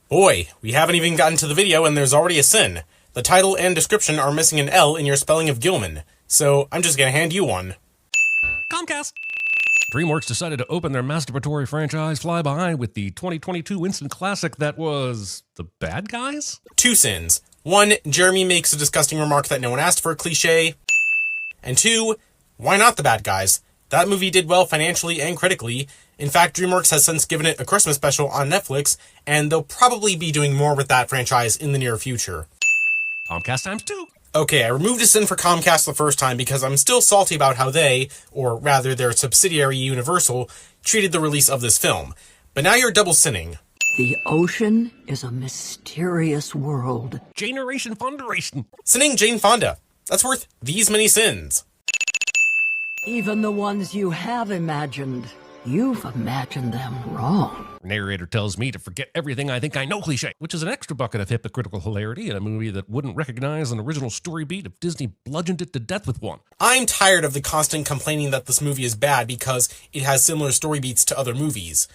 Boy, we haven't even gotten to the video and there's already a sin. The title and description are missing an L in your spelling of Gillman, so I'm just gonna hand you one. Comcast. DreamWorks decided to open their masturbatory franchise Flyby with the 2022 instant classic that was The Bad Guys? Two sins. One, Jeremy makes a disgusting remark that no one asked for, cliché. And two, why not The Bad Guys? That movie did well financially and critically. In fact, DreamWorks has since given it a Christmas special on Netflix, and they'll probably be doing more with that franchise in the near future. Comcast times 2. Okay, I removed a sin for Comcast the first time because I'm still salty about how they, or rather their subsidiary Universal, treated the release of this film. But now you're double sinning. The ocean is a mysterious world. Generation Foundation. Sinning Jane Fonda. That's worth these many sins. Even the ones you have imagined, you've imagined them wrong. Narrator tells me to forget everything I think I know cliché, which is an extra bucket of hypocritical hilarity in a movie that wouldn't recognize an original story beat if Disney bludgeoned it to death with one. I'm tired of the constant complaining that this movie is bad because it has similar story beats to other movies.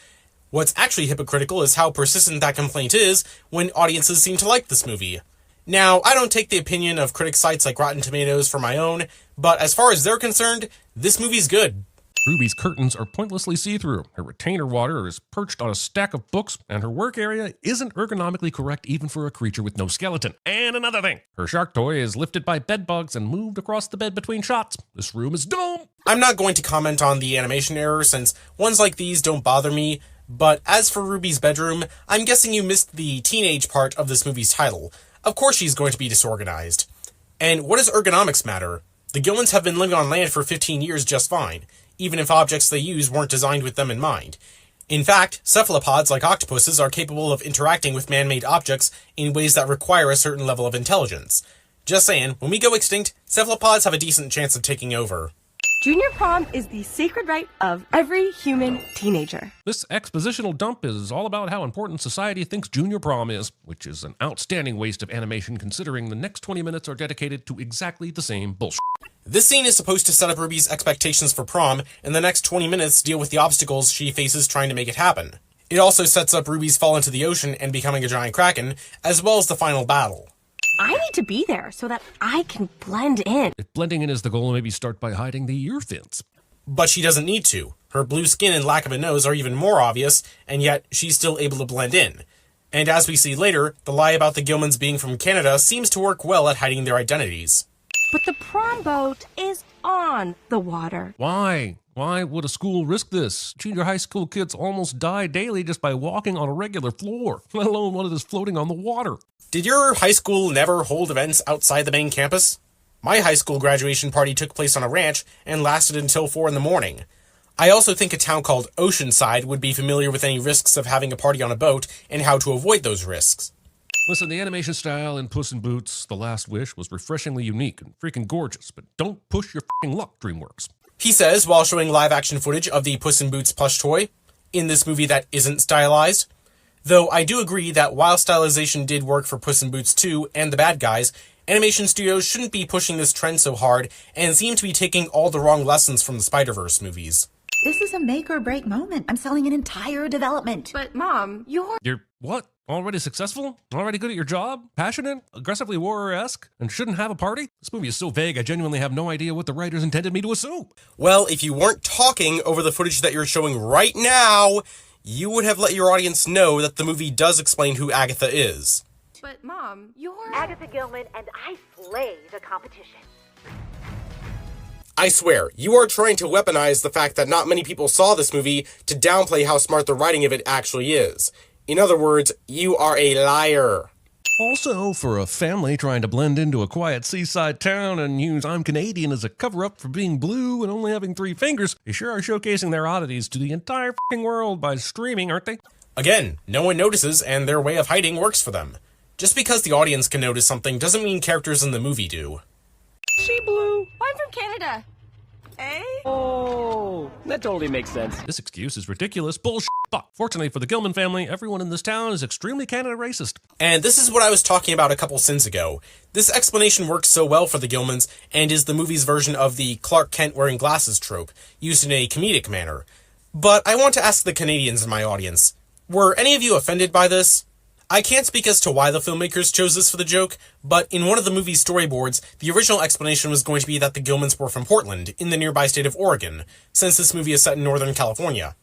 What's actually hypocritical is how persistent that complaint is when audiences seem to like this movie. Now, I don't take the opinion of critic sites like Rotten Tomatoes for my own, but as far as they're concerned, this movie's good. Ruby's curtains are pointlessly see-through, her retainer water is perched on a stack of books, and her work area isn't ergonomically correct even for a creature with no skeleton. And another thing, her shark toy is lifted by bedbugs and moved across the bed between shots. This room is dumb. I'm not going to comment on the animation error since ones like these don't bother me, but as for Ruby's bedroom, I'm guessing you missed the teenage part of this movie's title. Of course she's going to be disorganized. And what does ergonomics matter? The Gillmans have been living on land for 15 years just fine, even if objects they use weren't designed with them in mind. In fact, cephalopods like octopuses are capable of interacting with man-made objects in ways that require a certain level of intelligence. Just saying, when we go extinct, cephalopods have a decent chance of taking over. Junior prom is the sacred right of every human teenager. This expositional dump is all about how important society thinks junior prom is, which is an outstanding waste of animation considering the next 20 minutes are dedicated to exactly the same bullshit. This scene is supposed to set up Ruby's expectations for prom, and the next 20 minutes deal with the obstacles she faces trying to make it happen. It also sets up Ruby's fall into the ocean and becoming a giant kraken, as well as the final battle. I need to be there so that I can blend in. If blending in is the goal, maybe start by hiding the ear fins. But she doesn't need to. Her blue skin and lack of a nose are even more obvious, and yet she's still able to blend in. And as we see later, the lie about the Gillmans being from Canada seems to work well at hiding their identities. But the prom boat is on the water. Why? Why would a school risk this? Junior high school kids almost die daily just by walking on a regular floor, let alone one that is floating on the water. Did your high school never hold events outside the main campus? My high school graduation party took place on a ranch and lasted until 4 in the morning. I also think a town called Oceanside would be familiar with any risks of having a party on a boat and how to avoid those risks. Listen, the animation style in Puss in Boots: The Last Wish was refreshingly unique and freaking gorgeous, but don't push your f***ing luck, DreamWorks. He says while showing live-action footage of the Puss in Boots plush toy in this movie that isn't stylized. Though I do agree that while stylization did work for Puss in Boots 2 and The Bad Guys, animation studios shouldn't be pushing this trend so hard and seem to be taking all the wrong lessons from the Spider-Verse movies. This is a make or break moment. I'm selling an entire development. But Mom, You're what? Already successful? Already good at your job? Passionate? Aggressively warrior-esque? And shouldn't have a party? This movie is so vague I genuinely have no idea what the writers intended me to assume. Well, if you weren't talking over the footage that you're showing right now, you would have let your audience know that the movie does explain who Agatha is. But Mom, you're Agatha Gillman, and I slay the competition. I swear, you are trying to weaponize the fact that not many people saw this movie to downplay how smart the writing of it actually is. In other words, you are a liar. Also, for a family trying to blend into a quiet seaside town and use I'm Canadian as a cover-up for being blue and only having 3 fingers, they sure are showcasing their oddities to the entire f***ing world by streaming, aren't they? Again, no one notices and their way of hiding works for them. Just because the audience can notice something doesn't mean characters in the movie do. She blue. I'm from Canada. Eh? Oh, that totally makes sense. This excuse is ridiculous bullshit. But fortunately for the Gillman family, everyone in this town is extremely Canada racist. And this is what I was talking about a couple sins ago. This explanation works so well for the Gillmans and is the movie's version of the Clark Kent wearing glasses trope, used in a comedic manner. But I want to ask the Canadians in my audience, were any of you offended by this? I can't speak as to why the filmmakers chose this for the joke, but in one of the movie's storyboards, the original explanation was going to be that the Gillmans were from Portland, in the nearby state of Oregon, since this movie is set in Northern California.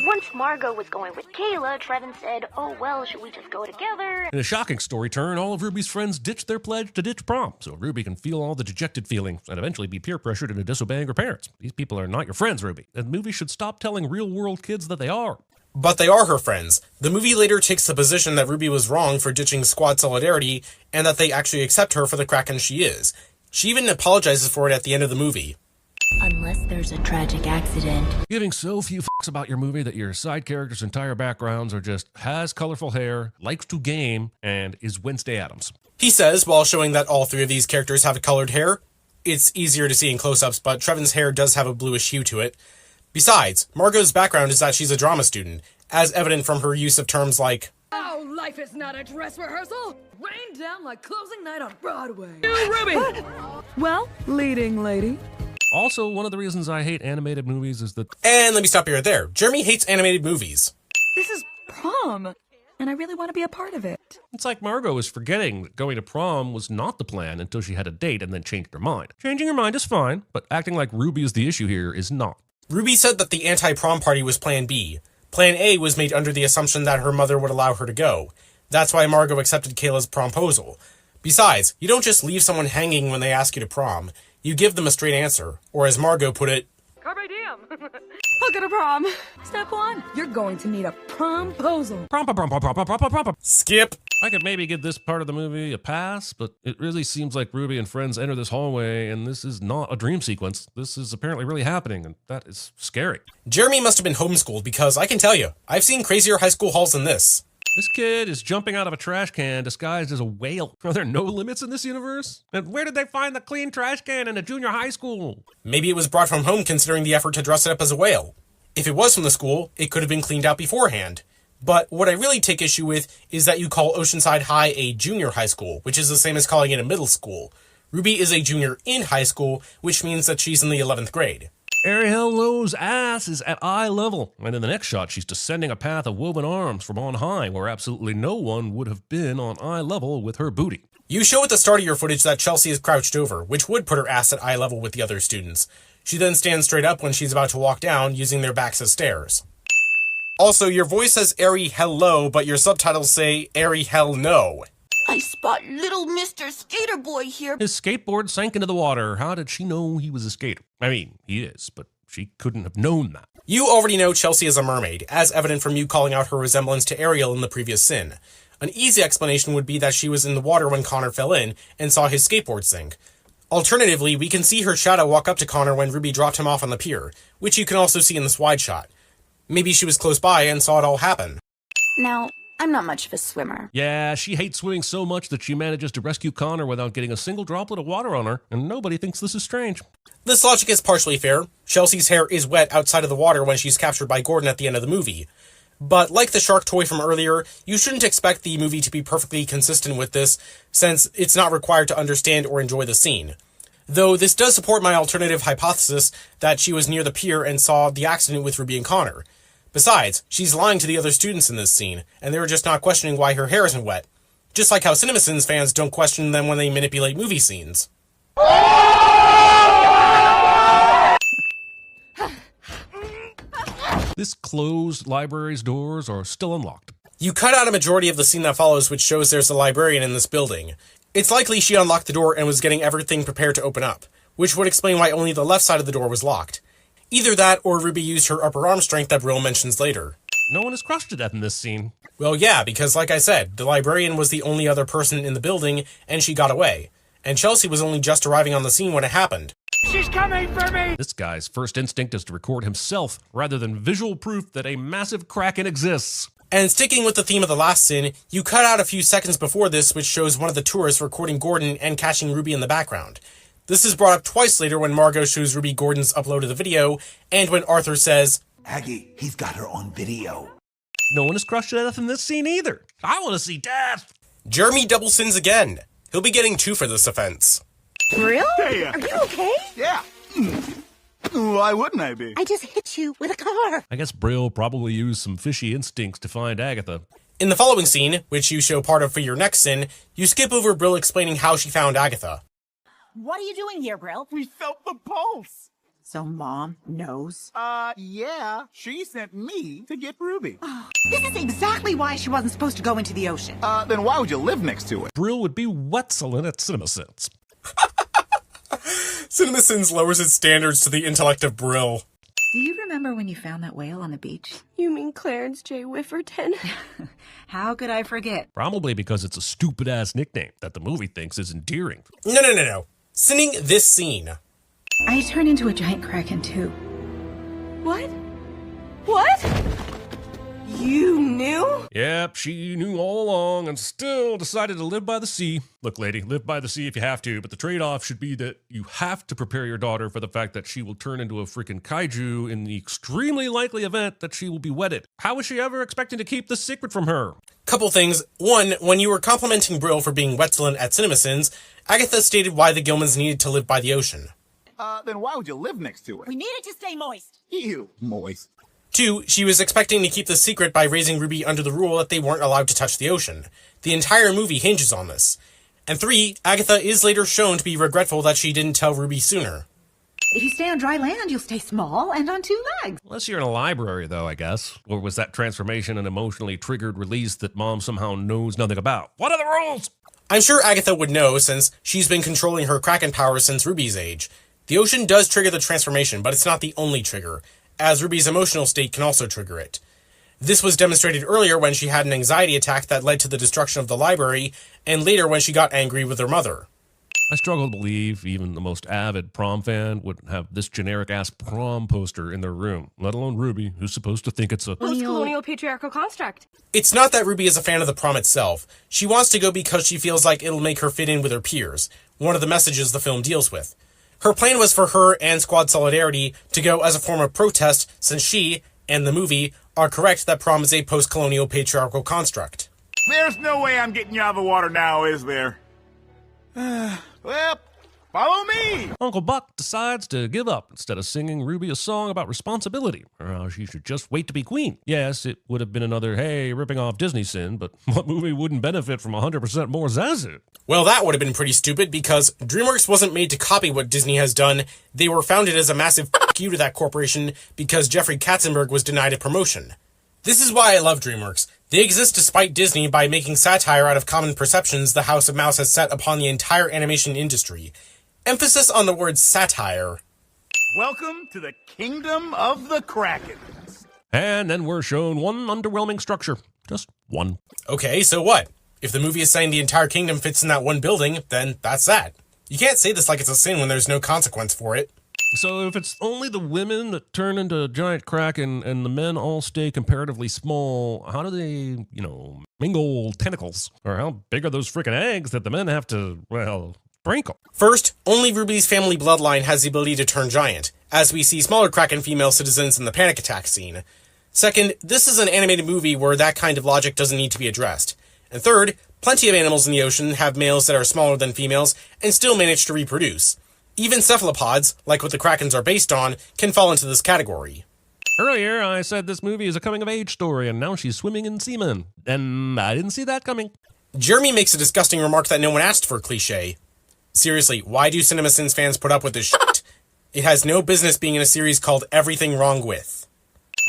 Once Margot was going with Kayla, Trevin said, "Oh well, should we just go together?" In a shocking story turn, all of Ruby's friends ditched their pledge to ditch prom, so Ruby can feel all the dejected feelings and eventually be peer pressured into disobeying her parents. These people are not your friends, Ruby, and the movie should stop telling real-world kids that they are. But they are her friends. The movie later takes the position that Ruby was wrong for ditching squad solidarity, and that they actually accept her for the Kraken she is. She even apologizes for it at the end of the movie. Unless there's a tragic accident. Giving so few fucks about your movie that your side characters' entire backgrounds are just has colorful hair, likes to game, and is Wednesday Addams. He says, while showing that all three of these characters have colored hair. It's easier to see in close-ups, but Trevin's hair does have a bluish hue to it. Besides, Margot's background is that she's a drama student, as evident from her use of terms like, "Oh, life is not a dress rehearsal. Rain down like closing night on Broadway." Ruby! Well, leading lady. Also, one of the reasons I hate animated movies is that... And let me stop you right there. Jeremy hates animated movies. This is prom, and I really want to be a part of it. It's like Margot is forgetting that going to prom was not the plan until she had a date and then changed her mind. Changing her mind is fine, but acting like Ruby is the issue here is not. Ruby said that the anti-prom party was Plan B. Plan A was made under the assumption that her mother would allow her to go. That's why Margot accepted Kayla's promposal. Besides, you don't just leave someone hanging when they ask you to prom. You give them a straight answer, or as Margot put it, Carpe diem. I'll go to prom. Step 1, you're going to need a promposal. skip. I could maybe give this part of the movie a pass, but it really seems like Ruby and friends enter this hallway, and this is not a dream sequence. This is apparently really happening, and that is scary. Jeremy must have been homeschooled, because I can tell you, I've seen crazier high school halls than this. This kid is jumping out of a trash can disguised as a whale. Are there no limits in this universe? And where did they find the clean trash can in a junior high school? Maybe it was brought from home considering the effort to dress it up as a whale. If it was from the school, it could have been cleaned out beforehand. But what I really take issue with is that you call Oceanside High a junior high school, which is the same as calling it a middle school. Ruby is a junior in high school, which means that she's in the 11th grade. Ariel Lowe's ass is at eye level, and in the next shot she's descending a path of woven arms from on high where absolutely no one would have been on eye level with her booty. You show at the start of your footage that Chelsea is crouched over, which would put her ass at eye level with the other students. She then stands straight up when she's about to walk down, using their backs as stairs. Also, your voice says Airy hello, but your subtitles say Airy hell no. I spot little Mr. Skater Boy here. His skateboard sank into the water. How did she know he was a skater? I mean, he is, but she couldn't have known that. You already know Chelsea is a mermaid, as evident from you calling out her resemblance to Ariel in the previous sin. An easy explanation would be that she was in the water when Connor fell in and saw his skateboard sink. Alternatively, we can see her shadow walk up to Connor when Ruby dropped him off on the pier, which you can also see in this wide shot. Maybe she was close by and saw it all happen. Now, I'm not much of a swimmer. Yeah, she hates swimming so much that she manages to rescue Connor without getting a single droplet of water on her, and nobody thinks this is strange. This logic is partially fair. Chelsea's hair is wet outside of the water when she's captured by Gordon at the end of the movie. But like the shark toy from earlier, you shouldn't expect the movie to be perfectly consistent with this, since it's not required to understand or enjoy the scene. Though this does support my alternative hypothesis that she was near the pier and saw the accident with Ruby and Connor. Besides, she's lying to the other students in this scene, and they're just not questioning why her hair isn't wet. Just like how CinemaSins fans don't question them when they manipulate movie scenes. This closed library's doors are still unlocked. You cut out a majority of the scene that follows, which shows there's a librarian in this building. It's likely she unlocked the door and was getting everything prepared to open up, which would explain why only the left side of the door was locked. Either that, or Ruby used her upper arm strength that Brill mentions later. No one is crushed to death in this scene. Well, yeah, because like I said, the librarian was the only other person in the building, and she got away. And Chelsea was only just arriving on the scene when it happened. She's coming for me! This guy's first instinct is to record himself, rather than visual proof that a massive Kraken exists. And sticking with the theme of the last sin, you cut out a few seconds before this, which shows one of the tourists recording Gordon and catching Ruby in the background. This is brought up twice later when Margot shows Ruby Gordon's upload of the video, and when Arthur says, Aggie, he's got her on video. No one is crushed to death in this scene either. I want to see death. Jeremy double sins again. He'll be getting 2 for this offense. Real? Hey, Are you okay? Yeah. Why wouldn't I be? I just hit you with a car. I guess Brill probably used some fishy instincts to find Agatha. In the following scene, which you show part of for your next sin, you skip over Brill explaining how she found Agatha. What are you doing here, Brill? We felt the pulse. So Mom knows? Yeah. She sent me to get Ruby. This is exactly why she wasn't supposed to go into the ocean. Then why would you live next to it? Brill would be excellent at CinemaSins. CinemaSins lowers its standards to the intellect of Brill. Do you remember when you found that whale on the beach? You mean Clarence J. Whifferton? How could I forget? Probably because it's a stupid-ass nickname that the movie thinks is endearing. No. Sinning this scene. I turned into a giant kraken too. What? What? You knew? Yep, she knew all along and still decided to live by the sea. Look, lady, live by the sea if you have to, but the trade-off should be that you have to prepare your daughter for the fact that she will turn into a freaking kaiju in the extremely likely event that she will be wedded. How was she ever expecting to keep this secret from her? Couple things. One, when you were complimenting Brill for being excellent at CinemaSins, Agatha stated why the Gillmans needed to live by the ocean. Then why would you live next to it? We needed to stay moist. Ew, moist. 2, she was expecting to keep the secret by raising Ruby under the rule that they weren't allowed to touch the ocean. The entire movie hinges on this. And 3, Agatha is later shown to be regretful that she didn't tell Ruby sooner. If you stay on dry land, you'll stay small and on 2 legs. Unless you're in a library, though, I guess. Or was that transformation an emotionally triggered release that Mom somehow knows nothing about? What are the rules? I'm sure Agatha would know, since she's been controlling her Kraken powers since Ruby's age. The ocean does trigger the transformation, but it's not the only trigger, as Ruby's emotional state can also trigger it. This was demonstrated earlier when she had an anxiety attack that led to the destruction of the library, and later when she got angry with her mother. I struggle to believe even the most avid prom fan would have this generic-ass prom poster in their room, let alone Ruby, who's supposed to think it's a Post-colonial patriarchal construct. It's not that Ruby is a fan of the prom itself. She wants to go because she feels like it'll make her fit in with her peers, one of the messages the film deals with. Her plan was for her and Squad Solidarity to go as a form of protest, since she, and the movie, are correct that prom is a post-colonial patriarchal construct. There's no way I'm getting you out of the water now, is there? Well, follow me! Uncle Buck decides to give up instead of singing Ruby a song about responsibility, or how she should just wait to be queen. Yes, it would have been another, hey, ripping off Disney sin, but what movie wouldn't benefit from 100% more Zazu? Well, that would have been pretty stupid, because DreamWorks wasn't made to copy what Disney has done. They were founded as a massive f*** you to that corporation because Jeffrey Katzenberg was denied a promotion. This is why I love DreamWorks. They exist despite Disney by making satire out of common perceptions the House of Mouse has set upon the entire animation industry. Emphasis on the word satire. Welcome to the kingdom of the Kraken. And then we're shown one underwhelming structure. Just one. Okay, so what? If the movie is saying the entire kingdom fits in that one building, then that's that. You can't say this like it's a sin when there's no consequence for it. So if it's only the women that turn into giant kraken and the men all stay comparatively small, how do they, mingle tentacles? Or how big are those freaking eggs that the men have to, sprinkle? First, only Ruby's family bloodline has the ability to turn giant, as we see smaller kraken female citizens in the panic attack scene. Second, this is an animated movie where that kind of logic doesn't need to be addressed. And third, plenty of animals in the ocean have males that are smaller than females and still manage to reproduce. Even cephalopods, like what the Krakens are based on, can fall into this category. Earlier, I said this movie is a coming-of-age story, and now she's swimming in semen. And I didn't see that coming. Jeremy makes a disgusting remark that no one asked for, cliché. Seriously, why do CinemaSins fans put up with this shit? It has no business being in a series called Everything Wrong With.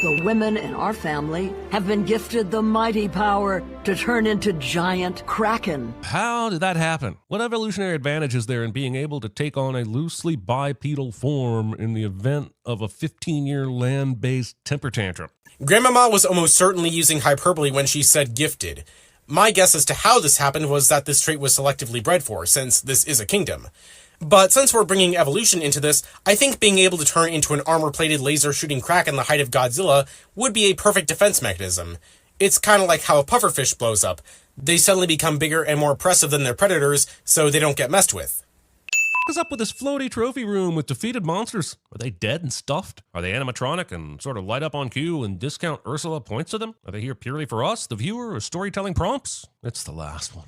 The women in our family have been gifted the mighty power to turn into giant kraken. How did that happen? What evolutionary advantage is there in being able to take on a loosely bipedal form in the event of a 15-year land-based temper tantrum? Grandmama was almost certainly using hyperbole when she said gifted. My guess as to how this happened was that this trait was selectively bred for, since this is a kingdom. But since we're bringing evolution into this, I think being able to turn into an armor-plated laser-shooting kraken the height of Godzilla would be a perfect defense mechanism. It's kind of like how a pufferfish blows up. They suddenly become bigger and more oppressive than their predators, so they don't get messed with. What's up with this floaty trophy room with defeated monsters? Are they dead and stuffed? Are they animatronic and sort of light up on cue and discount Ursula points to them? Are they here purely for us, the viewer, or storytelling prompts? It's the last one.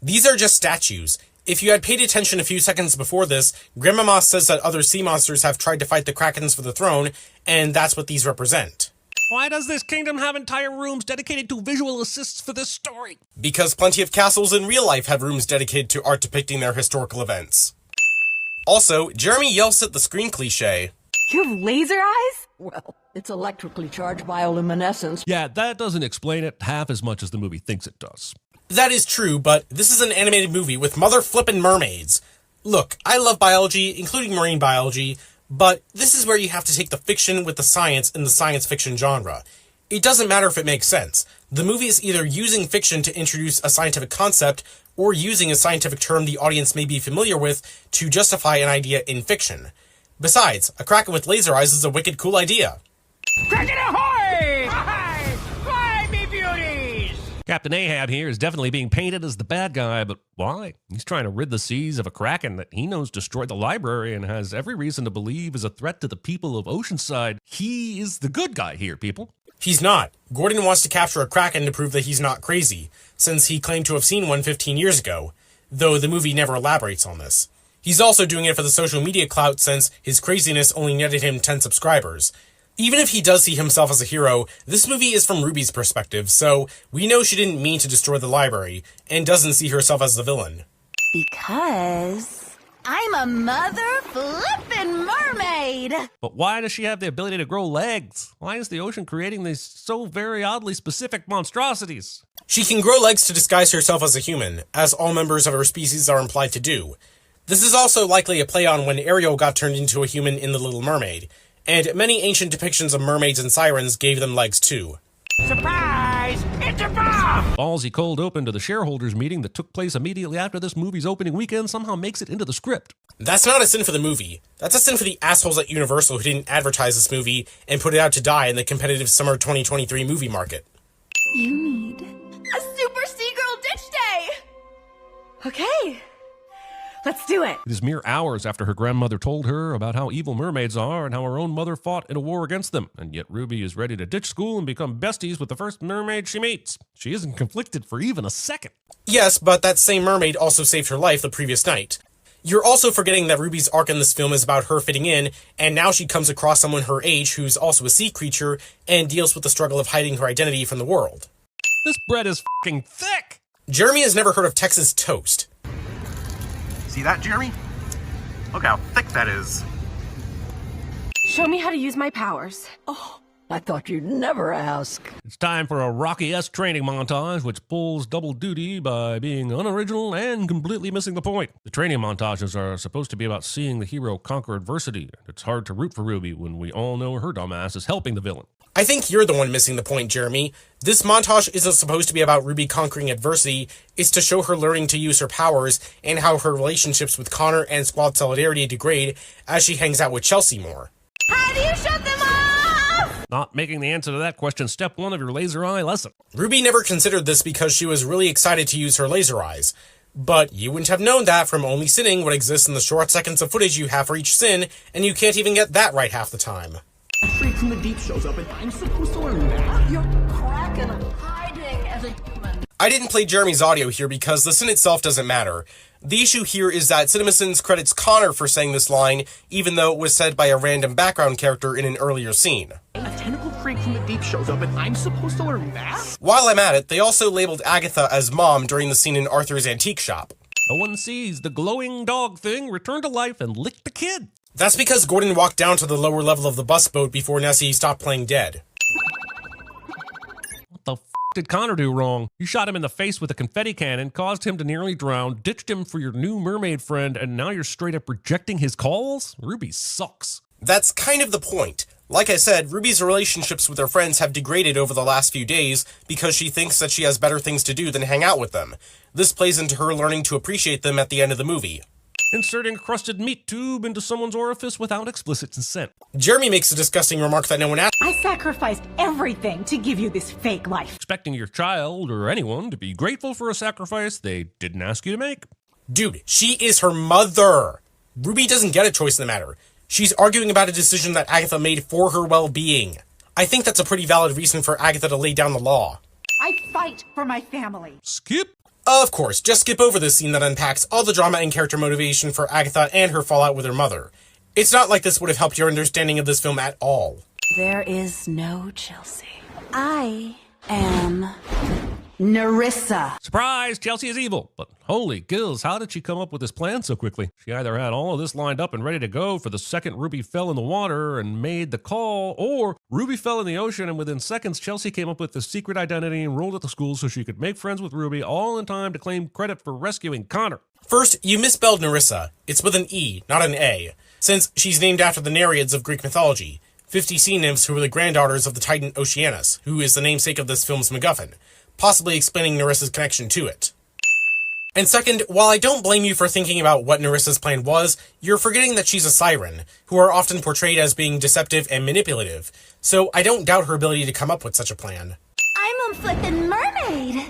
These are just statues. If you had paid attention a few seconds before this, Grandmama says that other sea monsters have tried to fight the Krakens for the throne, and that's what these represent. Why does this kingdom have entire rooms dedicated to visual assists for this story? Because plenty of castles in real life have rooms dedicated to art depicting their historical events. Also, Jeremy yells at the screen cliche. You have laser eyes? Well, it's electrically charged bioluminescence. Yeah, that doesn't explain it half as much as the movie thinks it does. That is true, but this is an animated movie with mother flippin' mermaids. Look, I love biology, including marine biology, but this is where you have to take the fiction with the science in the science fiction genre. It doesn't matter if it makes sense. The movie is either using fiction to introduce a scientific concept, or using a scientific term the audience may be familiar with to justify an idea in fiction. Besides, a Kraken with laser eyes is a wicked cool idea. Kraken ahoy! Fly, me beauties! Captain Ahab here is definitely being painted as the bad guy, but why? He's trying to rid the seas of a Kraken that he knows destroyed the library and has every reason to believe is a threat to the people of Oceanside. He is the good guy here, people. He's not. Gordon wants to capture a Kraken to prove that he's not crazy, since he claimed to have seen one 15 years ago, though the movie never elaborates on this. He's also doing it for the social media clout since his craziness only netted him 10 subscribers. Even if he does see himself as a hero, this movie is from Ruby's perspective, so we know she didn't mean to destroy the library, and doesn't see herself as the villain. Because I'm a mother flippin' mermaid! But why does she have the ability to grow legs? Why is the ocean creating these so very oddly specific monstrosities? She can grow legs to disguise herself as a human, as all members of her species are implied to do. This is also likely a play on when Ariel got turned into a human in The Little Mermaid, and many ancient depictions of mermaids and sirens gave them legs too. Surprise! It's a bomb! Ballsy cold open to the shareholders meeting that took place immediately after this movie's opening weekend somehow makes it into the script. That's not a sin for the movie. That's a sin for the assholes at Universal who didn't advertise this movie and put it out to die in the competitive summer 2023 movie market. You need a Super Seagirl Ditch Day! Okay. Let's do it. It is mere hours after her grandmother told her about how evil mermaids are and how her own mother fought in a war against them, and yet Ruby is ready to ditch school and become besties with the first mermaid she meets. She isn't conflicted for even a second. Yes, but that same mermaid also saved her life the previous night. You're also forgetting that Ruby's arc in this film is about her fitting in, and now she comes across someone her age who's also a sea creature and deals with the struggle of hiding her identity from the world. This bread is fucking thick! Jeremy has never heard of Texas toast. See that, Jeremy? Look how thick that is. Show me how to use my powers. Oh, I thought you'd never ask. It's time for a Rocky-esque training montage, which pulls double duty by being unoriginal and completely missing the point. The training montages are supposed to be about seeing the hero conquer adversity. It's hard to root for Ruby when we all know her dumbass is helping the villain. I think you're the one missing the point, Jeremy. This montage isn't supposed to be about Ruby conquering adversity. It's to show her learning to use her powers and how her relationships with Connor and Squad Solidarity degrade as she hangs out with Chelsea more. How do you shut them off? Not making the answer to that question step one of your laser eye lesson. Ruby never considered this because she was really excited to use her laser eyes. But you wouldn't have known that from only sinning what exists in the short seconds of footage you have for each sin, and you can't even get that right half the time. A freak from the deep shows up and I'm supposed to learn that. You're Kraken hiding as a human. I didn't play Jeremy's audio here because the sin itself doesn't matter. The issue here is that CinemaSins credits Connor for saying this line, even though it was said by a random background character in an earlier scene. A tentacle freak from the deep shows up and I'm supposed to learn that? While I'm at it, they also labeled Agatha as Mom during the scene in Arthur's antique shop. No one sees the glowing dog thing return to life and lick the kid. That's because Gordon walked down to the lower level of the bus boat before Nessie stopped playing dead. What the f*** did Connor do wrong? You shot him in the face with a confetti cannon, caused him to nearly drown, ditched him for your new mermaid friend, and now you're straight up rejecting his calls? Ruby sucks. That's kind of the point. Like I said, Ruby's relationships with her friends have degraded over the last few days because she thinks that she has better things to do than hang out with them. This plays into her learning to appreciate them at the end of the movie. Inserting a crusted meat tube into someone's orifice without explicit consent. Jeremy makes a disgusting remark that no one asked. I sacrificed everything to give you this fake life. Expecting your child or anyone to be grateful for a sacrifice they didn't ask you to make. Dude, she is her mother. Ruby doesn't get a choice in the matter. She's arguing about a decision that Agatha made for her well-being. I think that's a pretty valid reason for Agatha to lay down the law. I fight for my family. Skip. Of course, just skip over this scene that unpacks all the drama and character motivation for Agatha and her fallout with her mother. It's not like this would have helped your understanding of this film at all. There is no Chelsea. I am Nerissa. Surprise! Chelsea is evil. But holy gills, how did she come up with this plan so quickly? She either had all of this lined up and ready to go for the second Ruby fell in the water and made the call, or Ruby fell in the ocean and within seconds Chelsea came up with the secret identity and rolled at the school so she could make friends with Ruby, all in time to claim credit for rescuing Connor. First, you misspelled Nerissa. It's with an E, not an A, since she's named after the Nereids of Greek mythology, 50 sea nymphs who were the granddaughters of the Titan Oceanus, who is the namesake of this film's MacGuffin, possibly explaining Nerissa's connection to it. And second, while I don't blame you for thinking about what Nerissa's plan was, you're forgetting that she's a siren, who are often portrayed as being deceptive and manipulative, so I don't doubt her ability to come up with such a plan. I'm a flippin' mermaid!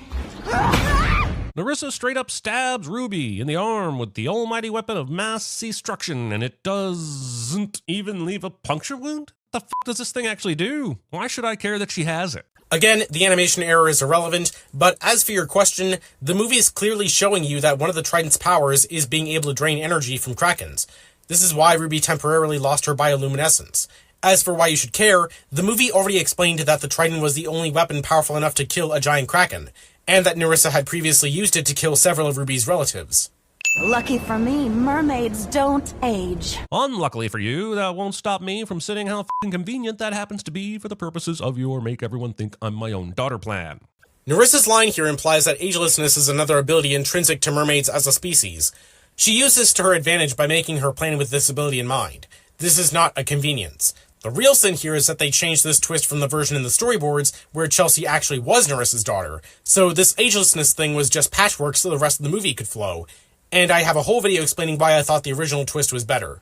Nerissa straight up stabs Ruby in the arm with the almighty weapon of mass destruction, and it doesn't even leave a puncture wound? What the f*** does this thing actually do? Why should I care that she has it? Again, the animation error is irrelevant, but as for your question, the movie is clearly showing you that one of the Trident's powers is being able to drain energy from Krakens. This is why Ruby temporarily lost her bioluminescence. As for why you should care, the movie already explained that the Trident was the only weapon powerful enough to kill a giant Kraken, and that Nerissa had previously used it to kill several of Ruby's relatives. Lucky for me, mermaids don't age. Unluckily for you, that won't stop me from saying how f***ing convenient that happens to be for the purposes of your make everyone think I'm my own daughter plan. Nerissa's line here implies that agelessness is another ability intrinsic to mermaids as a species. She uses this to her advantage by making her plan with this ability in mind. This is not a convenience. The real sin here is that they changed this twist from the version in the storyboards where Chelsea actually was Nerissa's daughter, so this agelessness thing was just patchwork so the rest of the movie could flow. And I have a whole video explaining why I thought the original twist was better.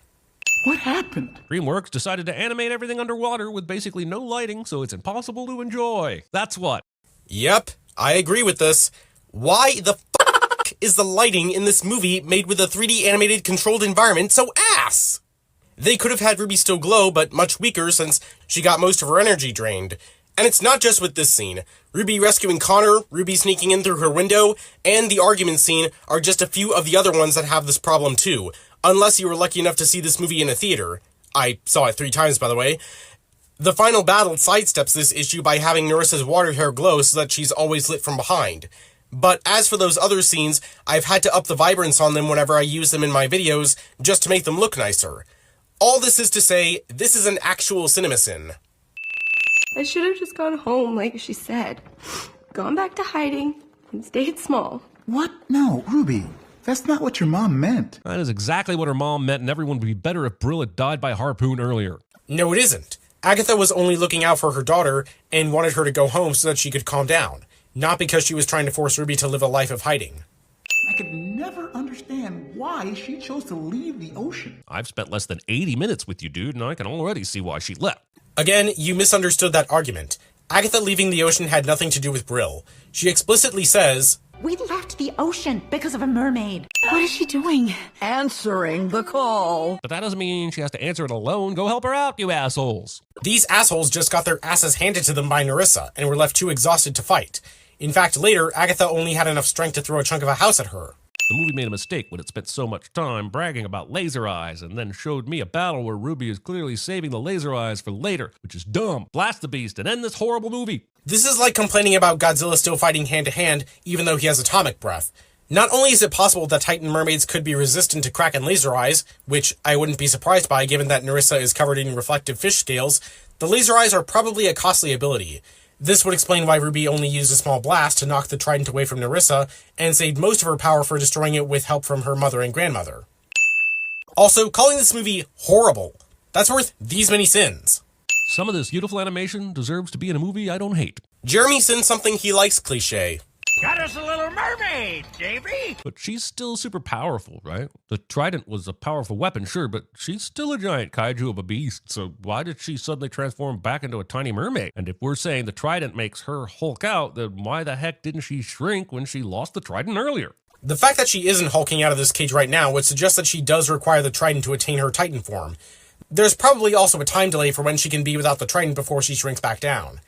What happened? DreamWorks decided to animate everything underwater with basically no lighting, so it's impossible to enjoy. That's what. Yep, I agree with this. Why the f*** is the lighting in this movie made with a 3D animated controlled environment so ass? They could have had Ruby still glow, but much weaker since she got most of her energy drained. And it's not just with this scene. Ruby rescuing Connor, Ruby sneaking in through her window, and the argument scene are just a few of the other ones that have this problem too, unless you were lucky enough to see this movie in a theater. I saw it 3 times, by the way. The final battle sidesteps this issue by having Nerissa's water hair glow so that she's always lit from behind. But as for those other scenes, I've had to up the vibrance on them whenever I use them in my videos, just to make them look nicer. All this is to say, this is an actual CinemaSin. I should have just gone home, like she said. Gone back to hiding and stayed small. What? No, Ruby. That's not what your mom meant. That is exactly what her mom meant, and everyone would be better if Brill had died by harpoon earlier. No, it isn't. Agatha was only looking out for her daughter and wanted her to go home so that she could calm down, not because she was trying to force Ruby to live a life of hiding. I could never understand why she chose to leave the ocean. I've spent less than 80 minutes with you, dude, and I can already see why she left. Again, you misunderstood that argument. Agatha leaving the ocean had nothing to do with Brill. She explicitly says, We left the ocean because of a mermaid. What is she doing? Answering the call. But that doesn't mean she has to answer it alone. Go help her out, you assholes. These assholes just got their asses handed to them by Nerissa and were left too exhausted to fight. In fact, later, Agatha only had enough strength to throw a chunk of a house at her. The movie made a mistake when it spent so much time bragging about laser eyes and then showed me a battle where Ruby is clearly saving the laser eyes for later, which is dumb. Blast the beast and end this horrible movie. This is like complaining about Godzilla still fighting hand-to-hand even though he has atomic breath. Not only is it possible that Titan mermaids could be resistant to Kraken laser eyes, which I wouldn't be surprised by given that Nerissa is covered in reflective fish scales, the laser eyes are probably a costly ability. This would explain why Ruby only used a small blast to knock the trident away from Nerissa, and saved most of her power for destroying it with help from her mother and grandmother. Also, calling this movie horrible, that's worth these many sins. Some of this beautiful animation deserves to be in a movie I don't hate. Jeremy sins something he likes cliche. Got us a little mermaid, Davey! But she's still super powerful, right? The trident was a powerful weapon, sure, but she's still a giant kaiju of a beast, so why did she suddenly transform back into a tiny mermaid? And if we're saying the trident makes her Hulk out, then why the heck didn't she shrink when she lost the trident earlier? The fact that she isn't hulking out of this cage right now would suggest that she does require the trident to attain her Titan form. There's probably also a time delay for when she can be without the trident before she shrinks back down.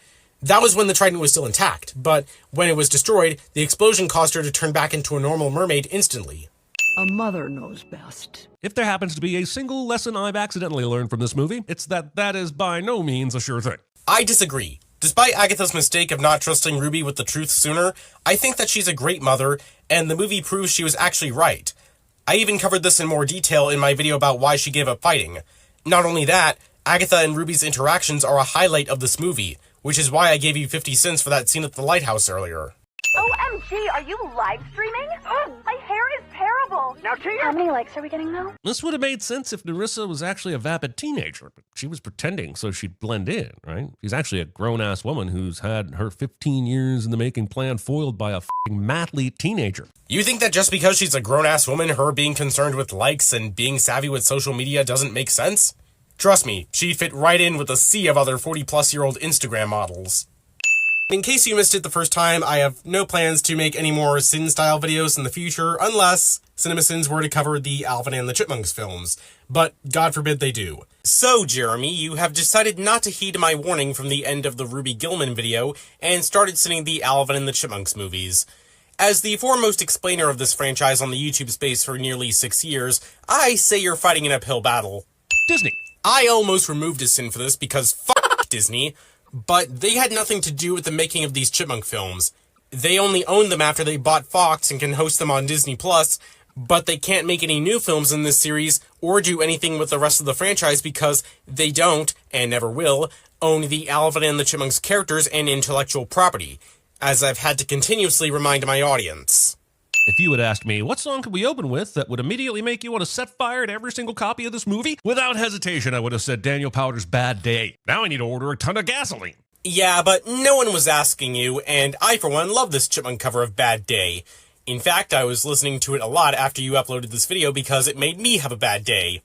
That was when the trident was still intact, but when it was destroyed, the explosion caused her to turn back into a normal mermaid instantly. A mother knows best. If there happens to be a single lesson I've accidentally learned from this movie, it's that is by no means a sure thing. I disagree. Despite Agatha's mistake of not trusting Ruby with the truth sooner, I think that she's a great mother, and the movie proves she was actually right. I even covered this in more detail in my video about why she gave up fighting. Not only that, Agatha and Ruby's interactions are a highlight of this movie, which is why I gave you 50 cents for that scene at the lighthouse earlier. OMG, are you live streaming? Oh, my hair is terrible. Now, cheers. How many likes are we getting now? This would have made sense if Nerissa was actually a vapid teenager, but she was pretending so she'd blend in, right? She's actually a grown-ass woman who's had her 15 years in the making plan foiled by a f***ing mathlete teenager. You think that just because she's a grown-ass woman, her being concerned with likes and being savvy with social media doesn't make sense? Trust me, she'd fit right in with a sea of other 40-plus-year-old Instagram models. In case you missed it the first time, I have no plans to make any more Sin-style videos in the future, unless CinemaSins were to cover the Alvin and the Chipmunks films. But God forbid they do. So, Jeremy, you have decided not to heed my warning from the end of the Ruby Gillman video, and started sending the Alvin and the Chipmunks movies. As the foremost explainer of this franchise on the YouTube space for nearly 6 years, I say you're fighting an uphill battle. Disney. I almost removed a sin for this because f*** Disney. But they had nothing to do with the making of these Chipmunk films. They only own them after they bought Fox and can host them on Disney+, but they can't make any new films in this series or do anything with the rest of the franchise because they don't, and never will, own the Alvin and the Chipmunks characters and intellectual property, as I've had to continuously remind my audience. If you had asked me, what song could we open with that would immediately make you want to set fire to every single copy of this movie? Without hesitation, I would have said Daniel Powter's Bad Day. Now I need to order a ton of gasoline. Yeah, but no one was asking you, and I, for one, love this Chipmunk cover of Bad Day. In fact, I was listening to it a lot after you uploaded this video because it made me have a bad day.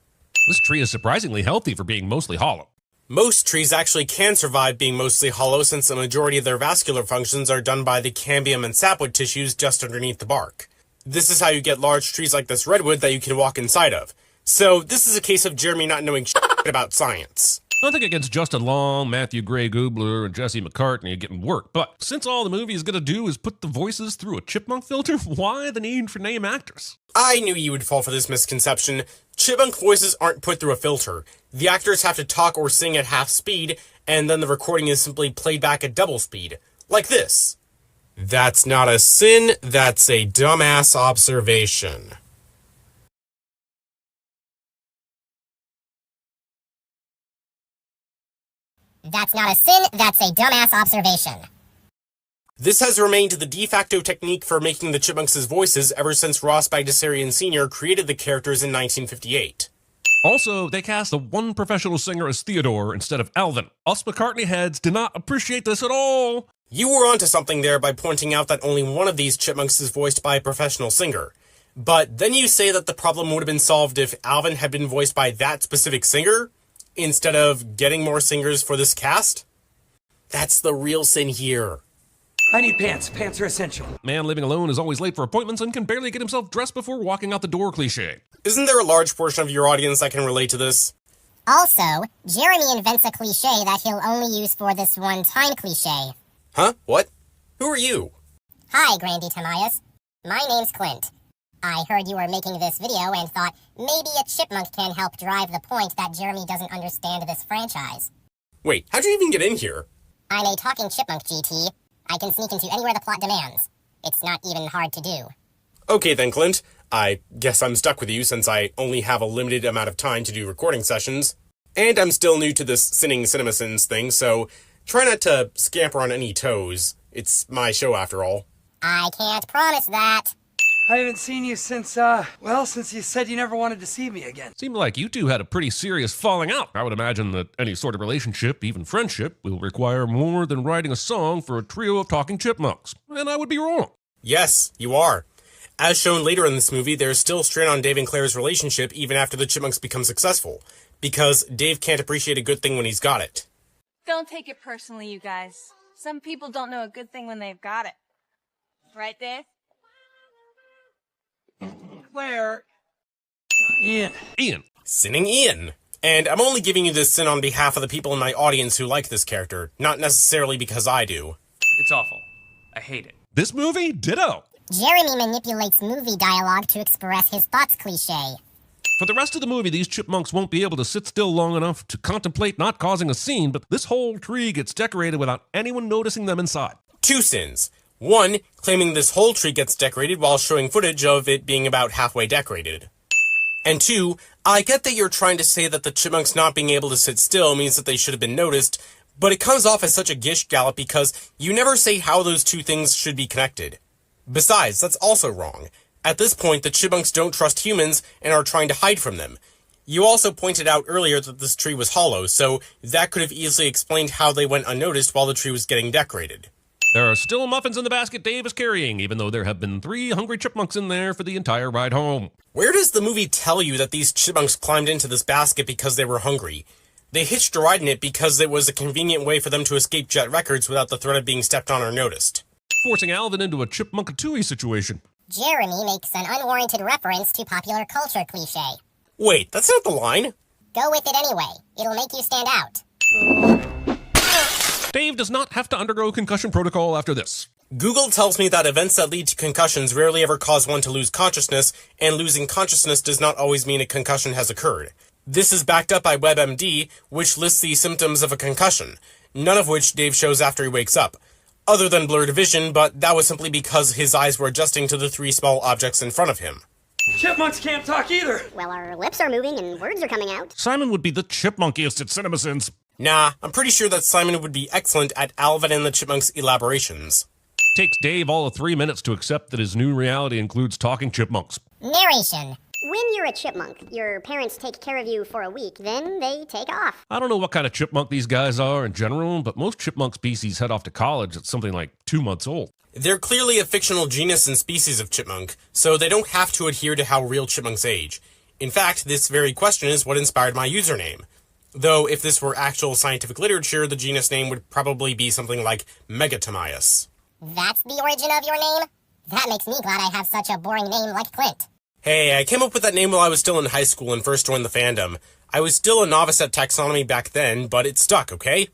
This tree is surprisingly healthy for being mostly hollow. Most trees actually can survive being mostly hollow since the majority of their vascular functions are done by the cambium and sapwood tissues just underneath the bark. This is how you get large trees like this redwood that you can walk inside of. So this is a case of Jeremy not knowing shit about science. Nothing against Justin Long, Matthew Gray Goobler, and Jesse McCartney getting work, but since all the movie is going to do is put the voices through a chipmunk filter, why the need for name actors? I knew you would fall for this misconception. Chipmunk voices aren't put through a filter. The actors have to talk or sing at half speed, and then the recording is simply played back at double speed. Like this. That's not a sin, that's a dumbass observation. That's not a sin, that's a dumbass observation. This has remained the de facto technique for making the Chipmunks' voices ever since Ross Bagdasarian Sr. created the characters in 1958. Also, they cast the one professional singer as Theodore instead of Alvin. Us McCartney heads did not appreciate this at all. You were onto something there by pointing out that only one of these Chipmunks is voiced by a professional singer. But then you say that the problem would have been solved if Alvin had been voiced by that specific singer, instead of getting more singers for this cast? That's the real sin here. I need pants. Pants are essential. Man living alone is always late for appointments and can barely get himself dressed before walking out the door cliché. Isn't there a large portion of your audience that can relate to this? Also, Jeremy invents a cliché that he'll only use for this one-time cliché. Huh? What? Who are you? Hi, Grandtamias. My name's Clint. I heard you were making this video and thought maybe a chipmunk can help drive the point that Jeremy doesn't understand this franchise. Wait, how'd you even get in here? I'm a talking chipmunk, GT. I can sneak into anywhere the plot demands. It's not even hard to do. Okay then, Clint. I guess I'm stuck with you since I only have a limited amount of time to do recording sessions. And I'm still new to this sinning CinemaSins thing, so try not to scamper on any toes. It's my show after all. I can't promise that. I haven't seen you since you said you never wanted to see me again. Seemed like you two had a pretty serious falling out. I would imagine that any sort of relationship, even friendship, will require more than writing a song for a trio of talking chipmunks. And I would be wrong. Yes, you are. As shown later in this movie, there's still strain on Dave and Claire's relationship even after the chipmunks become successful, because Dave can't appreciate a good thing when he's got it. Don't take it personally, you guys. Some people don't know a good thing when they've got it. Right, Dave? Claire. Ian. Sinning Ian. And I'm only giving you this sin on behalf of the people in my audience who like this character, not necessarily because I do. It's awful. I hate it. This movie? Ditto. Jeremy manipulates movie dialogue to express his thoughts cliché. For the rest of the movie, these chipmunks won't be able to sit still long enough to contemplate not causing a scene, but this whole tree gets decorated without anyone noticing them inside. 2 sins. 1, claiming this whole tree gets decorated while showing footage of it being about halfway decorated. And 2, I get that you're trying to say that the chipmunks not being able to sit still means that they should have been noticed, but it comes off as such a gish gallop because you never say how those two things should be connected. Besides, that's also wrong. At this point, the chipmunks don't trust humans and are trying to hide from them. You also pointed out earlier that this tree was hollow, so that could have easily explained how they went unnoticed while the tree was getting decorated. There are still muffins in the basket Dave is carrying, even though there have been 3 hungry chipmunks in there for the entire ride home. Where does the movie tell you that these chipmunks climbed into this basket because they were hungry? They hitched a ride in it because it was a convenient way for them to escape Jet Records without the threat of being stepped on or noticed. Forcing Alvin into a chipmunkatooey situation. Jeremy makes an unwarranted reference to popular culture cliché. Wait, that's not the line. Go with it anyway. It'll make you stand out. Dave does not have to undergo concussion protocol after this. Google tells me that events that lead to concussions rarely ever cause one to lose consciousness, and losing consciousness does not always mean a concussion has occurred. This is backed up by WebMD, which lists the symptoms of a concussion, none of which Dave shows after he wakes up. Other than blurred vision, but that was simply because his eyes were adjusting to the 3 small objects in front of him. Chipmunks can't talk either. Well, our lips are moving and words are coming out. Simon would be the chipmunkiest at CinemaSins. Nah, I'm pretty sure that Simon would be excellent at Alvin and the Chipmunks elaborations. Takes Dave all of 3 minutes to accept that his new reality includes talking chipmunks. Narration. When you're a chipmunk, your parents take care of you for a week, then they take off. I don't know what kind of chipmunk these guys are in general, but most chipmunk species head off to college at something like 2 months old. They're clearly a fictional genus and species of chipmunk, so they don't have to adhere to how real chipmunks age. In fact, this very question is what inspired my username. Though, if this were actual scientific literature, the genus name would probably be something like Grandtamias. That's the origin of your name? That makes me glad I have such a boring name like Clint. Hey, I came up with that name while I was still in high school and first joined the fandom. I was still a novice at taxonomy back then, but it stuck, okay?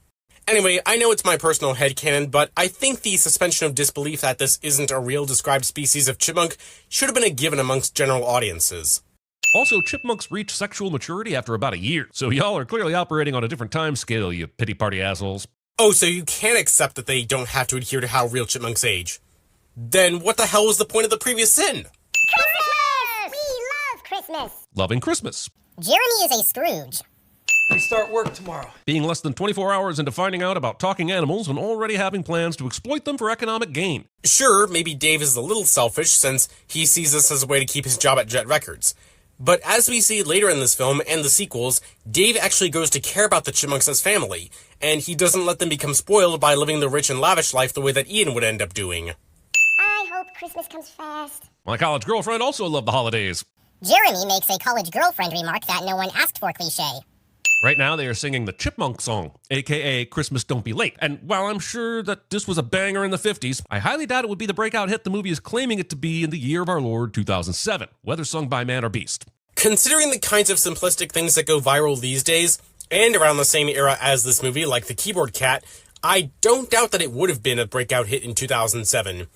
Anyway, I know it's my personal headcanon, but I think the suspension of disbelief that this isn't a real described species of chipmunk should have been a given amongst general audiences. Also, chipmunks reach sexual maturity after about a year, so y'all are clearly operating on a different time scale, you pity party assholes. Oh, so you can't accept that they don't have to adhere to how real chipmunks age. Then what the hell was the point of the previous sin? Christmas! We love Christmas! Loving Christmas. Jeremy is a Scrooge. We start work tomorrow. Being less than 24 hours into finding out about talking animals and already having plans to exploit them for economic gain. Sure, maybe Dave is a little selfish since he sees this as a way to keep his job at Jet Records. But as we see later in this film and the sequels, Dave actually grows to care about the chipmunks as family, and he doesn't let them become spoiled by living the rich and lavish life the way that Ian would end up doing. I hope Christmas comes fast. My college girlfriend also loved the holidays. Jeremy makes a college girlfriend remark that no one asked for cliché. Right now, they are singing the Chipmunk song, aka Christmas Don't Be Late. And while I'm sure that this was a banger in the 50s, I highly doubt it would be the breakout hit the movie is claiming it to be in the year of our Lord 2007, whether sung by man or beast. Considering the kinds of simplistic things that go viral these days, and around the same era as this movie, like the Keyboard Cat, I don't doubt that it would have been a breakout hit in 2007.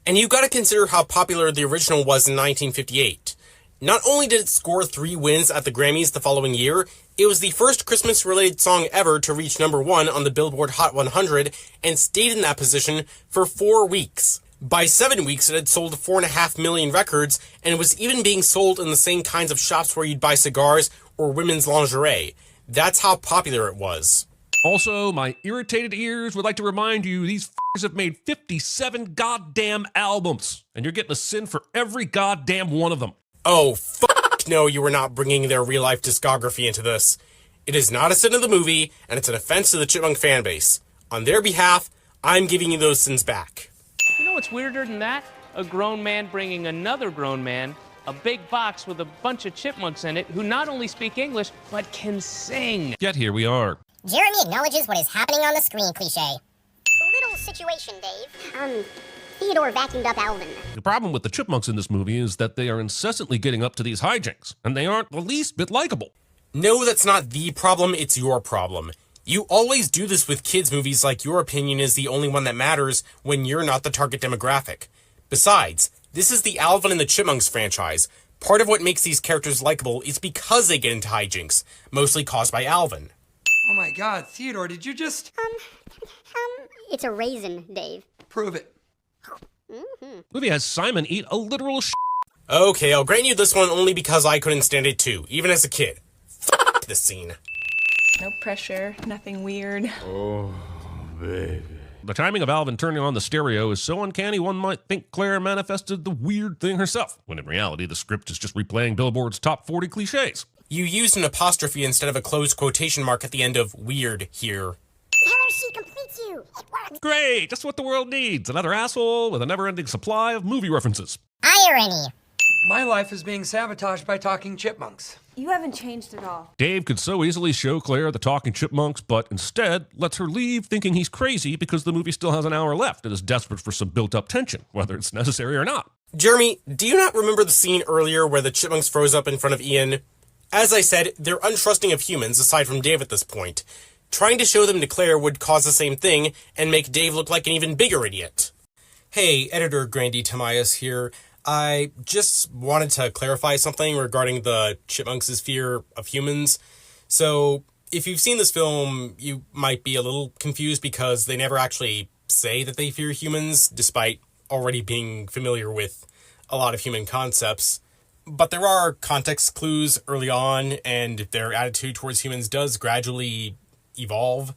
And you gotta consider how popular the original was in 1958. Not only did it score 3 wins at the Grammys the following year, it was the first Christmas-related song ever to reach #1 on the Billboard Hot 100 and stayed in that position for 4 weeks. By 7 weeks, it had sold 4.5 million records and was even being sold in the same kinds of shops where you'd buy cigars or women's lingerie. That's how popular it was. Also, my irritated ears would like to remind you these f***ers have made 57 goddamn albums, and you're getting a sin for every goddamn one of them. Oh, fuck no, you were not bringing their real-life discography into this. It is not a sin of the movie, and it's an offense to the Chipmunk fanbase. On their behalf, I'm giving you those sins back. You know what's weirder than that? A grown man bringing another grown man a big box with a bunch of chipmunks in it who not only speak English, but can sing. Yet here we are. Jeremy acknowledges what is happening on the screen cliché. Little situation, Dave. Theodore vacuumed up Alvin. The problem with the chipmunks in this movie is that they are incessantly getting up to these hijinks, and they aren't the least bit likable. No, that's not the problem, it's your problem. You always do this with kids' movies like your opinion is the only one that matters when you're not the target demographic. Besides, This is the Alvin and the Chipmunks franchise. Part of what makes these characters likable is because they get into hijinks, mostly caused by Alvin. Oh my god, Theodore, did you just... It's a raisin, Dave. Prove it. Movie has Simon eat a literal Okay, I'll grant you this one only because I couldn't stand it too, even as a kid. F*** this scene. No pressure, nothing weird. Oh, baby. The timing of Alvin turning on the stereo is so uncanny one might think Claire manifested the weird thing herself, when in reality the script is just replaying Billboard's top 40 cliches. You used an apostrophe instead of a closed quotation mark at the end of weird here. Tell her she completes you. It works. Great, just what the world needs. Another asshole with a never-ending supply of movie references. Irony. My life is being sabotaged by talking chipmunks. You haven't changed at all. Dave could so easily show Claire the talking chipmunks, but instead lets her leave thinking he's crazy because the movie still has an hour left and is desperate for some built-up tension, whether it's necessary or not. Jeremy, do you not remember the scene earlier where the chipmunks froze up in front of Ian? As I said, they're untrusting of humans aside from Dave at this point. Trying to show them to Claire would cause the same thing and make Dave look like an even bigger idiot. Hey, editor Grandtamias here. I just wanted to clarify something regarding the chipmunks' fear of humans. So, if you've seen this film, you might be a little confused because they never actually say that they fear humans, despite already being familiar with a lot of human concepts. But there are context clues early on, and their attitude towards humans does gradually evolve.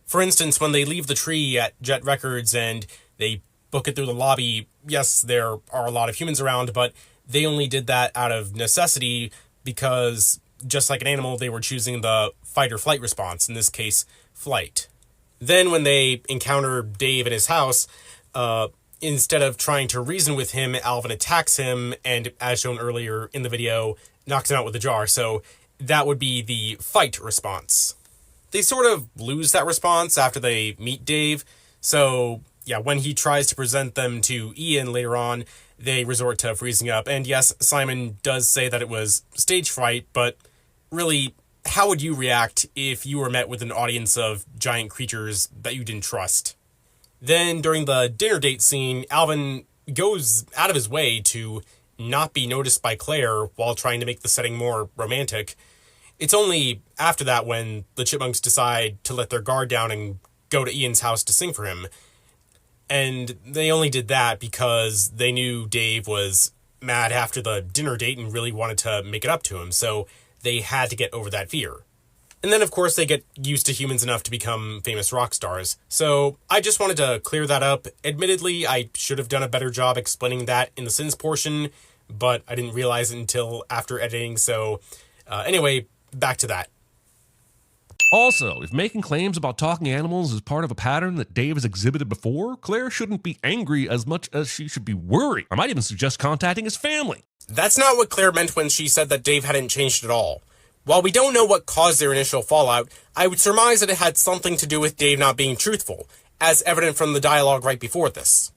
For instance, when they leave the tree at Jet Records and they book it through the lobby, yes, there are a lot of humans around, but they only did that out of necessity because, just like an animal, they were choosing the fight or flight response, in this case, flight. Then when they encounter Dave in his house, instead of trying to reason with him, Alvin attacks him and, as shown earlier in the video, knocks him out with a jar. So that would be the fight response. They sort of lose that response after they meet Dave. So, yeah, when he tries to present them to Ian later on, they resort to freezing up. And yes, Simon does say that it was stage fright, but really, how would you react if you were met with an audience of giant creatures that you didn't trust? Then, during the dinner date scene, Alvin goes out of his way to not be noticed by Claire while trying to make the setting more romantic. It's only after that when the Chipmunks decide to let their guard down and go to Ian's house to sing for him. And they only did that because they knew Dave was mad after the dinner date and really wanted to make it up to him, so they had to get over that fear. And then, of course, they get used to humans enough to become famous rock stars. So I just wanted to clear that up. Admittedly, I should have done a better job explaining that in the sins portion, but I didn't realize it until after editing, so anyway, back to that. Also, if making claims about talking animals is part of a pattern that Dave has exhibited before, Claire shouldn't be angry as much as she should be worried. I might even suggest contacting his family. That's not what Claire meant when she said that Dave hadn't changed at all. While we don't know what caused their initial fallout, I would surmise that it had something to do with Dave not being truthful, as evident from the dialogue right before this.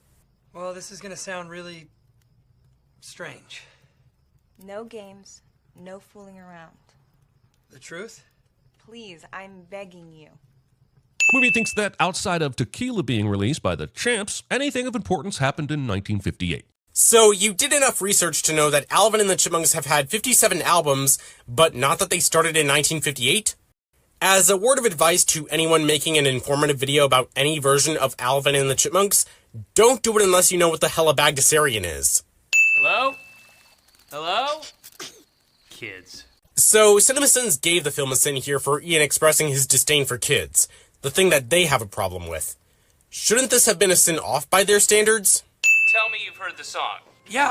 Well, this is going to sound really strange. No games, no fooling around. The truth? Please, I'm begging you. Movie thinks that outside of Tequila being released by the Champs, anything of importance happened in 1958. So you did enough research to know that Alvin and the Chipmunks have had 57 albums, but not that they started in 1958? As a word of advice to anyone making an informative video about any version of Alvin and the Chipmunks, don't do it unless you know what the hell a Bagdasarian is. Hello? Hello? Kids. So, CinemaSins gave the film a sin here for Ian expressing his disdain for kids, the thing that they have a problem with. Shouldn't this have been a sin off by their standards? Tell me you've heard the song. Yeah,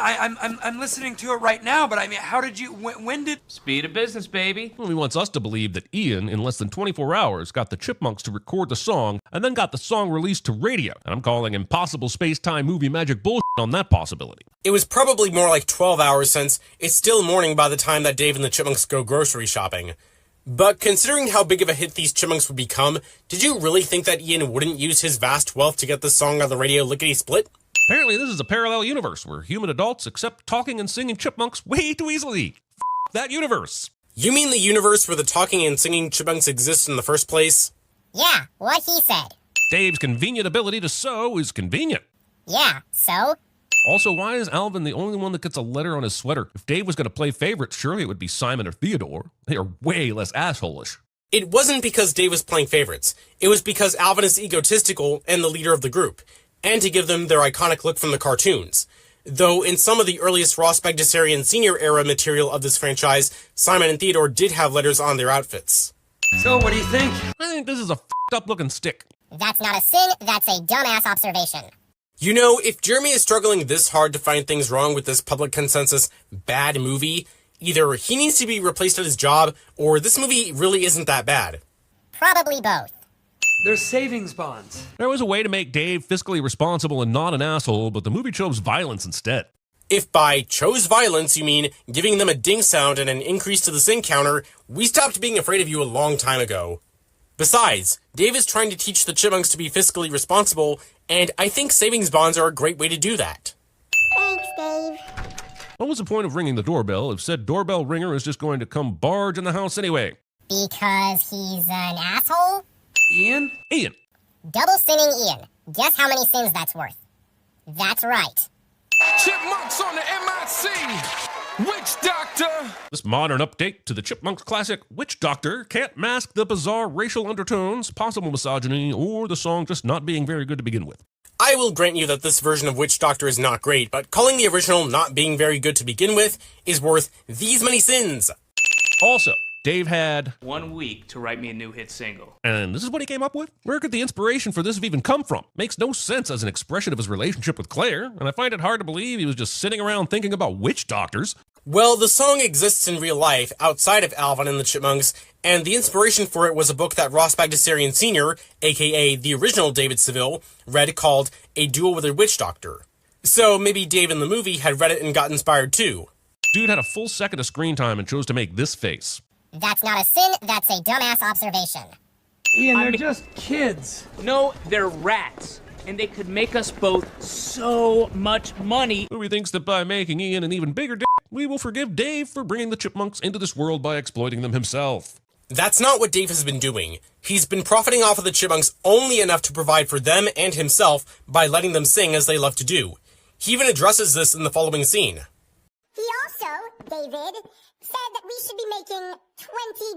I'm listening to it right now, but I mean, how did you, when did... Speed of business, baby. Well, he wants us to believe that Ian, in less than 24 hours, got the Chipmunks to record the song, and then got the song released to radio. And I'm calling impossible space-time movie magic bullshit on that possibility. It was probably more like 12 hours since it's still morning by the time that Dave and the Chipmunks go grocery shopping. But considering how big of a hit these Chipmunks would become, did you really think that Ian wouldn't use his vast wealth to get this song on the radio lickety-split? Apparently this is a parallel universe where human adults accept talking and singing chipmunks way too easily. F that universe. You mean the universe where the talking and singing chipmunks exist in the first place? Yeah, what he said. Dave's convenient ability to sew is convenient. Yeah, so? Also, why is Alvin the only one that gets a letter on his sweater? If Dave was going to play favorites, surely it would be Simon or Theodore. They are way less asshole-ish. It wasn't because Dave was playing favorites. It was because Alvin is egotistical and the leader of the group, and to give them their iconic look from the cartoons. Though in some of the earliest Ross Bagdasarian Sr. era material of this franchise, Simon and Theodore did have letters on their outfits. So, what do you think? I think this is a f***ed up looking stick. That's not a sin, that's a dumbass observation. You know, if Jeremy is struggling this hard to find things wrong with this public consensus bad movie, either he needs to be replaced at his job, or this movie really isn't that bad. Probably both. They're savings bonds. There was a way to make Dave fiscally responsible and not an asshole, but the movie chose violence instead. If by chose violence you mean giving them a ding sound and an increase to the sin counter, we stopped being afraid of you a long time ago. Besides, Dave is trying to teach the Chipmunks to be fiscally responsible, and I think savings bonds are a great way to do that. Thanks, Dave. What was the point of ringing the doorbell if said doorbell ringer is just going to come barge in the house anyway? Because he's an asshole? Ian? Ian. Double sinning Ian. Guess how many sins that's worth? That's right. Chipmunks on the MIC! Witch Doctor! This modern update to the Chipmunks classic Witch Doctor can't mask the bizarre racial undertones, possible misogyny, or the song just not being very good to begin with. I will grant you that this version of Witch Doctor is not great, but calling the original not being very good to begin with is worth these many sins. Also, Dave had 1 week to write me a new hit single. And this is what he came up with? Where could the inspiration for this have even come from? Makes no sense as an expression of his relationship with Claire, and I find it hard to believe he was just sitting around thinking about witch doctors. Well, the song exists in real life, outside of Alvin and the Chipmunks, and the inspiration for it was a book that Ross Bagdasarian Sr., aka the original David Seville, read called A Duel with a Witch Doctor. So maybe Dave in the movie had read it and got inspired too. Dude had a full second of screen time and chose to make this face. That's not a sin, that's a dumbass observation. Ian, they're just kids. No, they're rats. And they could make us both so much money. Louis thinks that by making Ian an even bigger dick, we will forgive Dave for bringing the Chipmunks into this world by exploiting them himself. That's not what Dave has been doing. He's been profiting off of the Chipmunks only enough to provide for them and himself by letting them sing as they love to do. He even addresses this in the following scene. He also, David, said that we should be making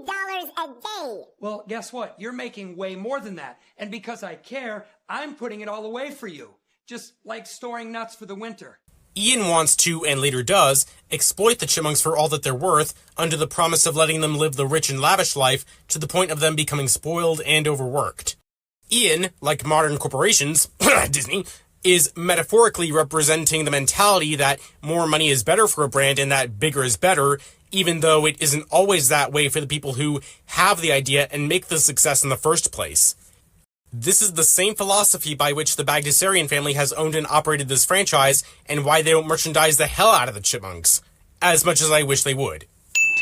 $20 a day. Well, guess what? You're making way more than that. And because I care, I'm putting it all away for you. Just like storing nuts for the winter. Ian wants to, and later does, exploit the Chipmunks for all that they're worth, under the promise of letting them live the rich and lavish life to the point of them becoming spoiled and overworked. Ian, like modern corporations, Disney, is metaphorically representing the mentality that more money is better for a brand and that bigger is better, even though it isn't always that way for the people who have the idea and make the success in the first place. This is the same philosophy by which the Bagdasarian family has owned and operated this franchise, and why they don't merchandise the hell out of the Chipmunks. As much as I wish they would.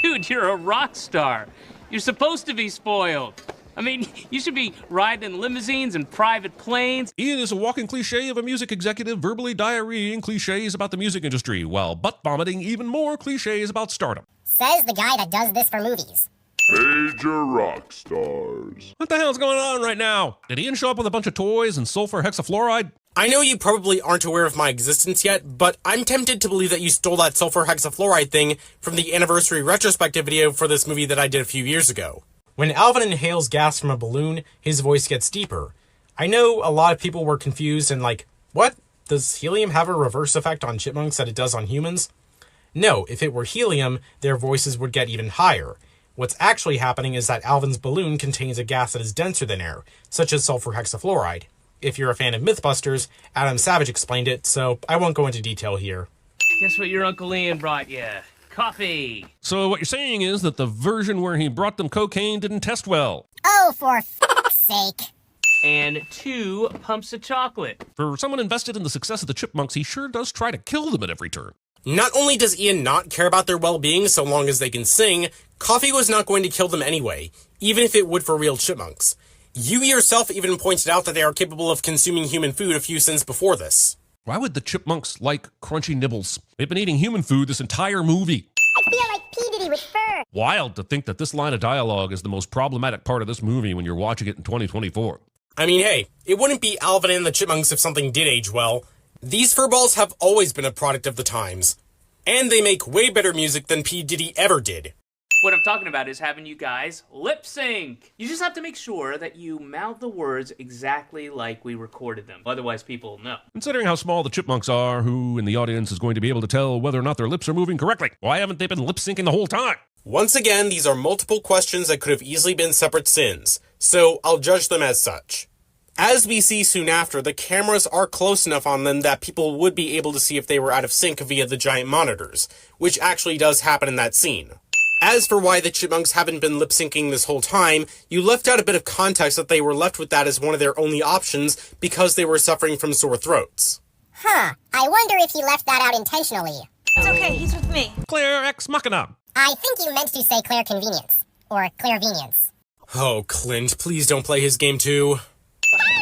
Dude, you're a rock star. You're supposed to be spoiled. I mean, you should be riding in limousines and private planes. Ian is a walking cliche of a music executive verbally diarrheaing cliches about the music industry, while butt-vomiting even more cliches about stardom. Says the guy that does this for movies. Major rock stars. What the hell's going on right now? Did Ian show up with a bunch of toys and sulfur hexafluoride? I know you probably aren't aware of my existence yet, but I'm tempted to believe that you stole that sulfur hexafluoride thing from the anniversary retrospective video for this movie that I did a few years ago. When Alvin inhales gas from a balloon, his voice gets deeper. I know a lot of people were confused and like, what? Does helium have a reverse effect on chipmunks that it does on humans? No, if it were helium, their voices would get even higher. What's actually happening is that Alvin's balloon contains a gas that is denser than air, such as sulfur hexafluoride. If you're a fan of Mythbusters, Adam Savage explained it, so I won't go into detail here. Guess what your Uncle Ian brought you? Coffee. So what you're saying is that the version where he brought them cocaine didn't test well. Oh, for f***'s sake. And 2 pumps of chocolate. For someone invested in the success of the Chipmunks, he sure does try to kill them at every turn. Not only does Ian not care about their well-being so long as they can sing, coffee was not going to kill them anyway, even if it would for real chipmunks. You yourself even pointed out that they are capable of consuming human food a few sins before this. Why would the Chipmunks like crunchy nibbles? They've been eating human food this entire movie. I feel like P. Diddy with fur. Wild to think that this line of dialogue is the most problematic part of this movie when you're watching it in 2024. I mean, hey, it wouldn't be Alvin and the Chipmunks if something did age well. These furballs have always been a product of the times. And they make way better music than P. Diddy ever did. What I'm talking about is having you guys lip sync. You just have to make sure that you mouth the words exactly like we recorded them. Otherwise, people will know. Considering how small the Chipmunks are, who in the audience is going to be able to tell whether or not their lips are moving correctly? Why haven't they been lip syncing the whole time? Once again, these are multiple questions that could have easily been separate sins, so I'll judge them as such. As we see soon after, the cameras are close enough on them that people would be able to see if they were out of sync via the giant monitors, which actually does happen in that scene. As for why the Chipmunks haven't been lip-syncing this whole time, you left out a bit of context that they were left with that as one of their only options because they were suffering from sore throats. Huh, I wonder if he left that out intentionally. It's okay, he's with me. Claire Ex Machina. I think you meant to say Claire Convenience. Or Clairvenience. Oh, Clint, please don't play his game too.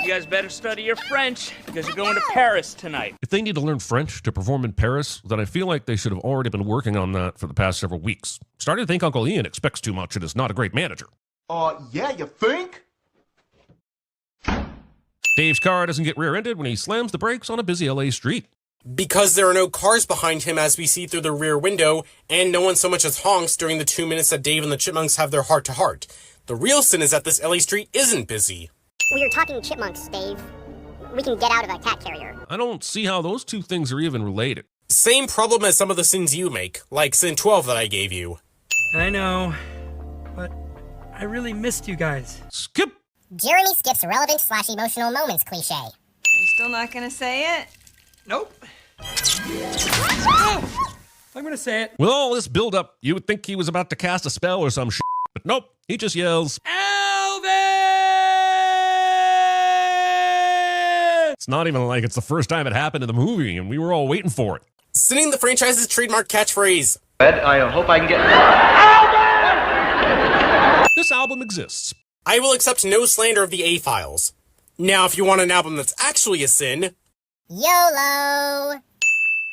You guys better study your French, because you're going to Paris tonight. If they need to learn French to perform in Paris, then I feel like they should have already been working on that for the past several weeks. Starting to think Uncle Ian expects too much and is not a great manager. Yeah, you think? Dave's car doesn't get rear-ended when he slams the brakes on a busy LA street. Because there are no cars behind him as we see through the rear window, and no one so much as honks during the 2 minutes that Dave and the Chipmunks have their heart-to-heart. The real sin is that this LA street isn't busy. We are talking chipmunks, Dave. We can get out of a cat carrier. I don't see how those two things are even related. Same problem as some of the sins you make, like sin 12 that I gave you. I know, but I really missed you guys. Skip! Jeremy skips relevant/emotional moments cliche. You still not gonna say it? Nope. I'm gonna say it. With all this build-up, you would think he was about to cast a spell or some shit, but nope, he just yells, Alvin! It's not even like it's the first time it happened in the movie, and we were all waiting for it. Sinning the franchise's trademark catchphrase. I hope I can get... This album exists. I will accept no slander of the A-Files. Now, if you want an album that's actually a sin... YOLO!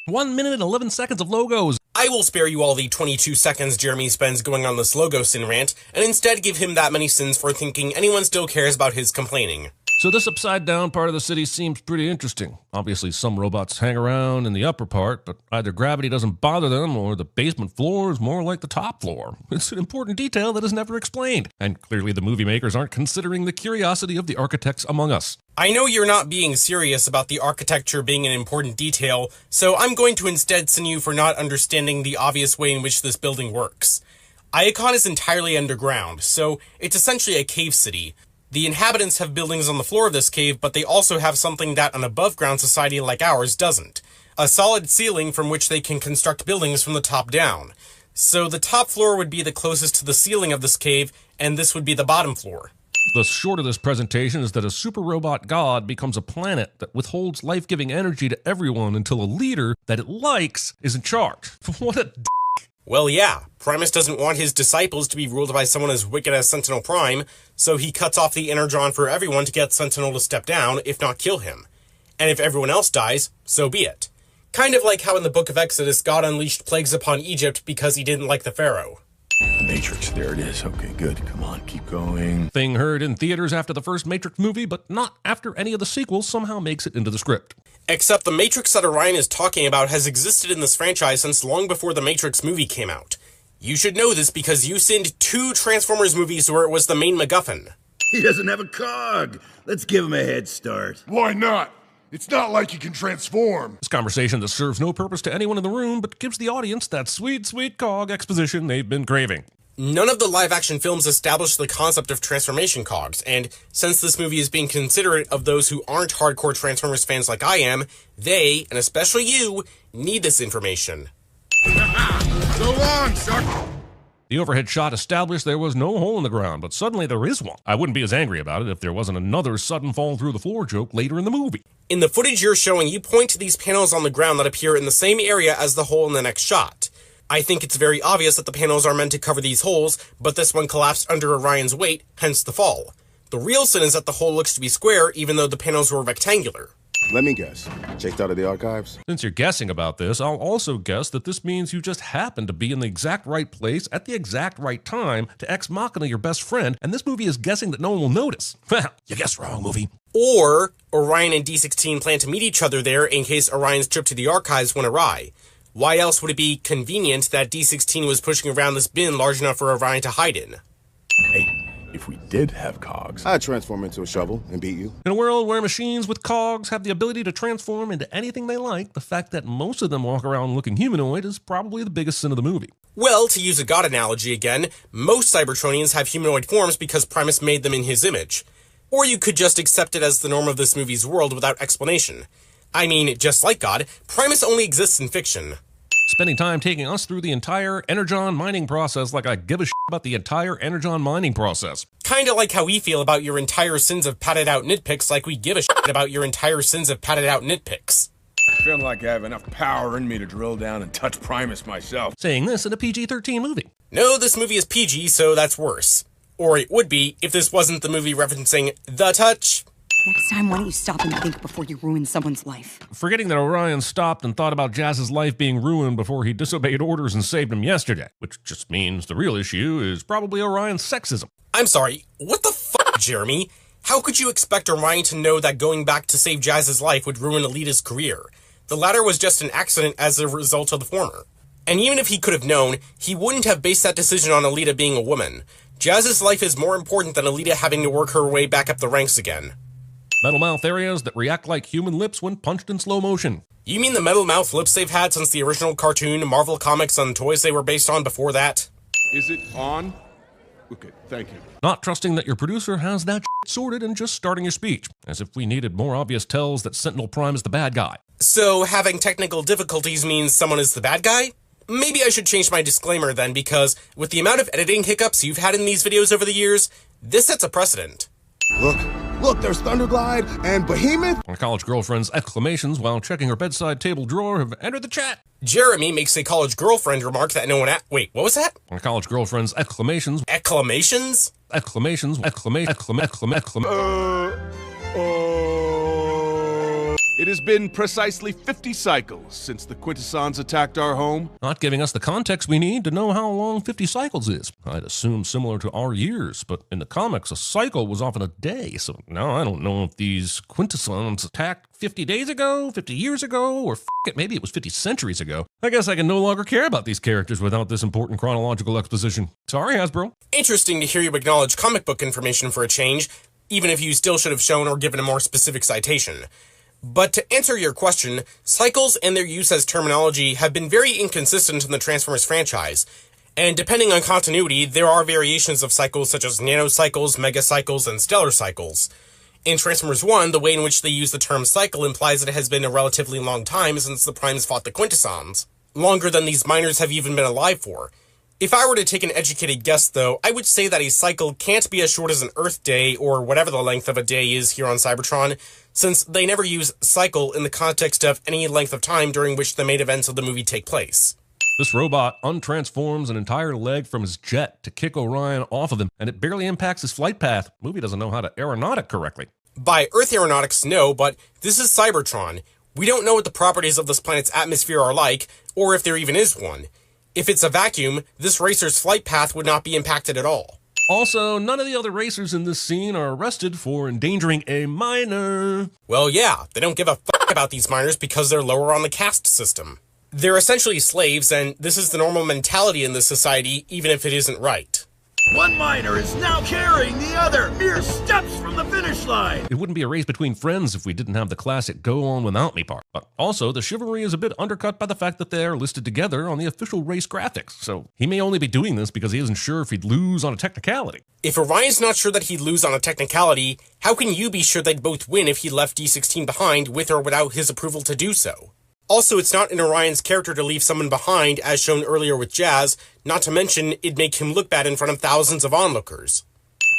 1 minute and 11 seconds of logos. I will spare you all the 22 seconds Jeremy spends going on this logo sin rant, and instead give him that many sins for thinking anyone still cares about his complaining. So this upside-down part of the city seems pretty interesting. Obviously, some robots hang around in the upper part, but either gravity doesn't bother them or the basement floor is more like the top floor. It's an important detail that is never explained, and clearly the movie makers aren't considering the curiosity of the architects among us. I know you're not being serious about the architecture being an important detail, so I'm going to instead sin you for not understanding the obvious way in which this building works. Iacon is entirely underground, so it's essentially a cave city. The inhabitants have buildings on the floor of this cave, but they also have something that an above-ground society like ours doesn't. A solid ceiling from which they can construct buildings from the top down. So the top floor would be the closest to the ceiling of this cave, and this would be the bottom floor. The short of this presentation is that a super robot god becomes a planet that withholds life-giving energy to everyone until a leader that it likes is in charge. What a Well, yeah, Primus doesn't want his disciples to be ruled by someone as wicked as Sentinel Prime, so he cuts off the energon for everyone to get Sentinel to step down, if not kill him. And if everyone else dies, so be it. Kind of like how in the Book of Exodus, God unleashed plagues upon Egypt because he didn't like the Pharaoh. The Matrix, there it is. Okay, good. Come on, keep going. Thing heard in theaters after the first Matrix movie, but not after any of the sequels somehow makes it into the script. Except the Matrix that Orion is talking about has existed in this franchise since long before the Matrix movie came out. You should know this because you sinned 2 Transformers movies where it was the main MacGuffin. He doesn't have a cog. Let's give him a head start. Why not? It's not like he can transform. This conversation that serves no purpose to anyone in the room, but gives the audience that sweet, sweet cog exposition they've been craving. None of the live-action films establish the concept of transformation cogs, and since this movie is being considerate of those who aren't hardcore Transformers fans like I am, they, and especially you, need this information. So long, sucker! The overhead shot established there was no hole in the ground, but suddenly there is one. I wouldn't be as angry about it if there wasn't another sudden fall through the floor joke later in the movie. In the footage you're showing, you point to these panels on the ground that appear in the same area as the hole in the next shot. I think it's very obvious that the panels are meant to cover these holes, but this one collapsed under Orion's weight, hence the fall. The real sin is that the hole looks to be square, even though the panels were rectangular. Let me guess. Checked out of the archives? Since you're guessing about this, I'll also guess that this means you just happen to be in the exact right place at the exact right time to ex machina your best friend, and this movie is guessing that no one will notice. Well, you guessed wrong, movie. Or Orion and D16 plan to meet each other there in case Orion's trip to the archives went awry. Why else would it be convenient that D16 was pushing around this bin large enough for Orion to hide in? Hey, if we did have cogs, I'd transform into a shovel and beat you. In a world where machines with cogs have the ability to transform into anything they like, the fact that most of them walk around looking humanoid is probably the biggest sin of the movie. Well, to use a god analogy again, most Cybertronians have humanoid forms because Primus made them in his image. Or you could just accept it as the norm of this movie's world without explanation. I mean, just like God, Primus only exists in fiction. Spending time taking us through the entire Energon mining process like I give a shit about the entire Energon mining process. Kinda like how we feel about your entire sins of padded out nitpicks like we give a shit about your entire sins of padded out nitpicks. I feel like I have enough power in me to drill down and touch Primus myself. Saying this in a PG-13 movie. No, this movie is PG, so that's worse. Or it would be if this wasn't the movie referencing The Touch. Next time, why don't you stop and think before you ruin someone's life? Forgetting that Orion stopped and thought about Jazz's life being ruined before he disobeyed orders and saved him yesterday. Which just means the real issue is probably Orion's sexism. I'm sorry, what the fuck, Jeremy? How could you expect Orion to know that going back to save Jazz's life would ruin Alita's career? The latter was just an accident as a result of the former. And even if he could have known, he wouldn't have based that decision on Alita being a woman. Jazz's life is more important than Alita having to work her way back up the ranks again. Metal mouth areas that react like human lips when punched in slow motion. You mean the metal mouth lips they've had since the original cartoon, Marvel Comics, and toys they were based on before that? Is it on? Okay, thank you. Not trusting that your producer has that shit sorted and just starting your speech, as if we needed more obvious tells that Sentinel Prime is the bad guy. So having technical difficulties means someone is the bad guy? Maybe I should change my disclaimer then, because with the amount of editing hiccups you've had in these videos over the years, this sets a precedent. Look, there's Thunderglide and Behemoth. My college girlfriend's exclamations while checking her bedside table drawer have entered the chat. Jeremy makes a college girlfriend remark that no one wait, what was that? My college girlfriend's exclamations. Exclamations? Exclamations. It has been precisely 50 cycles since the Quintessons attacked our home. Not giving us the context we need to know how long 50 cycles is. I'd assume similar to our years, but in the comics, a cycle was often a day, so now I don't know if these Quintessons attacked 50 days ago, 50 years ago, or maybe it was 50 centuries ago. I guess I can no longer care about these characters without this important chronological exposition. Sorry, Hasbro. Interesting to hear you acknowledge comic book information for a change, even if you still should have shown or given a more specific citation. But to answer your question, cycles and their use as terminology have been very inconsistent in the Transformers franchise, and depending on continuity, there are variations of cycles such as nanocycles, megacycles, and stellar cycles. In Transformers 1, the way in which they use the term cycle implies that it has been a relatively long time since the Primes fought the Quintessons, longer than these miners have even been alive for. If I were to take an educated guess, though, I would say that a cycle can't be as short as an Earth day, or whatever the length of a day is here on Cybertron, since they never use cycle in the context of any length of time during which the main events of the movie take place. This robot untransforms an entire leg from his jet to kick Orion off of him, and it barely impacts his flight path. Movie doesn't know how to aeronautic correctly. By Earth aeronautics, no, but this is Cybertron. We don't know what the properties of this planet's atmosphere are like, or if there even is one. If it's a vacuum, this racer's flight path would not be impacted at all. Also, none of the other racers in this scene are arrested for endangering a miner. Well, yeah, they don't give a fuck about these miners because they're lower on the caste system. They're essentially slaves, and this is the normal mentality in this society, even if it isn't right. One miner is now carrying the other, mere steps from the finish line. It wouldn't be a race between friends if we didn't have the classic go on without me part. But also, the chivalry is a bit undercut by the fact that they're listed together on the official race graphics. So he may only be doing this because he isn't sure if he'd lose on a technicality. If Orion's not sure that he'd lose on a technicality, how can you be sure they'd both win if he left D16 behind with or without his approval to do so? Also, it's not in Orion's character to leave someone behind, as shown earlier with Jazz, not to mention it'd make him look bad in front of thousands of onlookers.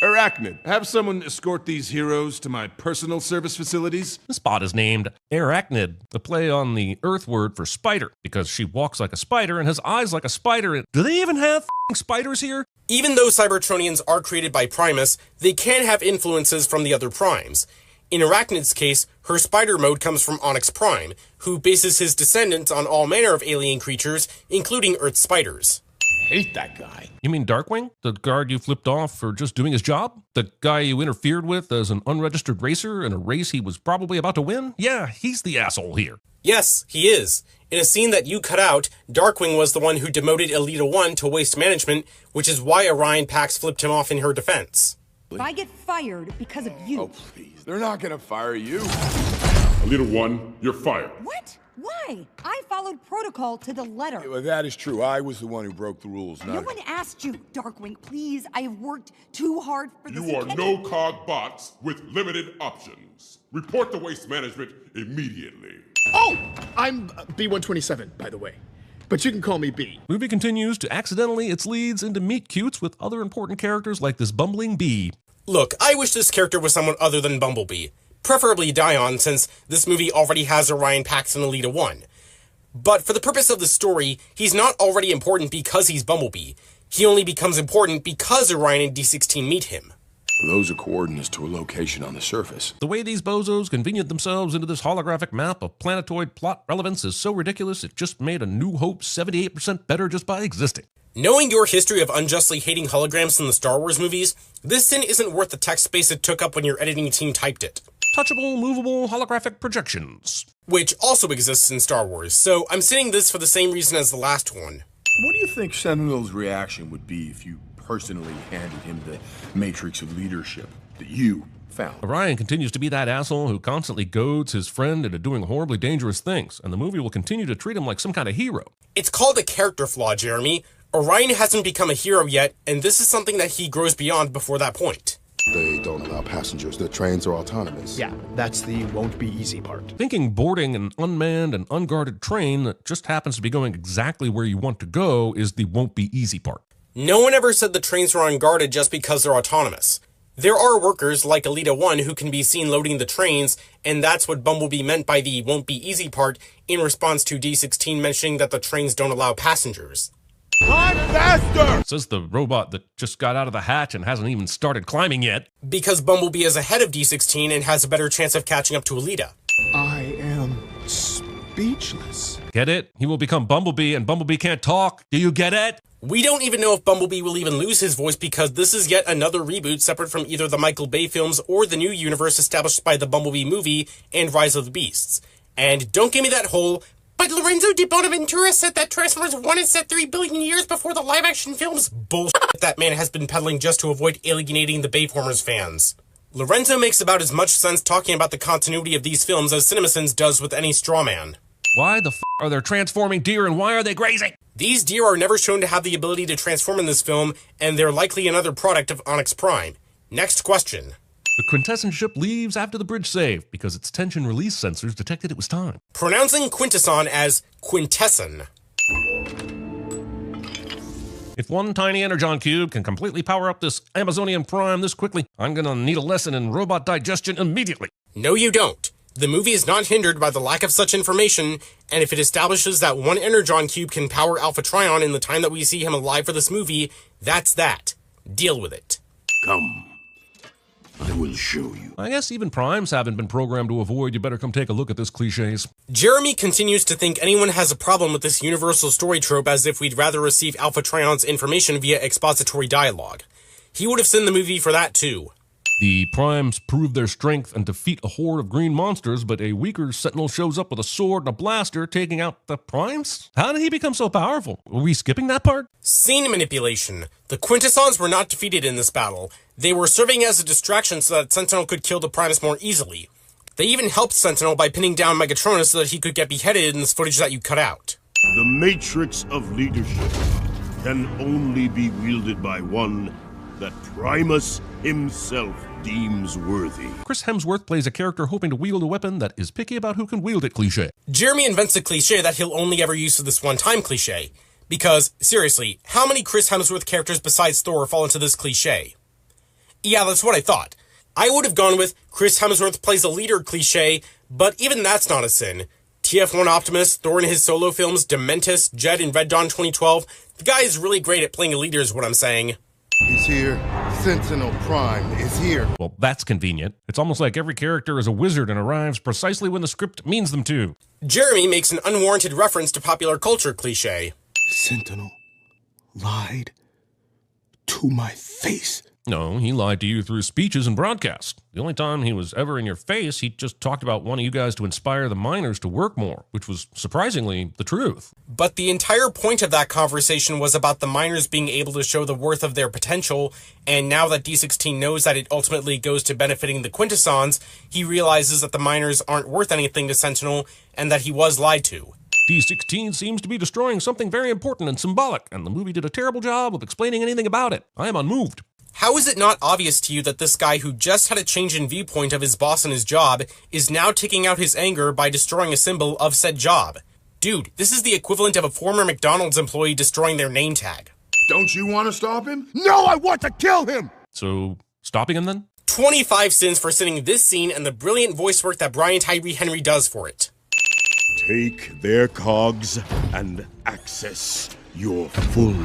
Arachnid, have someone escort these heroes to my personal service facilities. The spot is named Arachnid, the play on the Earth word for spider, because she walks like a spider and has eyes like a spider. Do they even have f***ing spiders here? Even though Cybertronians are created by Primus, they can have influences from the other primes. In Arachnid's case, her spider mode comes from Onyx Prime, who bases his descendants on all manner of alien creatures, including Earth spiders. hate that guy. You mean Darkwing? The guard you flipped off for just doing his job? The guy you interfered with as an unregistered racer in a race he was probably about to win? Yeah, he's the asshole here. Yes, he is. In a scene that you cut out, Darkwing was the one who demoted Elita 1 to waste management, which is why Orion Pax flipped him off in her defense. If I get fired because of you... Oh, please. They're not gonna fire you. Elita 1, you're fired. What? Why? I followed protocol to the letter. Yeah, well, that is true. I was the one who broke the rules. No one asked you, Darkwing. Please, I have worked too hard for this. You are no-cog bots with limited options. Report to waste management immediately. Oh! I'm B-127, by the way. But you can call me B. Movie continues to accidentally its leads into meet-cutes with other important characters like this bumbling bee. Look, I wish this character was someone other than Bumblebee. Preferably Dion, since this movie already has Orion Pax and Elita 1. But for the purpose of the story, he's not already important because he's Bumblebee. He only becomes important because Orion and D16 meet him. Those are coordinates to a location on the surface. The way these bozos convenient themselves into this holographic map of planetoid plot relevance is so ridiculous it just made A New Hope 78% better just by existing. Knowing your history of unjustly hating holograms in the Star Wars movies, this sin isn't worth the text space it took up when your editing team typed it. Touchable, movable, holographic projections. Which also exists in Star Wars, so I'm saying this for the same reason as the last one. What do you think Sentinel's reaction would be if you personally handed him the matrix of leadership that you found? Orion continues to be that asshole who constantly goads his friend into doing horribly dangerous things, and the movie will continue to treat him like some kind of hero. It's called a character flaw, Jeremy. Orion hasn't become a hero yet, and this is something that he grows beyond before that point. They don't allow passengers. The trains are autonomous. Yeah, that's the won't be easy part. Thinking boarding an unmanned and unguarded train that just happens to be going exactly where you want to go is the won't be easy part. No one ever said the trains are unguarded just because they're autonomous. There are workers like Elita 1 who can be seen loading the trains, and that's what Bumblebee meant by the won't be easy part in response to D16 mentioning that the trains don't allow passengers. Climb faster! Says the robot that just got out of the hatch and hasn't even started climbing yet. Because Bumblebee is ahead of D16 and has a better chance of catching up to Elita. I am speechless. Get it? He will become Bumblebee and Bumblebee can't talk. Do you get it? We don't even know if Bumblebee will even lose his voice because this is yet another reboot separate from either the Michael Bay films or the new universe established by the Bumblebee movie and Rise of the Beasts. And don't give me that whole, but Lorenzo de Bonaventura said that Transformers 1 is set 3 billion years before the live-action films. Bullshit that man has been peddling just to avoid alienating the Bayformers fans. Lorenzo makes about as much sense talking about the continuity of these films as CinemaSins does with any straw man. Why the f*** are there transforming deer and why are they grazing? These deer are never shown to have the ability to transform in this film, and they're likely another product of Onyx Prime. Next question. The Quintessence ship leaves after the bridge save because its tension release sensors detected it was time. Pronouncing Quintesson as Quintesson. If one tiny energon cube can completely power up this Amazonian Prime this quickly, I'm gonna need a lesson in robot digestion immediately. No, you don't. The movie is not hindered by the lack of such information, and if it establishes that one energon cube can power Alpha Trion in the time that we see him alive for this movie, that's that. Deal with it. Come. I will show you. I guess even primes haven't been programmed to avoid you better come take a look at this cliches. Jeremy continues to think anyone has a problem with this universal story trope as if we'd rather receive Alpha Trion's information via expository dialogue. He would have seen the movie for that too. The primes prove their strength and defeat a horde of green monsters, but a weaker Sentinel shows up with a sword and a blaster taking out the primes? How did he become so powerful? Were we skipping that part? Scene manipulation. The Quintessons were not defeated in this battle. They were serving as a distraction so that Sentinel could kill the primes more easily. They even helped Sentinel by pinning down Megatronus so that he could get beheaded in this footage that you cut out. The matrix of leadership can only be wielded by one that Primus himself deems worthy. Chris Hemsworth plays a character hoping to wield a weapon that is picky about who can wield it cliché. Jeremy invents a cliché that he'll only ever use for this one-time cliché. Because, seriously, how many Chris Hemsworth characters besides Thor fall into this cliché? Yeah, that's what I thought. I would have gone with Chris Hemsworth plays a leader cliché, but even that's not a sin. TF1 Optimus, Thor in his solo films, Dementis, Jed in Red Dawn 2012, the guy is really great at playing a leader is what I'm saying. He's here. Sentinel Prime is here. Well, that's convenient. It's almost like every character is a wizard and arrives precisely when the script means them to. Jeremy makes an unwarranted reference to popular culture cliché. Sentinel, lied to my face. No, he lied to you through speeches and broadcasts. The only time he was ever in your face, he just talked about wanting you guys to inspire the miners to work more, which was surprisingly the truth. But the entire point of that conversation was about the miners being able to show the worth of their potential, and now that D16 knows that it ultimately goes to benefiting the Quintessons, he realizes that the miners aren't worth anything to Sentinel, and that he was lied to. D16 seems to be destroying something very important and symbolic, and the movie did a terrible job of explaining anything about it. I am unmoved. How is it not obvious to you that this guy who just had a change in viewpoint of his boss and his job is now taking out his anger by destroying a symbol of said job? Dude, this is the equivalent of a former McDonald's employee destroying their name tag. Don't you want to stop him? No, I want to kill him! So, stopping him then? 25 sins for sitting this scene and the brilliant voice work that Brian Tyree Henry does for it. Take their cogs and access your full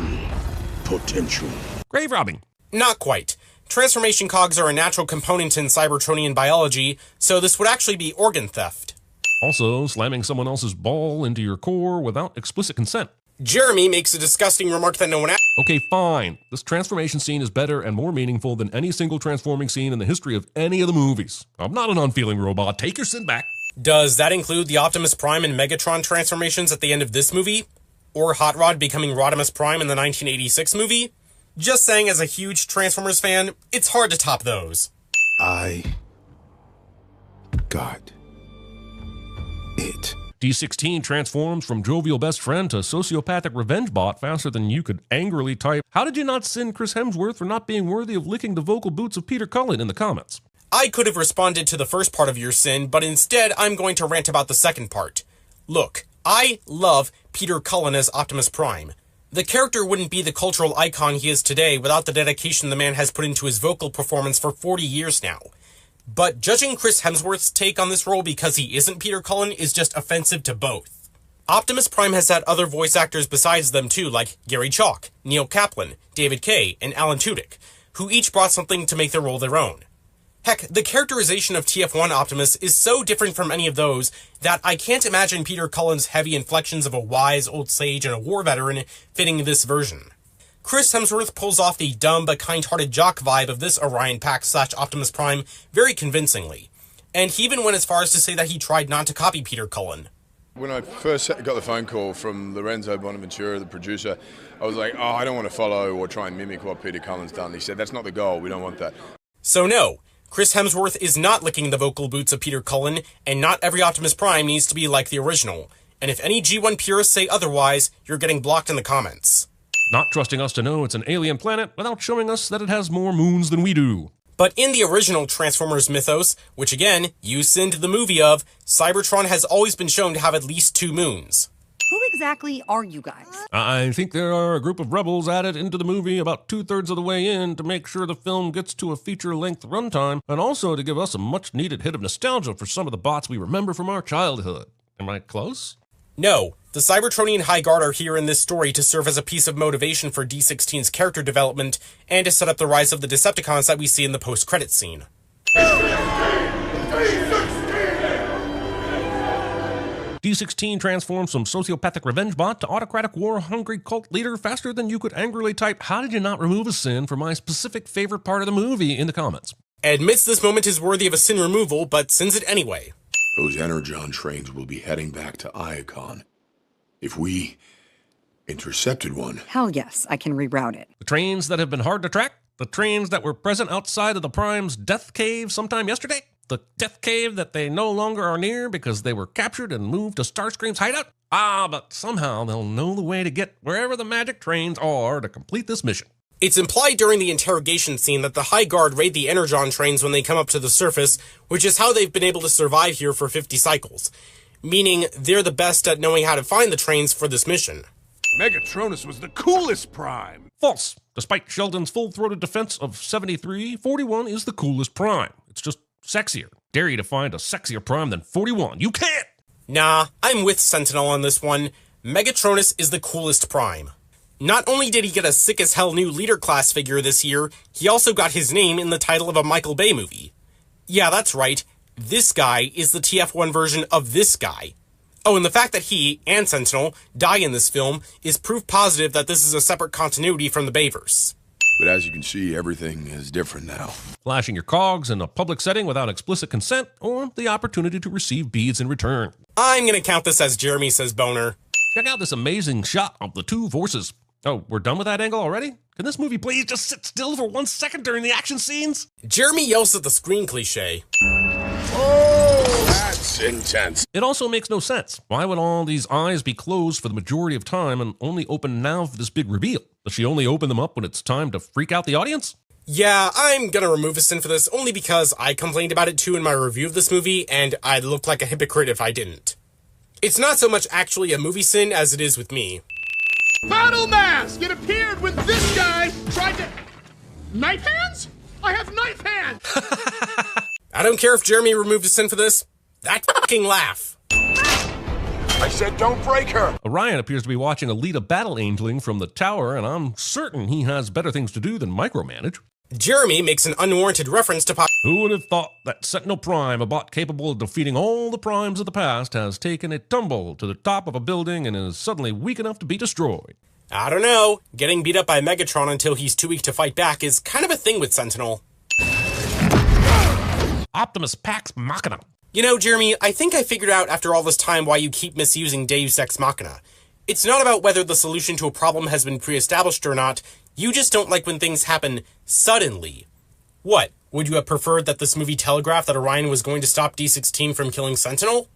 potential. Grave robbing. Not quite. Transformation cogs are a natural component in Cybertronian biology, so this would actually be organ theft. Also, slamming someone else's ball into your core without explicit consent. Jeremy makes a disgusting remark that no one Okay, fine. This transformation scene is better and more meaningful than any single transforming scene in the history of any of the movies. I'm not an unfeeling robot. Take your sin back. Does that include the Optimus Prime and Megatron transformations at the end of this movie? Or Hot Rod becoming Rodimus Prime in the 1986 movie? Just saying, as a huge Transformers fan, it's hard to top those. I got it. D16 transforms from jovial best friend to sociopathic revenge bot faster than you could angrily type, "How did you not sin Chris Hemsworth for not being worthy of licking the vocal boots of Peter Cullen?" in the comments. I could have responded to the first part of your sin, but instead I'm going to rant about the second part. Look, I love Peter Cullen as Optimus Prime. The character wouldn't be the cultural icon he is today without the dedication the man has put into his vocal performance for 40 years now. But judging Chris Hemsworth's take on this role because he isn't Peter Cullen is just offensive to both. Optimus Prime has had other voice actors besides them too, like Gary Chalk, Neil Kaplan, David Kaye, and Alan Tudyk, who each brought something to make their role their own. Heck, the characterization of TF1 Optimus is so different from any of those that I can't imagine Peter Cullen's heavy inflections of a wise old sage and a war veteran fitting this version. Chris Hemsworth pulls off the dumb but kind-hearted jock vibe of this Orion Pack / Optimus Prime very convincingly, and he even went as far as to say that he tried not to copy Peter Cullen. When I first got the phone call from Lorenzo Bonaventura, the producer, I was like, I don't want to follow or try and mimic what Peter Cullen's done. He said, that's not the goal, we don't want that. So no, Chris Hemsworth is not licking the vocal boots of Peter Cullen, and not every Optimus Prime needs to be like the original. And if any G1 purists say otherwise, you're getting blocked in the comments. Not trusting us to know it's an alien planet without showing us that it has more moons than we do. But in the original Transformers mythos, which again, you sinned the movie of, Cybertron has always been shown to have at least 2 moons. Who exactly are you guys? I think there are a group of rebels added into the movie about 2/3 of the way in to make sure the film gets to a feature-length runtime, and also to give us a much-needed hit of nostalgia for some of the bots we remember from our childhood. Am I close? No, the Cybertronian High Guard are here in this story to serve as a piece of motivation for D16's character development, and to set up the rise of the Decepticons that we see in the post-credits scene. D16 transforms from sociopathic revenge bot to autocratic war-hungry cult leader faster than you could angrily type, "How did you not remove a sin for my specific favorite part of the movie?" in the comments. Admits this moment is worthy of a sin removal, but sins it anyway. Those Energon trains will be heading back to Iacon. If we intercepted one... Hell yes, I can reroute it. The trains that have been hard to track? The trains that were present outside of the Prime's Death Cave sometime yesterday? The Death Cave that they no longer are near because they were captured and moved to Starscream's hideout? But somehow they'll know the way to get wherever the magic trains are to complete this mission. It's implied during the interrogation scene that the High Guard raid the Energon trains when they come up to the surface, which is how they've been able to survive here for 50 cycles. Meaning, they're the best at knowing how to find the trains for this mission. Megatronus was the coolest Prime! False! Despite Sheldon's full-throated defense of 73, 41 is the coolest Prime. It's just sexier. Dare you to find a sexier Prime than 41. You can't! Nah, I'm with Sentinel on this one. Megatronus is the coolest Prime. Not only did he get a sick-as-hell new leader class figure this year, he also got his name in the title of a Michael Bay movie. Yeah, that's right. This guy is the TF1 version of this guy. Oh, and the fact that he, and Sentinel, die in this film is proof positive that this is a separate continuity from the Bayverse. But as you can see, everything is different now. Flashing your cogs in a public setting without explicit consent, or the opportunity to receive beads in return. I'm gonna count this as Jeremy says boner. Check out this amazing shot of the two forces. Oh, we're done with that angle already? Can this movie please just sit still for 1 second during the action scenes? Jeremy yells at the screen cliche. Oh, that's intense. It also makes no sense. Why would all these eyes be closed for the majority of time and only open now for this big reveal? Does she only open them up when it's time to freak out the audience? Yeah, I'm gonna remove a sin for this only because I complained about it too in my review of this movie, and I'd look like a hypocrite if I didn't. It's not so much actually a movie sin as it is with me. Battle mask! It appeared when this guy tried to... Knife hands? I have knife hands! I don't care if Jeremy removed a sin for this. That fucking laugh. I said don't break her! Orion appears to be watching Alita battle angeling from the tower, and I'm certain he has better things to do than micromanage. Jeremy makes an unwarranted reference to Who would have thought that Sentinel Prime, a bot capable of defeating all the primes of the past, has taken a tumble to the top of a building and is suddenly weak enough to be destroyed? I don't know. Getting beat up by Megatron until he's too weak to fight back is kind of a thing with Sentinel. Optimus Pax Machina. You know, Jeremy, I think I figured out after all this time why you keep misusing Deus Ex Machina. It's not about whether the solution to a problem has been pre-established or not. You just don't like when things happen suddenly. What? Would you have preferred that this movie telegraphed that Orion was going to stop D16 from killing Sentinel?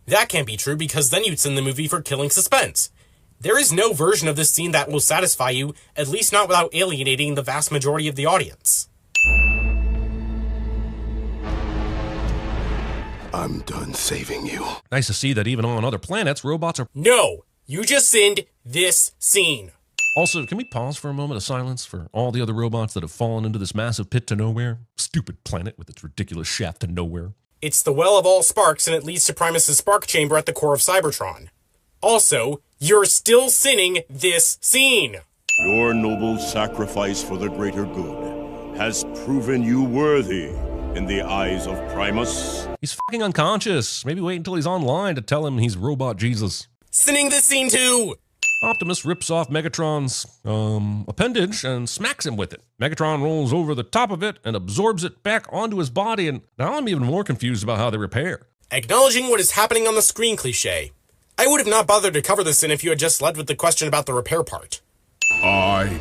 That can't be true because then you'd send the movie for killing suspense. There is no version of this scene that will satisfy you, at least not without alienating the vast majority of the audience. I'm done saving you. Nice to see that even on other planets, robots are... No! You just sinned this scene. Also, can we pause for a moment of silence for all the other robots that have fallen into this massive pit to nowhere? Stupid planet with its ridiculous shaft to nowhere. It's the well of all sparks, and it leads to Primus's spark chamber at the core of Cybertron. Also, you're still sinning this scene. Your noble sacrifice for the greater good has proven you worthy in the eyes of Primus. He's fucking unconscious. Maybe wait until he's online to tell him he's Robot Jesus. Sinning this scene too! Optimus rips off Megatron's appendage and smacks him with it. Megatron rolls over the top of it and absorbs it back onto his body, and now I'm even more confused about how they repair. Acknowledging what is happening on the screen cliche. I would have not bothered to cover this in if you had just led with the question about the repair part. I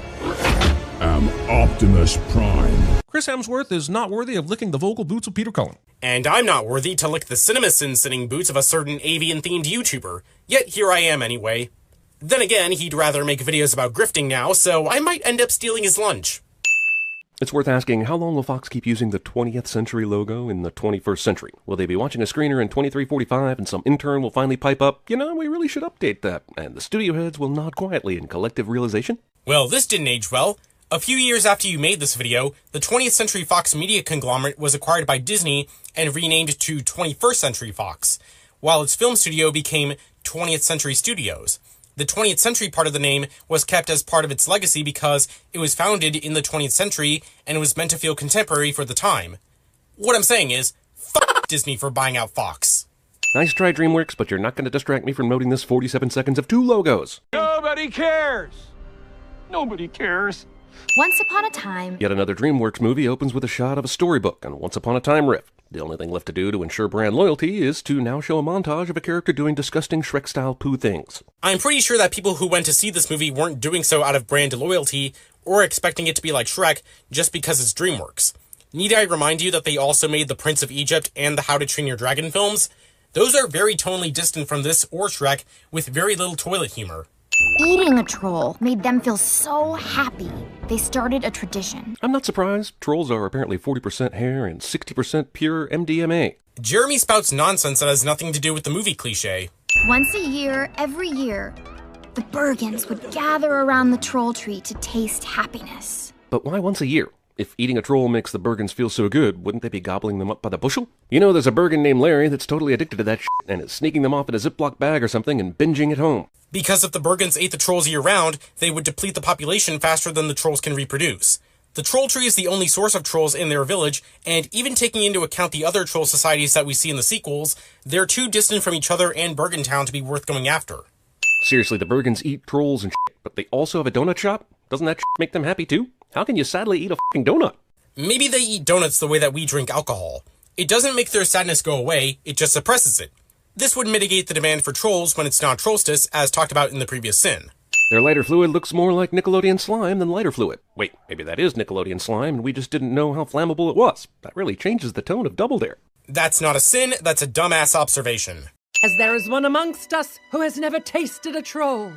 am Optimus Prime. Chris Hemsworth is not worthy of licking the vocal boots of Peter Cullen. And I'm not worthy to lick the CinemaSins sitting boots of a certain avian-themed YouTuber, yet here I am anyway. Then again, he'd rather make videos about grifting now, so I might end up stealing his lunch. It's worth asking, how long will Fox keep using the 20th century logo in the 21st century? Will they be watching a screener in 2345 and some intern will finally pipe up, you know, we really should update that, and the studio heads will nod quietly in collective realization? Well, this didn't age well. A few years after you made this video, the 20th Century Fox media conglomerate was acquired by Disney and renamed to 21st Century Fox, while its film studio became 20th Century Studios. The 20th century part of the name was kept as part of its legacy because it was founded in the 20th century and was meant to feel contemporary for the time. What I'm saying is, fuck Disney for buying out Fox. Nice try, DreamWorks, but you're not going to distract me from noting this 47 seconds of two logos. Nobody cares. Nobody cares. Once Upon a Time. Yet another DreamWorks movie opens with a shot of a storybook on Once Upon a Time riff. The only thing left to do to ensure brand loyalty is to now show a montage of a character doing disgusting Shrek-style poo things. I'm pretty sure that people who went to see this movie weren't doing so out of brand loyalty or expecting it to be like Shrek just because it's DreamWorks. Need I remind you that they also made the Prince of Egypt and the How to Train Your Dragon films? Those are very tonally distant from this or Shrek with very little toilet humor. Eating a troll made them feel so happy. They started a tradition. I'm not surprised. Trolls are apparently 40% hair and 60% pure MDMA. Jeremy spouts nonsense that has nothing to do with the movie cliche. Once a year, every year, the Bergens would gather around the troll tree to taste happiness. But why once a year? If eating a troll makes the Bergens feel so good, wouldn't they be gobbling them up by the bushel? You know, there's a Bergen named Larry that's totally addicted to that shit and is sneaking them off in a Ziploc bag or something and binging at home. Because if the Bergens ate the trolls year-round, they would deplete the population faster than the trolls can reproduce. The troll tree is the only source of trolls in their village, and even taking into account the other troll societies that we see in the sequels, they're too distant from each other and Bergen Town to be worth going after. Seriously, the Bergens eat trolls and shit, but they also have a donut shop? Doesn't that shit make them happy too? How can you sadly eat a fucking donut? Maybe they eat donuts the way that we drink alcohol. It doesn't make their sadness go away, it just suppresses it. This would mitigate the demand for trolls when it's not trollstice, as talked about in the previous sin. Their lighter fluid looks more like Nickelodeon slime than lighter fluid. Wait, maybe that is Nickelodeon slime and we just didn't know how flammable it was. That really changes the tone of Double Dare. That's not a sin, that's a dumbass observation. As there is one amongst us who has never tasted a troll.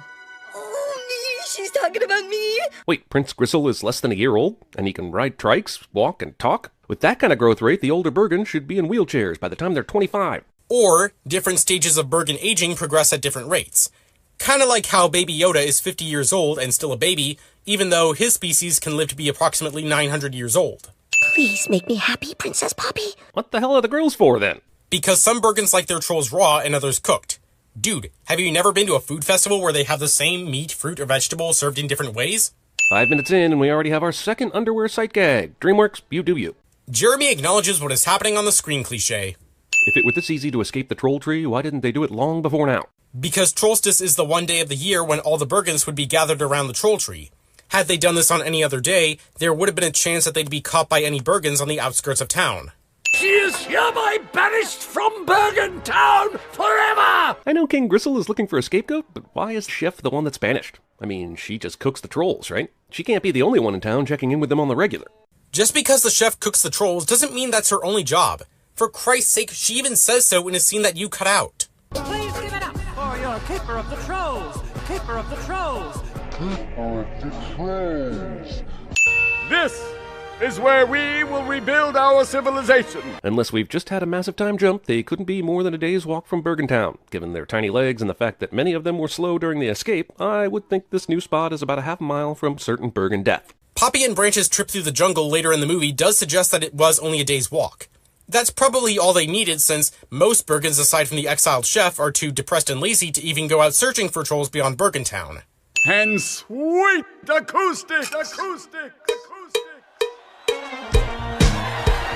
Oh, me! She's talking about me! Wait, Prince Gristle is less than a year old, and he can ride trikes, walk, and talk? With that kind of growth rate, the older Bergens should be in wheelchairs by the time they're 25. Or, different stages of Bergen aging progress at different rates. Kinda like how Baby Yoda is 50 years old and still a baby, even though his species can live to be approximately 900 years old. Please make me happy, Princess Poppy. What the hell are the grills for, then? Because some Bergens like their trolls raw and others cooked. Dude, have you never been to a food festival where they have the same meat, fruit, or vegetable served in different ways? 5 minutes in and we already have our second underwear sight gag. DreamWorks, you do you. Jeremy acknowledges what is happening on the screen cliché. If it were this easy to escape the troll tree, why didn't they do it long before now? Because Trollstice is the one day of the year when all the Bergens would be gathered around the troll tree. Had they done this on any other day, there would have been a chance that they'd be caught by any Bergens on the outskirts of town. She is hereby banished from Bergen Town forever! I know King Gristle is looking for a scapegoat, but why is Chef the one that's banished? I mean, she just cooks the trolls, right? She can't be the only one in town checking in with them on the regular. Just because the chef cooks the trolls doesn't mean that's her only job. For Christ's sake, she even says so in a scene that you cut out. Please give it up for your keeper of the trolls! Keeper of the trolls! Keeper of the trolls! This is where we will rebuild our civilization. Unless we've just had a massive time jump, they couldn't be more than a day's walk from Bergen Town. Given their tiny legs and the fact that many of them were slow during the escape, I would think this new spot is about a half mile from certain Bergen death. Poppy and Branch's trip through the jungle later in the movie does suggest that it was only a day's walk. That's probably all they needed, since most Bergens aside from the exiled chef are too depressed and lazy to even go out searching for trolls beyond Bergen Town. And sweet acoustic!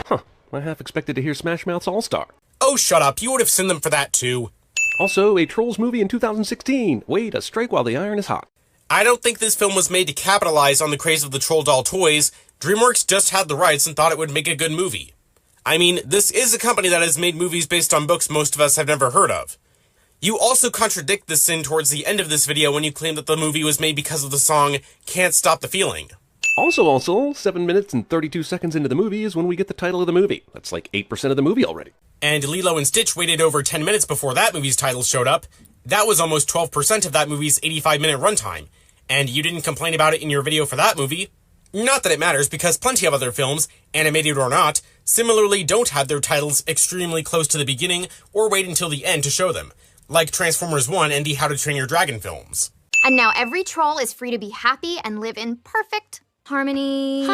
Huh, I half expected to hear Smash Mouth's All-Star. Oh, shut up, you would have seen them for that too. Also, a Trolls movie in 2016. Wait, a strike while the iron is hot. I don't think this film was made to capitalize on the craze of the Troll doll toys. DreamWorks just had the rights and thought it would make a good movie. I mean, this is a company that has made movies based on books most of us have never heard of. You also contradict this sin towards the end of this video when you claim that the movie was made because of the song Can't Stop the Feeling. Also, 7 minutes and 32 seconds into the movie is when we get the title of the movie. That's like 8% of the movie already. And Lilo and Stitch waited over 10 minutes before that movie's title showed up. That was almost 12% of that movie's 85-minute runtime. And you didn't complain about it in your video for that movie. Not that it matters, because plenty of other films, animated or not, similarly don't have their titles extremely close to the beginning or wait until the end to show them, like Transformers 1 and the How to Train Your Dragon films. And now every troll is free to be happy and live in perfect harmony.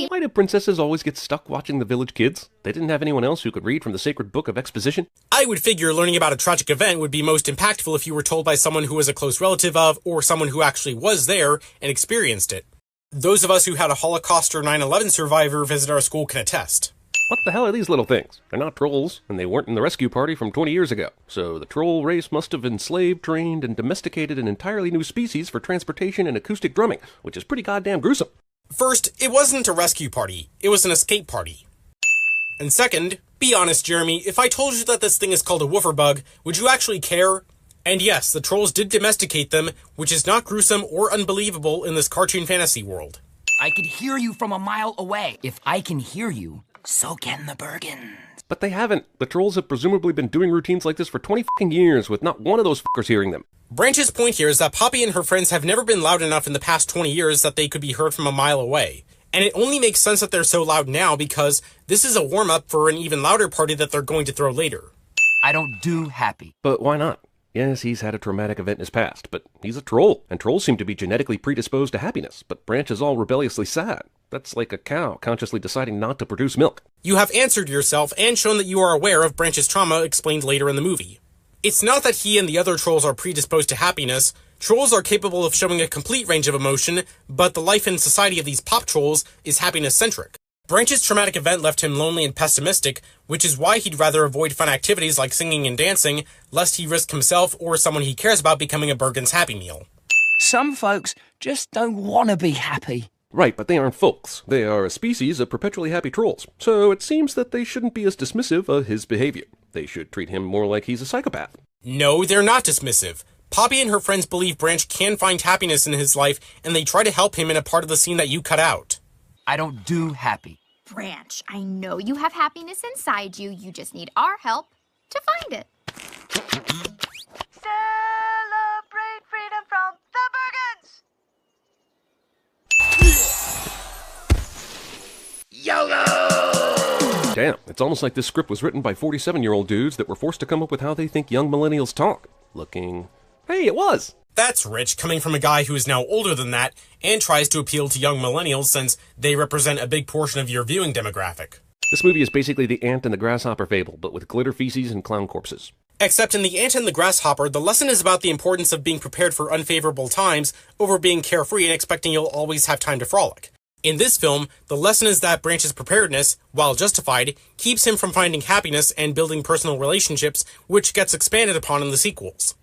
Why do princesses always get stuck watching the Village Kids? They didn't have anyone else who could read from the sacred book of exposition? I would figure learning about a tragic event would be most impactful if you were told by someone who was a close relative of, or someone who actually was there and experienced it. Those of us who had a Holocaust or 9/11 survivor visit our school can attest. What the hell are these little things? They're not trolls, and they weren't in the rescue party from 20 years ago. So the troll race must have enslaved, trained, and domesticated an entirely new species for transportation and acoustic drumming, which is pretty goddamn gruesome. First, it wasn't a rescue party. It was an escape party. And second, be honest, Jeremy, if I told you that this thing is called a woofer bug, would you actually care? And yes, the trolls did domesticate them, which is not gruesome or unbelievable in this cartoon fantasy world. I could hear you from a mile away. If I can hear you, so can the Bergens. But they haven't. The trolls have presumably been doing routines like this for 20 fucking years with not one of those fuckers hearing them. Branch's point here is that Poppy and her friends have never been loud enough in the past 20 years that they could be heard from a mile away. And it only makes sense that they're so loud now because this is a warm-up for an even louder party that they're going to throw later. I don't do happy. But why not? Yes, he's had a traumatic event in his past, but he's a troll, and trolls seem to be genetically predisposed to happiness, but Branch is all rebelliously sad. That's like a cow consciously deciding not to produce milk. You have answered yourself and shown that you are aware of Branch's trauma explained later in the movie. It's not that he and the other trolls are predisposed to happiness, Trolls are capable of showing a complete range of emotion, but the life and society of these pop trolls is happiness-centric. Branch's traumatic event left him lonely and pessimistic, which is why he'd rather avoid fun activities like singing and dancing, lest he risk himself or someone he cares about becoming a Bergen's Happy Meal. Some folks just don't want to be happy. Right, but they aren't folks. They are a species of perpetually happy trolls, so it seems that they shouldn't be as dismissive of his behavior. They should treat him more like he's a psychopath. No, they're not dismissive. Poppy and her friends believe Branch can find happiness in his life, and they try to help him in a part of the scene that you cut out. I don't do happy. Branch, I know you have happiness inside you. You just need our help to find it. Celebrate freedom from the Bergens! YOLO! Damn, it's almost like this script was written by 47-year-old dudes that were forced to come up with how they think young millennials talk. Looking... Hey, it was! That's rich, coming from a guy who is now older than that, and tries to appeal to young millennials since they represent a big portion of your viewing demographic. This movie is basically the ant and the grasshopper fable, but with glitter feces and clown corpses. Except in The Ant and the Grasshopper, the lesson is about the importance of being prepared for unfavorable times over being carefree and expecting you'll always have time to frolic. In this film, the lesson is that Branch's preparedness, while justified, keeps him from finding happiness and building personal relationships, which gets expanded upon in the sequels.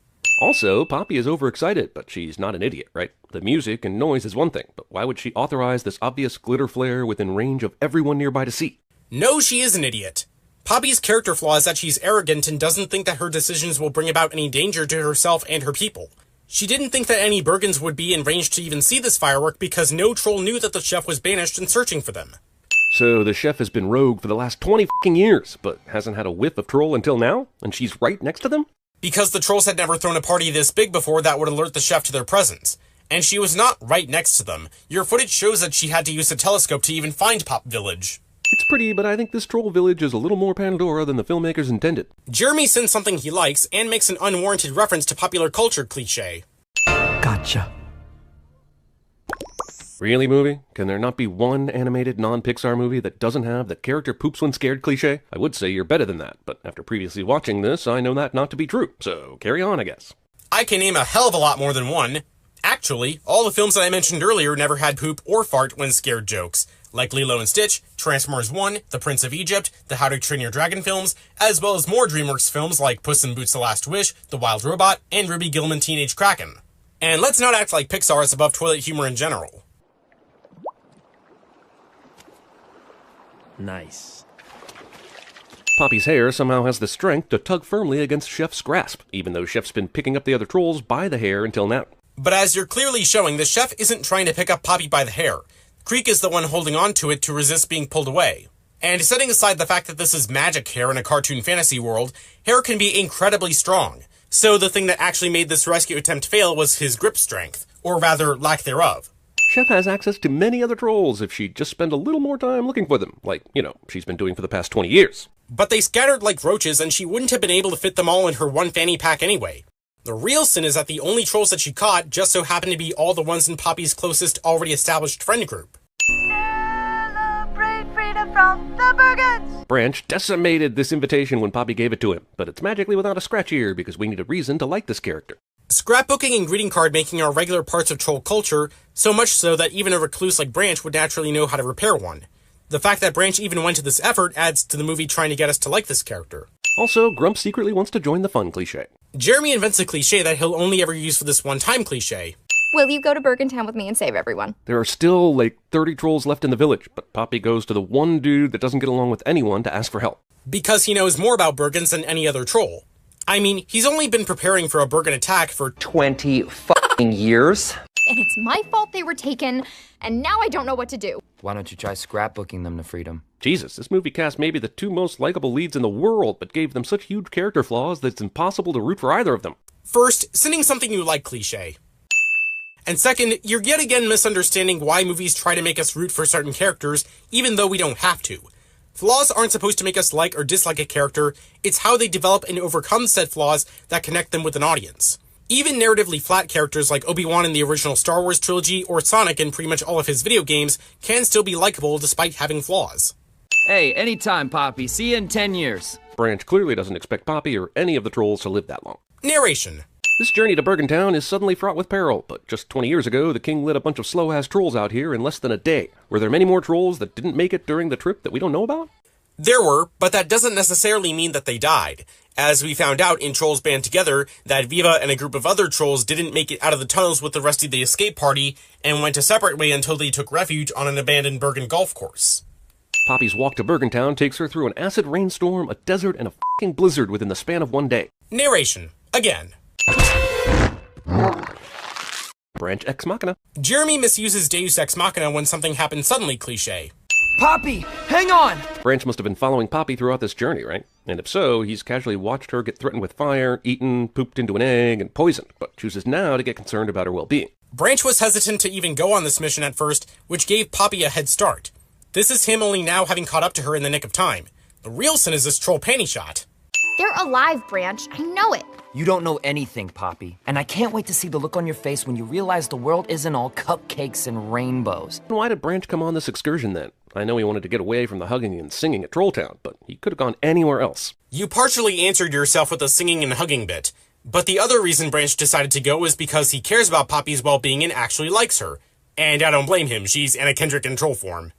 Also, Poppy is overexcited, but she's not an idiot, right? The music and noise is one thing, but why would she authorize this obvious glitter flare within range of everyone nearby to see? No, she is an idiot. Poppy's character flaw is that she's arrogant and doesn't think that her decisions will bring about any danger to herself and her people. She didn't think that any Bergens would be in range to even see this firework because no troll knew that the chef was banished and searching for them. So the chef has been rogue for the last 20 fucking years, but hasn't had a whiff of troll until now? And she's right next to them? Because the trolls had never thrown a party this big before that would alert the chef to their presence. And she was not right next to them. Your footage shows that she had to use a telescope to even find Pop Village. It's pretty, but I think this troll village is a little more Pandora than the filmmakers intended. Jeremy sends something he likes and makes an unwarranted reference to popular culture cliché. Gotcha. Really, movie? Can there not be one animated non-Pixar movie that doesn't have the character poops when scared cliché? I would say you're better than that, but after previously watching this, I know that not to be true. So carry on, I guess. I can name a hell of a lot more than one. Actually, all the films that I mentioned earlier never had poop or fart when scared jokes, like Lilo and Stitch, Transformers 1, The Prince of Egypt, the How to Train Your Dragon films, as well as more DreamWorks films like Puss in Boots: The Last Wish, The Wild Robot, and Ruby Gillman Teenage Kraken. And let's not act like Pixar is above toilet humor in general. Nice. Poppy's hair somehow has the strength to tug firmly against Chef's grasp, even though Chef's been picking up the other trolls by the hair until now. But as you're clearly showing, the chef isn't trying to pick up Poppy by the hair. Creek is the one holding on to it to resist being pulled away. And setting aside the fact that this is magic hair in a cartoon fantasy world, hair can be incredibly strong. So the thing that actually made this rescue attempt fail was his grip strength, or rather, lack thereof. Chef has access to many other trolls if she'd just spend a little more time looking for them, like, she's been doing for the past 20 years. But they scattered like roaches, and she wouldn't have been able to fit them all in her one fanny pack anyway. The real sin is that the only trolls that she caught just so happened to be all the ones in Poppy's closest, already established friend group. Celebrate freedom from the Bergens! Branch decimated this invitation when Poppy gave it to him, but it's magically without a scratch here because we need a reason to like this character. Scrapbooking and greeting card making are regular parts of troll culture, so much so that even a recluse like Branch would naturally know how to repair one. The fact that Branch even went to this effort adds to the movie trying to get us to like this character. Also, Grump secretly wants to join the fun cliché. Jeremy invents a cliché that he'll only ever use for this one-time cliché. Will you go to Bergentown with me and save everyone? There are still, 30 trolls left in the village, but Poppy goes to the one dude that doesn't get along with anyone to ask for help. Because he knows more about Bergens than any other troll. I mean, he's only been preparing for a Bergen attack for 20 fucking years. And it's my fault they were taken, and now I don't know what to do. Why don't you try scrapbooking them to freedom? Jesus, this movie cast maybe the two most likable leads in the world, but gave them such huge character flaws that it's impossible to root for either of them. First, sending something you like cliché. And second, you're yet again misunderstanding why movies try to make us root for certain characters, even though we don't have to. Flaws aren't supposed to make us like or dislike a character, it's how they develop and overcome said flaws that connect them with an audience. Even narratively flat characters like Obi-Wan in the original Star Wars trilogy or Sonic in pretty much all of his video games can still be likable despite having flaws. Hey, anytime, Poppy. See you in 10 years. Branch clearly doesn't expect Poppy or any of the trolls to live that long. Narration. This journey to Bergentown is suddenly fraught with peril, but just 20 years ago, the king lit a bunch of slow-ass trolls out here in less than a day. Were there many more trolls that didn't make it during the trip that we don't know about? There were, but that doesn't necessarily mean that they died. As we found out in Trolls Band Together, that Viva and a group of other trolls didn't make it out of the tunnels with the rest of the escape party, and went a separate way until they took refuge on an abandoned Bergen golf course. Poppy's walk to Bergentown takes her through an acid rainstorm, a desert, and a f***ing blizzard within the span of one day. Narration. Again. Branch Ex Machina. Jeremy misuses Deus Ex Machina when something happens suddenly cliché. Poppy, hang on! Branch must have been following Poppy throughout this journey, right? And if so, he's casually watched her get threatened with fire, eaten, pooped into an egg, and poisoned, but chooses now to get concerned about her well-being. Branch was hesitant to even go on this mission at first, which gave Poppy a head start. This is him only now having caught up to her in the nick of time. The real sin is this troll panty shot. They're alive, Branch. I know it. You don't know anything, Poppy. And I can't wait to see the look on your face when you realize the world isn't all cupcakes and rainbows. Why did Branch come on this excursion then? I know he wanted to get away from the hugging and singing at Trolltown, but he could have gone anywhere else. You partially answered yourself with the singing and hugging bit, but the other reason Branch decided to go is because he cares about Poppy's well-being and actually likes her. And I don't blame him, she's Anna Kendrick in troll form.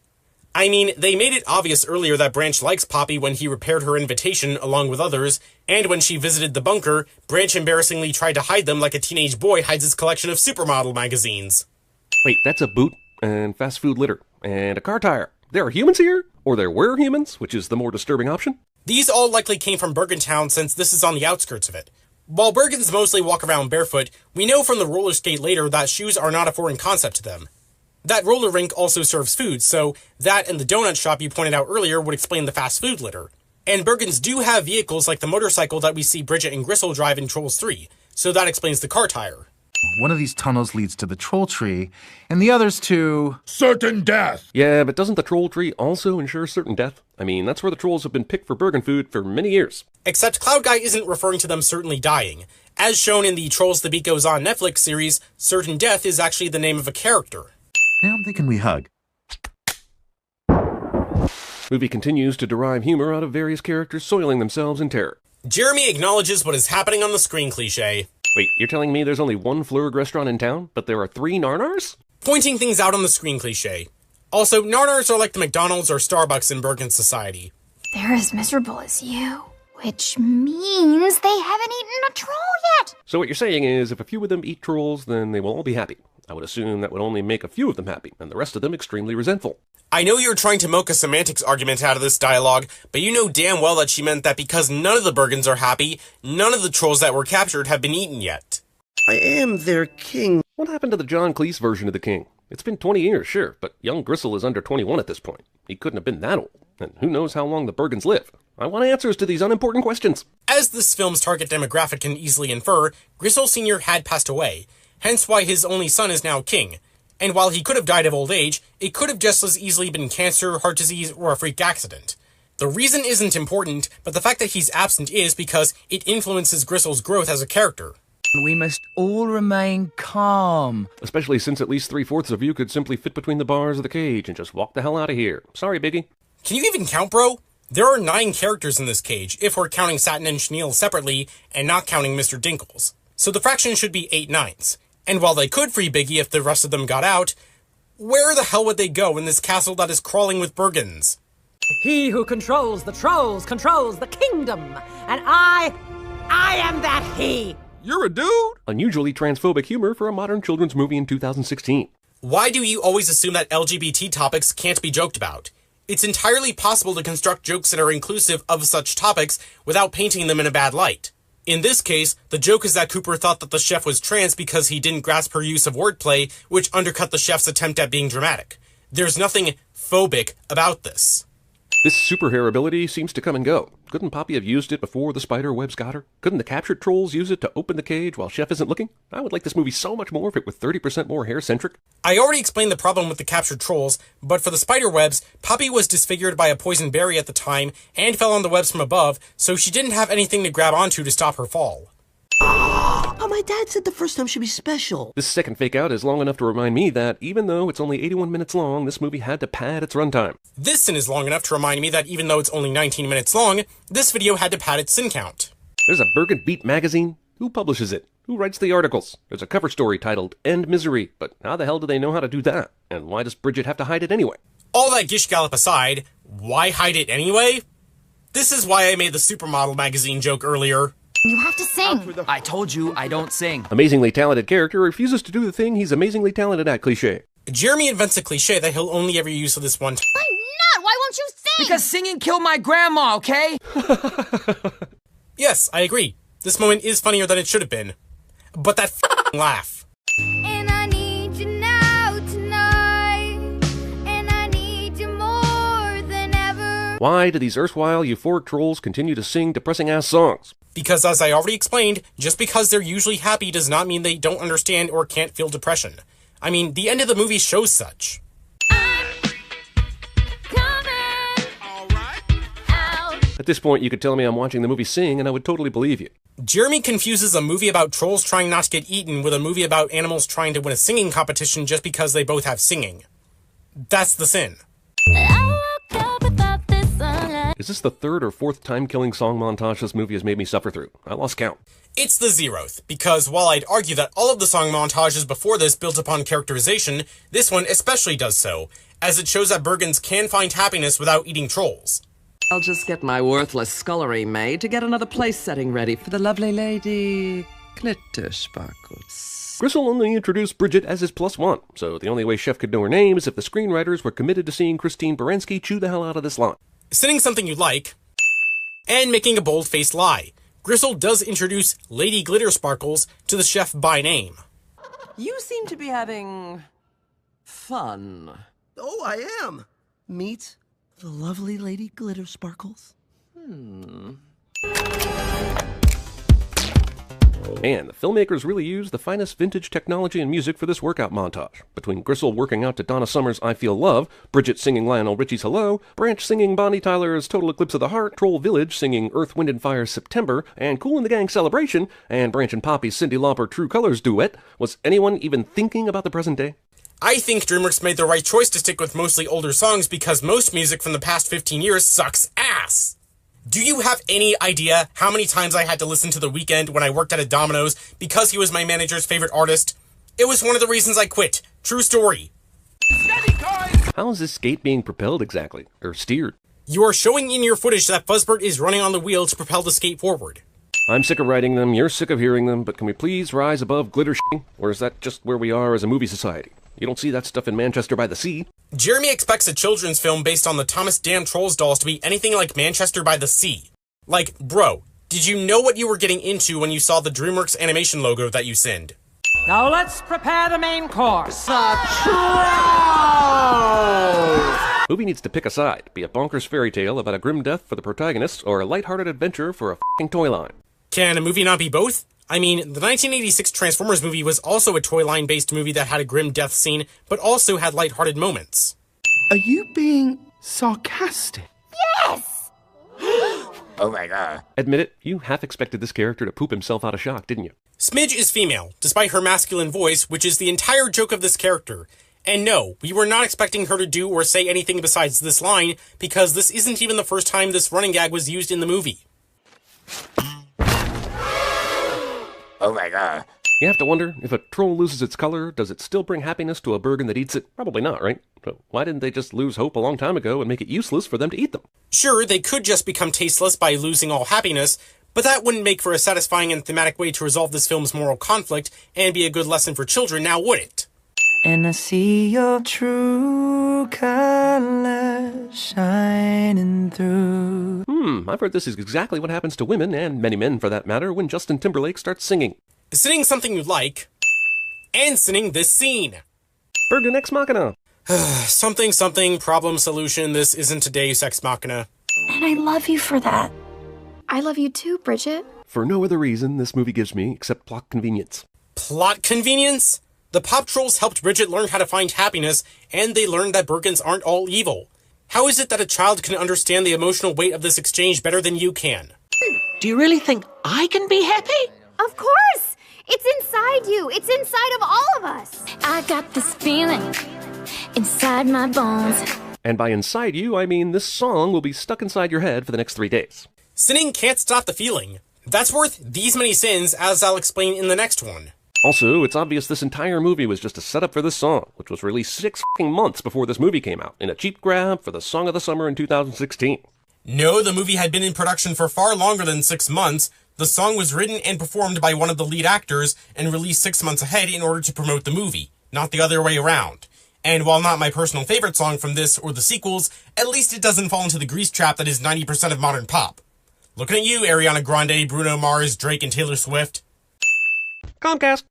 I mean, they made it obvious earlier that Branch likes Poppy when he repaired her invitation along with others, and when she visited the bunker, Branch embarrassingly tried to hide them like a teenage boy hides his collection of supermodel magazines. Wait, that's a boot, and fast food litter, and a car tire. There are humans here? Or there were humans, which is the more disturbing option? These all likely came from Bergentown since this is on the outskirts of it. While Bergens mostly walk around barefoot, we know from the roller skate later that shoes are not a foreign concept to them. That roller rink also serves food, so that and the donut shop you pointed out earlier would explain the fast food litter. And Bergens do have vehicles like the motorcycle that we see Bridget and Gristle drive in Trolls 3, so that explains the car tire. One of these tunnels leads to the troll tree, and the others to... certain death! Yeah, but doesn't the troll tree also ensure certain death? I mean, that's where the trolls have been picked for Bergen food for many years. Except Cloud Guy isn't referring to them certainly dying. As shown in the Trolls The Beat Goes On Netflix series, certain death is actually the name of a character. Now I'm thinking we hug. Movie continues to derive humor out of various characters soiling themselves in terror. Jeremy acknowledges what is happening on the screen cliché. Wait, you're telling me there's only one Flurg restaurant in town, but there are 3 Narnars? Pointing things out on the screen cliché. Also, Narnars are like the McDonald's or Starbucks in Bergen society. They're as miserable as you, which means they haven't eaten a troll yet. So what you're saying is, if a few of them eat trolls, then they will all be happy. I would assume that would only make a few of them happy, and the rest of them extremely resentful. I know you're trying to milk a semantics argument out of this dialogue, but you know damn well that she meant that because none of the Bergens are happy, none of the trolls that were captured have been eaten yet. I am their king. What happened to the John Cleese version of the king? It's been 20 years, sure, but young Gristle is under 21 at this point. He couldn't have been that old, and who knows how long the Bergens live. I want answers to these unimportant questions. As this film's target demographic can easily infer, Gristle Sr. had passed away, hence why his only son is now king. And while he could have died of old age, it could have just as easily been cancer, heart disease, or a freak accident. The reason isn't important, but the fact that he's absent is because it influences Gristle's growth as a character. We must all remain calm. Especially since at least 3/4 of you could simply fit between the bars of the cage and just walk the hell out of here. Sorry, Biggie. Can you even count, bro? There are 9 characters in this cage, if we're counting Satin and Chenille separately and not counting Mr. Dinkles. So the fraction should be 8 9s. And while they could free Biggie if the rest of them got out, where the hell would they go in this castle that is crawling with Bergens? He who controls the trolls controls the kingdom, and I am that he! You're a dude? Unusually transphobic humor for a modern children's movie in 2016. Why do you always assume that LGBT topics can't be joked about? It's entirely possible to construct jokes that are inclusive of such topics without painting them in a bad light. In this case, the joke is that Cooper thought that the chef was trans because he didn't grasp her use of wordplay, which undercut the chef's attempt at being dramatic. There's nothing phobic about this. This superhero ability seems to come and go. Couldn't Poppy have used it before the spider webs got her? Couldn't the captured trolls use it to open the cage while Chef isn't looking? I would like this movie so much more if it were 30% more hair-centric. I already explained the problem with the captured trolls, but for the spider webs, Poppy was disfigured by a poison berry at the time and fell on the webs from above, so she didn't have anything to grab onto to stop her fall. Oh, my dad said the first time should be special. This second fake out is long enough to remind me that even though it's only 81 minutes long, this movie had to pad its runtime. This sin is long enough to remind me that even though it's only 19 minutes long, this video had to pad its sin count. There's a Bergen Beat magazine? Who publishes it? Who writes the articles? There's a cover story titled End Misery, but how the hell do they know how to do that? And why does Bridget have to hide it anyway? All that gish gallop aside, why hide it anyway? This is why I made the Supermodel magazine joke earlier. You have to sing. I told you I don't sing. Amazingly talented character refuses to do the thing he's amazingly talented at, cliché. Jeremy invents a cliché that he'll only ever use for this one time. Why not? Why won't you sing? Because singing killed my grandma, okay? Yes, I agree. This moment is funnier than it should have been. But that laugh. And I need you now tonight. And I need you more than ever. Why do these erstwhile euphoric trolls continue to sing depressing-ass songs? Because as I already explained, just because they're usually happy does not mean they don't understand or can't feel depression. I mean, the end of the movie shows such. At this point, you could tell me I'm watching the movie Sing, and I would totally believe you. Jeremy confuses a movie about trolls trying not to get eaten with a movie about animals trying to win a singing competition just because they both have singing. That's the sin. Is this the third or fourth time-killing song montage this movie has made me suffer through? I lost count. It's the 0th, because while I'd argue that all of the song montages before this built upon characterization, this one especially does so, as it shows that Bergens can find happiness without eating trolls. I'll just get my worthless scullery maid to get another place setting ready for the lovely lady Glittersparkles. Gristle only introduced Bridget as his +1, so the only way Chef could know her name is if the screenwriters were committed to seeing Christine Baranski chew the hell out of this line. Sinning something you like, and making a bold-faced lie. Gristle does introduce Lady Glittersparkles to the chef by name. You seem to be having fun. Oh, I am. Meet the lovely Lady Glittersparkles. Man, the filmmakers really used the finest vintage technology and music for this workout montage. Between Gristle working out to Donna Summer's I Feel Love, Bridget singing Lionel Richie's Hello, Branch singing Bonnie Tyler's Total Eclipse of the Heart, Troll Village singing Earth, Wind & Fire's September, and Kool and the Gang Celebration, and Branch and Poppy's Cyndi Lauper True Colors duet, was anyone even thinking about the present day? I think DreamWorks made the right choice to stick with mostly older songs because most music from the past 15 years sucks ass. Do you have any idea how many times I had to listen to The Weeknd when I worked at a Domino's because he was my manager's favorite artist? It was one of the reasons I quit. True story. How is this skate being propelled exactly? Or steered? You are showing in your footage that Fuzzbert is running on the wheel to propel the skate forward. I'm sick of writing them, you're sick of hearing them, but can we please rise above glitter shitting? Or is that just where we are as a movie society? You don't see that stuff in Manchester by the Sea. Jeremy expects a children's film based on the Thomas Damn Trolls dolls to be anything like Manchester by the Sea. Like, bro, did you know what you were getting into when you saw the DreamWorks animation logo that you send? Now let's prepare the main course. Movie needs to pick a side, be a bonkers fairy tale about a grim death for the protagonist, or a lighthearted adventure for a f***ing toy line. Can a movie not be both? I mean, the 1986 Transformers movie was also a toy line-based movie that had a grim death scene, but also had lighthearted moments. Are you being sarcastic? Yes! Oh my god. Admit it, you half expected this character to poop himself out of shock, didn't you? Smidge is female, despite her masculine voice, which is the entire joke of this character. And no, we were not expecting her to do or say anything besides this line, because this isn't even the first time this running gag was used in the movie. Oh my god. You have to wonder, if a troll loses its color, does it still bring happiness to a Bergen that eats it? Probably not, right? So why didn't they just lose hope a long time ago and make it useless for them to eat them? Sure, they could just become tasteless by losing all happiness, but that wouldn't make for a satisfying and thematic way to resolve this film's moral conflict and be a good lesson for children, now would it? And I see your true colors shining through. I've heard this is exactly what happens to women, and many men for that matter, when Justin Timberlake starts singing. Sinning something you like, and sinning this scene. Bergen Ex Machina. Something, problem, solution, this isn't a Deus Ex Machina. And I love you for that. I love you too, Bridget. For no other reason this movie gives me except plot convenience. Plot convenience? The Pop Trolls helped Bridget learn how to find happiness, and they learned that Bergens aren't all evil. How is it that a child can understand the emotional weight of this exchange better than you can? Do you really think I can be happy? Of course! It's inside you! It's inside of all of us! I got this feeling inside my bones. And by inside you, I mean this song will be stuck inside your head for the next 3 days. Sinning can't stop the feeling. That's worth these many sins, as I'll explain in the next one. Also, it's obvious this entire movie was just a setup for this song, which was released 6 months before this movie came out, in a cheap grab for the Song of the Summer in 2016. No, the movie had been in production for far longer than 6 months. The song was written and performed by one of the lead actors and released 6 months ahead in order to promote the movie, not the other way around. And while not my personal favorite song from this or the sequels, at least it doesn't fall into the grease trap that is 90% of modern pop. Looking at you, Ariana Grande, Bruno Mars, Drake, and Taylor Swift. Comcast.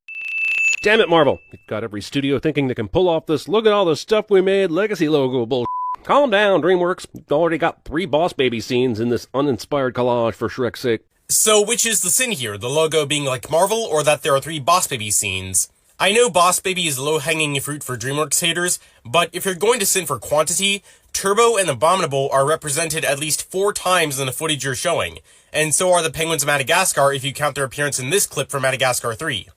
Damn it, Marvel. You've got every studio thinking they can pull off this look at all the stuff we made legacy logo bullshit. Calm down, DreamWorks. You've already got 3 Boss Baby scenes in this uninspired collage for Shrek's sake. So which is the sin here, the logo being like Marvel or that there are 3 Boss Baby scenes? I know Boss Baby is low-hanging fruit for DreamWorks haters, but if you're going to sin for quantity, Turbo and Abominable are represented at least 4 times in the footage you're showing, and so are the Penguins of Madagascar if you count their appearance in this clip from Madagascar 3.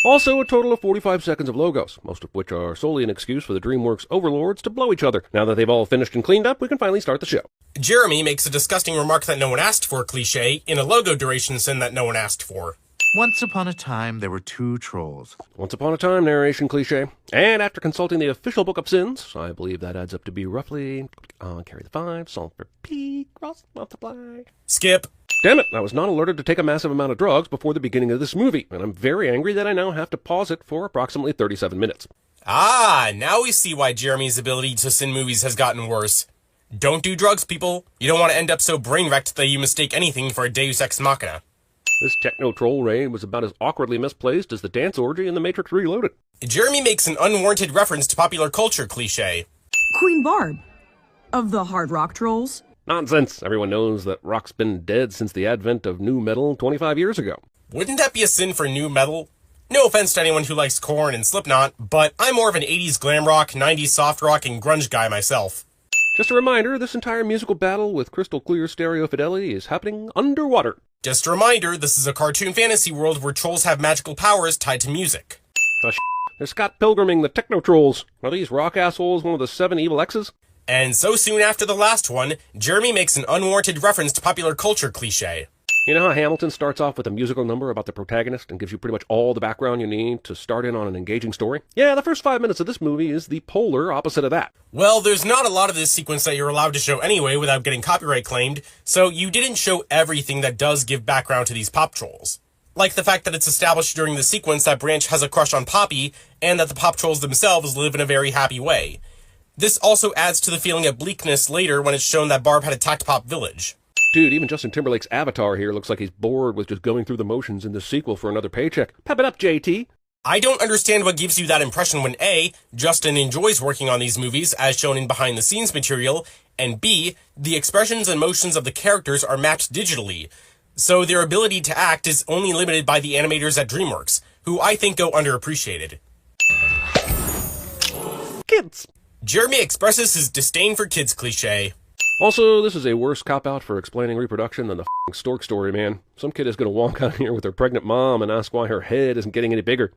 Also, a total of 45 seconds of logos, most of which are solely an excuse for the DreamWorks overlords to blow each other. Now that they've all finished and cleaned up, we can finally start the show. Jeremy makes a disgusting remark that no one asked for cliché in a logo duration sin that no one asked for. Once upon a time, there were 2 trolls. Once upon a time narration cliché. And after consulting the official Book of Sins, I believe that adds up to be roughly, carry the 5, solve for P, cross, multiply. Skip. Damn it, I was not alerted to take a massive amount of drugs before the beginning of this movie, and I'm very angry that I now have to pause it for approximately 37 minutes. Ah, now we see why Jeremy's ability to sin movies has gotten worse. Don't do drugs, people. You don't want to end up so brain-wrecked that you mistake anything for a Deus Ex Machina. This techno-troll raid was about as awkwardly misplaced as the dance orgy in The Matrix Reloaded. Jeremy makes an unwarranted reference to popular culture cliché. Queen Barb, of the Hard Rock Trolls. Nonsense! Everyone knows that rock's been dead since the advent of nu metal 25 years ago. Wouldn't that be a sin for nu metal? No offense to anyone who likes Korn and Slipknot, but I'm more of an 80s glam rock, 90s soft rock, and grunge guy myself. Just a reminder, this entire musical battle with crystal clear stereo fidelity is happening underwater. Just a reminder, this is a cartoon fantasy world where trolls have magical powers tied to music. They're Scott Pilgriming the techno-trolls. Are these rock assholes one of the 7 evil X's? And so soon after the last one, Jeremy makes an unwarranted reference to popular culture cliché. You know how Hamilton starts off with a musical number about the protagonist and gives you pretty much all the background you need to start in on an engaging story? Yeah, the first 5 minutes of this movie is the polar opposite of that. Well, there's not a lot of this sequence that you're allowed to show anyway without getting copyright claimed, so you didn't show everything that does give background to these pop trolls. Like the fact that it's established during the sequence that Branch has a crush on Poppy, and that the pop trolls themselves live in a very happy way. This also adds to the feeling of bleakness later when it's shown that Barb had attacked Pop Village. Dude, even Justin Timberlake's avatar here looks like he's bored with just going through the motions in this sequel for another paycheck. Pep it up, JT! I don't understand what gives you that impression when A, Justin enjoys working on these movies, as shown in behind-the-scenes material, and B, the expressions and motions of the characters are matched digitally, so their ability to act is only limited by the animators at DreamWorks, who I think go underappreciated. Kids! Jeremy expresses his disdain for kids cliché. Also, this is a worse cop-out for explaining reproduction than the f***ing stork story, man. Some kid is gonna walk out here with her pregnant mom and ask why her head isn't getting any bigger.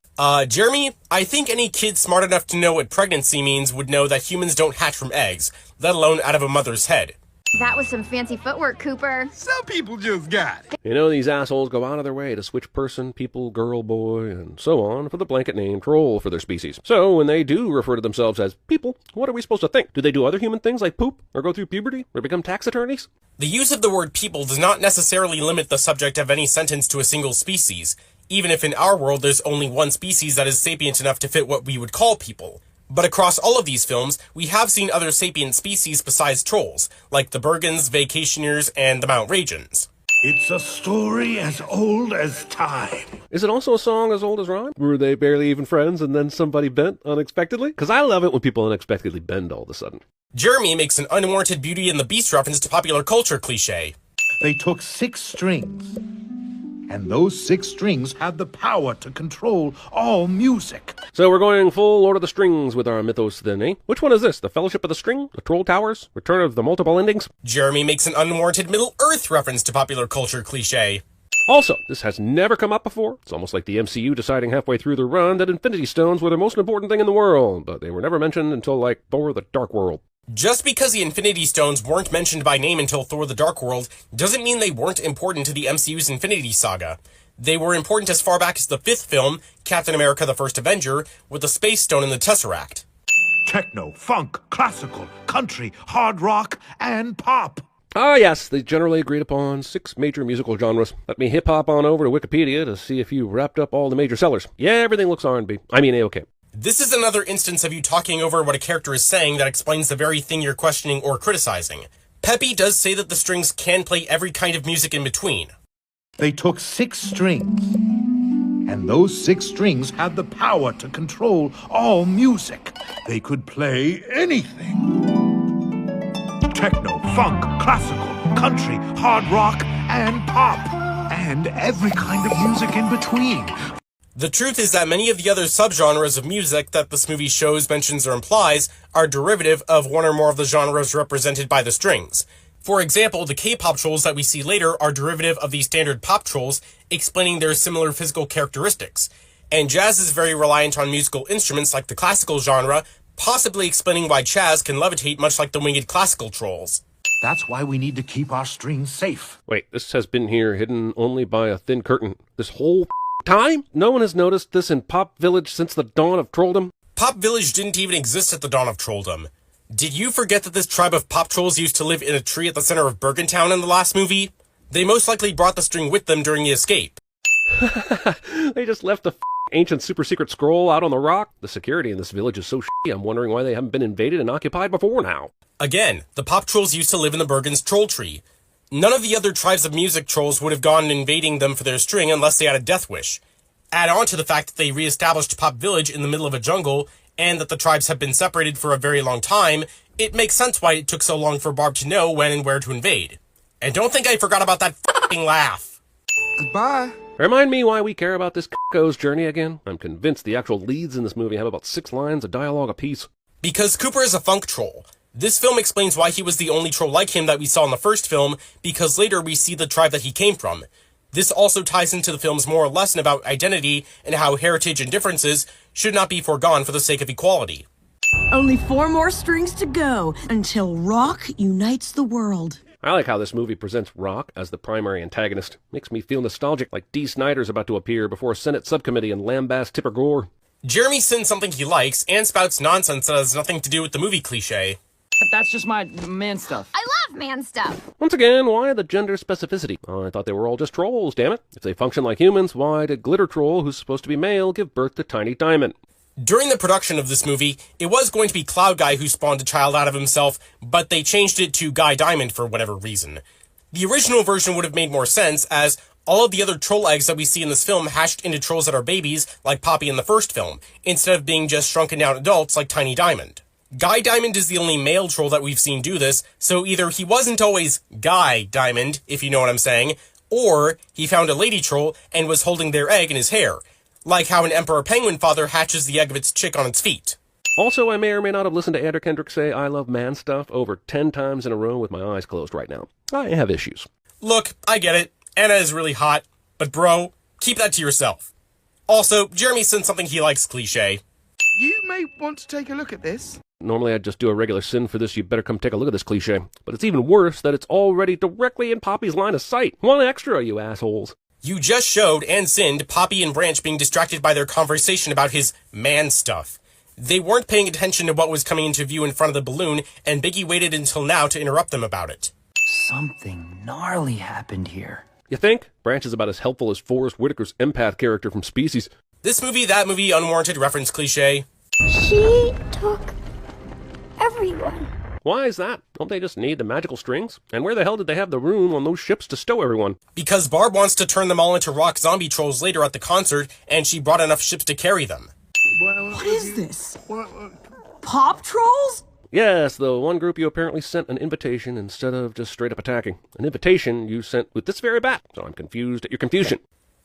Jeremy, I think any kid smart enough to know what pregnancy means would know that humans don't hatch from eggs, let alone out of a mother's head. That was some fancy footwork, Cooper. Some people just got it. You know, these assholes go out of their way to switch person, people, girl, boy, and so on for the blanket name troll for their species. So when they do refer to themselves as people, what are we supposed to think? Do they do other human things like poop, or go through puberty, or become tax attorneys? The use of the word people does not necessarily limit the subject of any sentence to a single species, even if in our world there's only one species that is sapient enough to fit what we would call people. But across all of these films, we have seen other sapient species besides trolls, like the Bergens, Vacationers, and the Mount Ragans. It's a story as old as time. Is it also a song as old as rhyme? Were they barely even friends and then somebody bent unexpectedly? Because I love it when people unexpectedly bend all of a sudden. Jeremy makes an unwarranted Beauty and the Beast reference to popular culture cliché. They took 6 strings, and those 6 strings had the power to control all music. So we're going full Lord of the Strings with our mythos then, eh? Which one is this? The Fellowship of the String? The Troll Towers? Return of the Multiple Endings? Jeremy makes an unwarranted Middle-earth reference to popular culture cliché. Also, this has never come up before. It's almost like the MCU deciding halfway through their run that Infinity Stones were the most important thing in the world, but they were never mentioned until, like, Thor the Dark World. Just because the Infinity Stones weren't mentioned by name until Thor the Dark World doesn't mean they weren't important to the MCU's Infinity Saga. They were important as far back as the 5th film, Captain America the First Avenger, with the Space Stone and the Tesseract. Techno, funk, classical, country, hard rock, and pop. Ah, yes, the generally agreed upon 6 major musical genres. Let me hip-hop on over to Wikipedia to see if you wrapped up all the major sellers. Yeah, everything looks R&B. I mean, A-OK. This is another instance of you talking over what a character is saying that explains the very thing you're questioning or criticizing. Peppy does say that the strings can play every kind of music in between. They took 6 strings, and those 6 strings had the power to control all music. They could play anything. Techno, funk, classical, country, hard rock, and pop. And every kind of music in between. The truth is that many of the other subgenres of music that this movie shows, mentions, or implies are derivative of one or more of the genres represented by the strings. For example, the K-pop trolls that we see later are derivative of the standard pop trolls, explaining their similar physical characteristics. And jazz is very reliant on musical instruments like the classical genre, possibly explaining why Chaz can levitate much like the winged classical trolls. That's why we need to keep our strings safe. Wait, this has been here hidden only by a thin curtain this whole time? No one has noticed this in Pop Village since the dawn of trolldom? Pop Village didn't even exist at the dawn of trolldom. Did you forget that this tribe of pop trolls used to live in a tree at the center of Bergentown in the last movie? They most likely brought the string with them during the escape. They just left the ancient super secret scroll out on the rock? The security in this village is so shitty, I'm wondering why they haven't been invaded and occupied before now. Again, the pop trolls used to live in the Bergen's troll tree. None of the other tribes of music trolls would have gone invading them for their string unless they had a death wish. Add on to the fact that they re-established Pop Village in the middle of a jungle, and that the tribes have been separated for a very long time, it makes sense why it took so long for Barb to know when and where to invade. And don't think I forgot about that f***ing laugh. Goodbye. Remind me why we care about this c***o's journey again? I'm convinced the actual leads in this movie have about 6 lines of dialogue apiece. Because Cooper is a funk troll. This film explains why he was the only troll like him that we saw in the first film, because later we see the tribe that he came from. This also ties into the film's moral lesson about identity and how heritage and differences should not be foregone for the sake of equality. Only 4 more strings to go until rock unites the world. I like how this movie presents rock as the primary antagonist. Makes me feel nostalgic, like Dee Snider's about to appear before a Senate subcommittee and lambast Tipper Gore. Jeremy sins something he likes and spouts nonsense that has nothing to do with the movie cliche. That's just my man stuff. I love man stuff. Once again, why the gender specificity? Oh, I thought they were all just trolls, damn it. If they function like humans, why did Glitter Troll, who's supposed to be male, give birth to Tiny Diamond? During the production of this movie, it was going to be Cloud Guy who spawned a child out of himself, but they changed it to Guy Diamond for whatever reason. The original version would have made more sense, as all of the other troll eggs that we see in this film hatched into trolls that are babies, like Poppy in the first film, instead of being just shrunken down adults like Tiny Diamond. Guy Diamond is the only male troll that we've seen do this, so either he wasn't always Guy Diamond, if you know what I'm saying, or he found a lady troll and was holding their egg in his hair, like how an emperor penguin father hatches the egg of its chick on its feet. Also, I may or may not have listened to Andrew Kendrick say I love man stuff over 10 times in a row with my eyes closed right now. I have issues. Look, I get it. Anna is really hot, but bro, keep that to yourself. Also, Jeremy sent something he likes cliche. You may want to take a look at this. Normally I'd just do a regular sin for this, you better come take a look at this cliche. But it's even worse that it's already directly in Poppy's line of sight. One extra, you assholes. You just showed and sinned Poppy and Branch being distracted by their conversation about his man stuff. They weren't paying attention to what was coming into view in front of the balloon, and Biggie waited until now to interrupt them about it. Something gnarly happened here. You think? Branch is about as helpful as Forrest Whitaker's empath character from Species. This movie, that movie, unwarranted reference cliche. She took everyone. Why is that? Don't they just need the magical strings? And where the hell did they have the room on those ships to stow everyone? Because Barb wants to turn them all into rock zombie trolls later at the concert, and she brought enough ships to carry them. What is this? Pop trolls? Yes, the one group you apparently sent an invitation instead of just straight up attacking. An invitation you sent with this very bat, so I'm confused at your confusion.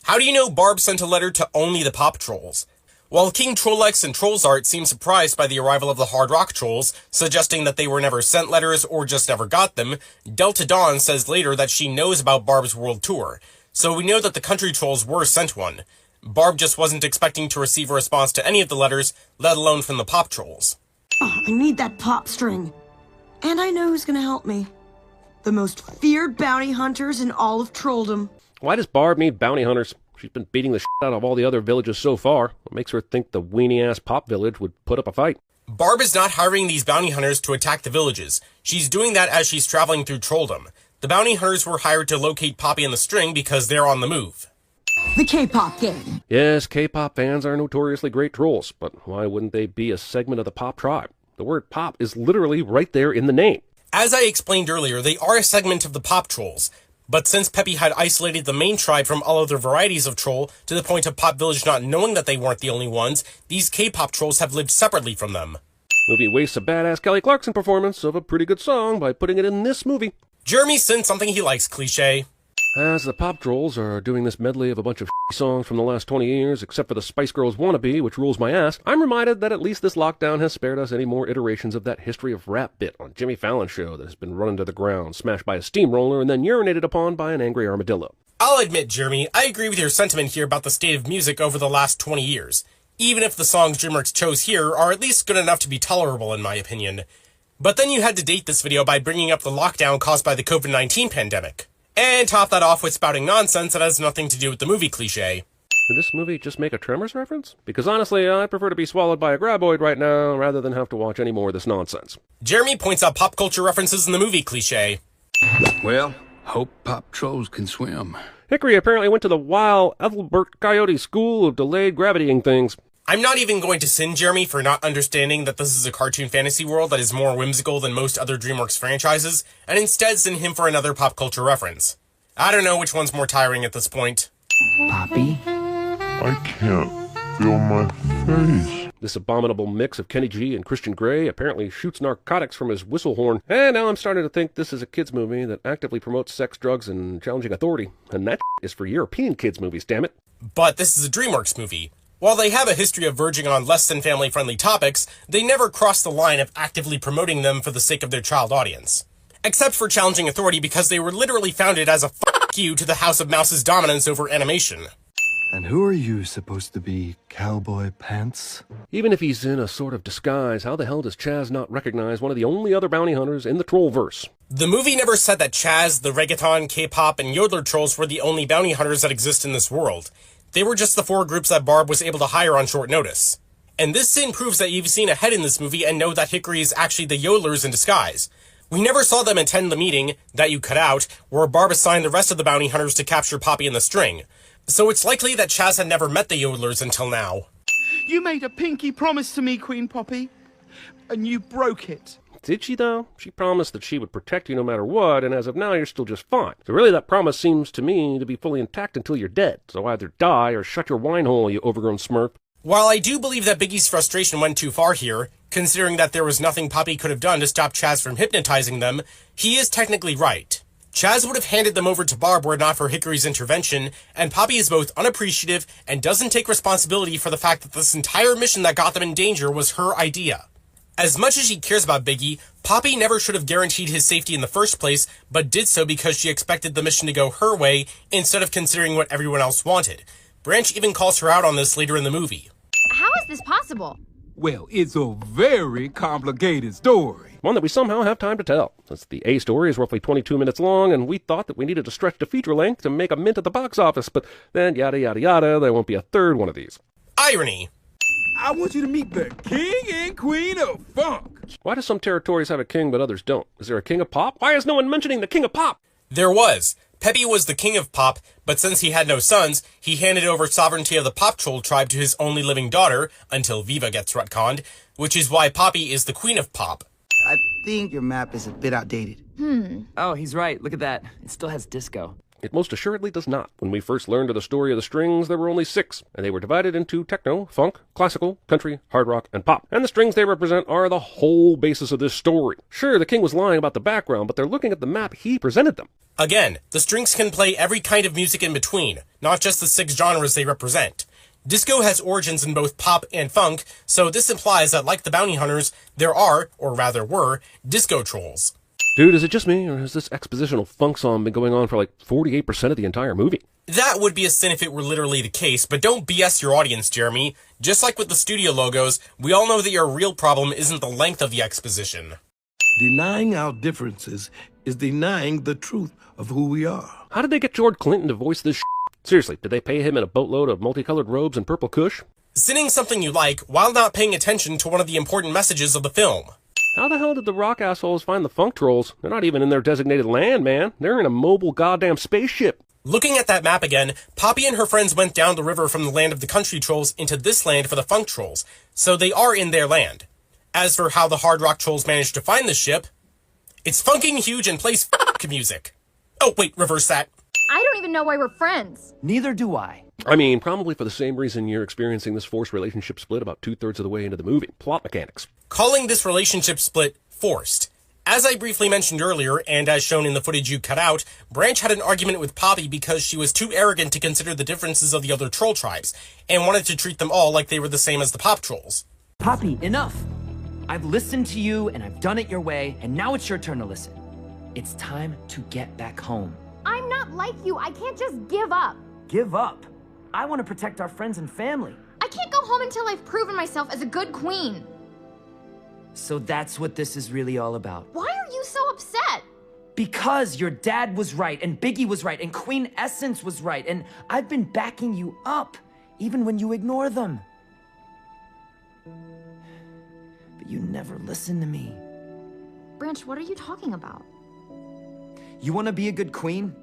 How do you know Barb sent a letter to only the pop trolls? While King Trollex and Trollsart seem surprised by the arrival of the Hard Rock Trolls, suggesting that they were never sent letters or just never got them, Delta Dawn says later that she knows about Barb's world tour, so we know that the Country Trolls were sent one. Barb just wasn't expecting to receive a response to any of the letters, let alone from the Pop Trolls. Oh, I need that pop string. And I know who's gonna help me. The most feared bounty hunters in all of Trolldom. Why does Barb need bounty hunters? She's been beating the shit out of all the other villages so far. What makes her think the weenie-ass Pop Village would put up a fight? Barb is not hiring these bounty hunters to attack the villages. She's doing that as she's traveling through Trolldom. The bounty hunters were hired to locate Poppy and the String because they're on the move. The K-pop game. Yes, K-pop fans are notoriously great trolls, but why wouldn't they be a segment of the Pop tribe? The word Pop is literally right there in the name. As I explained earlier, they are a segment of the Pop trolls. But since Peppy had isolated the main tribe from all other varieties of troll, to the point of Pop Village not knowing that they weren't the only ones, these K-pop trolls have lived separately from them. Movie wastes a badass Kelly Clarkson performance of a pretty good song by putting it in this movie. Jeremy sends something he likes, cliche. As the Pop Trolls are doing this medley of a bunch of songs from the last 20 years, except for the Spice Girls Wannabe, which rules my ass, I'm reminded that at least this lockdown has spared us any more iterations of that History of Rap bit on Jimmy Fallon's show that has been run into the ground, smashed by a steamroller, and then urinated upon by an angry armadillo. I'll admit, Jeremy, I agree with your sentiment here about the state of music over the last 20 years. Even if the songs DreamWorks chose here are at least good enough to be tolerable in my opinion. But then you had to date this video by bringing up the lockdown caused by the COVID-19 pandemic. And top that off with spouting nonsense that has nothing to do with the movie cliche. Did this movie just make a Tremors reference? Because honestly, I'd prefer to be swallowed by a graboid right now rather than have to watch any more of this nonsense. Jeremy points out pop culture references in the movie cliche. Well, hope Pop Trolls can swim. Hickory apparently went to the Wild Ethelbert Coyote School of Delayed Gravitying things. I'm not even going to sin Jeremy for not understanding that this is a cartoon fantasy world that is more whimsical than most other DreamWorks franchises, and instead sin him for another pop culture reference. I don't know which one's more tiring at this point. Poppy? I can't feel my face. This abominable mix of Kenny G and Christian Grey apparently shoots narcotics from his whistle horn, and now I'm starting to think this is a kids movie that actively promotes sex, drugs, and challenging authority, and that is for European kids movies, damn it. But this is a DreamWorks movie. While they have a history of verging on less than family-friendly topics, they never cross the line of actively promoting them for the sake of their child audience. Except for challenging authority because they were literally founded as a fuck you to the House of Mouse's dominance over animation. And who are you supposed to be, Cowboy Pants? Even if he's in a sort of disguise, how the hell does Chaz not recognize one of the only other bounty hunters in the Trollverse? The movie never said that Chaz, the reggaeton, K-pop, and yodeler trolls were the only bounty hunters that exist in this world. They were just the 4 groups that Barb was able to hire on short notice. And this scene proves that you've seen ahead in this movie and know that Hickory is actually the yodelers in disguise. We never saw them attend the meeting, that you cut out, where Barb assigned the rest of the bounty hunters to capture Poppy and the String. So it's likely that Chaz had never met the yodelers until now. You made a pinky promise to me, Queen Poppy, and you broke it. Did she, though? She promised that she would protect you no matter what, and as of now, you're still just fine. So really, that promise seems to me to be fully intact until you're dead. So either die or shut your wine hole, you overgrown smurf. While I do believe that Biggie's frustration went too far here, considering that there was nothing Poppy could have done to stop Chaz from hypnotizing them, he is technically right. Chaz would have handed them over to Barb were it not for Hickory's intervention, and Poppy is both unappreciative and doesn't take responsibility for the fact that this entire mission that got them in danger was her idea. As much as she cares about Biggie, Poppy never should have guaranteed his safety in the first place, but did so because she expected the mission to go her way instead of considering what everyone else wanted. Branch even calls her out on this later in the movie. How is this possible? Well, it's a very complicated story. One that we somehow have time to tell, since the A story is roughly 22 minutes long, and we thought that we needed to stretch to feature length to make a mint at the box office, but then yada yada yada, there won't be a third one of these. Irony! I want you to meet the king and queen of funk. Why do some territories have a king but others don't? Is there a king of pop? Why is no one mentioning the king of pop? There was. Peppy was the king of pop, but since he had no sons, he handed over sovereignty of the Pop Troll tribe to his only living daughter, until Viva gets retconned, which is why Poppy is the queen of pop. I think your map is a bit outdated. Oh, he's right. Look at that. It still has disco. It most assuredly does not. When we first learned of the story of the Strings, there were only 6, and they were divided into techno, funk, classical, country, hard rock, and pop. And the strings they represent are the whole basis of this story. Sure, the king was lying about the background, but they're looking at the map he presented them. Again, the strings can play every kind of music in between, not just the 6 genres they represent. Disco has origins in both pop and funk, so this implies that like the bounty hunters, there are, or rather were, disco trolls. Dude, is it just me, or has this expositional funk song been going on for like 48% of the entire movie? That would be a sin if it were literally the case, but don't BS your audience, Jeremy. Just like with the studio logos, we all know that your real problem isn't the length of the exposition. Denying our differences is denying the truth of who we are. How did they get George Clinton to voice this Seriously, did they pay him in a boatload of multicolored robes and purple kush? Sinning something you like while not paying attention to one of the important messages of the film. How the hell did the rock assholes find the funk trolls? They're not even in their designated land, man. They're in a mobile goddamn spaceship. Looking at that map again, Poppy and her friends went down the river from the land of the country trolls into this land for the funk trolls, so they are in their land. As for how the hard rock trolls managed to find the ship, it's funking huge and plays f**k music. Oh wait, reverse that. I don't even know why we're friends. Neither do I. I mean, probably for the same reason you're experiencing this forced relationship split about 2/3 of the way into the movie. Plot mechanics. Calling this relationship split forced. As I briefly mentioned earlier, and as shown in the footage you cut out, Branch had an argument with Poppy because she was too arrogant to consider the differences of the other troll tribes, and wanted to treat them all like they were the same as the pop trolls. Poppy, enough! I've listened to you, and I've done it your way, and now it's your turn to listen. It's time to get back home. I'm not like you. I can't just give up. Give up? I want to protect our friends and family. I can't go home until I've proven myself as a good queen. So that's what this is really all about. Why are you so upset? Because your dad was right, and Biggie was right, and Queen Essence was right, and I've been backing you up, even when you ignore them. But you never listen to me. Branch, what are you talking about? You want to be a good queen?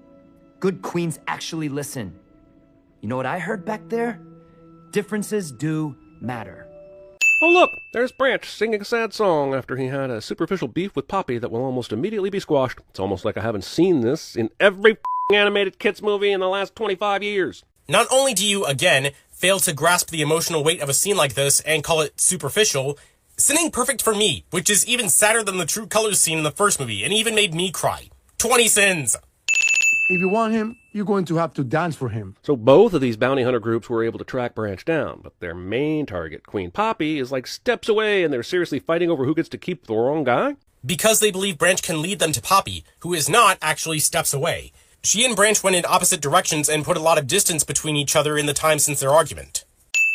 Good queens actually listen. You know what I heard back there? Differences do matter. Oh look, there's Branch singing a sad song after he had a superficial beef with Poppy that will almost immediately be squashed. It's almost like I haven't seen this in every animated kids movie in the last 25 years. Not only do you, again, fail to grasp the emotional weight of a scene like this and call it superficial, sinning perfect for me, which is even sadder than the True Colors scene in the first movie, and even made me cry. 20 sins! If you want him, you're going to have to dance for him. So both of these bounty hunter groups were able to track Branch down, but their main target, Queen Poppy, is like steps away and they're seriously fighting over who gets to keep the wrong guy? Because they believe Branch can lead them to Poppy, who is not actually steps away. She and Branch went in opposite directions and put a lot of distance between each other in the time since their argument.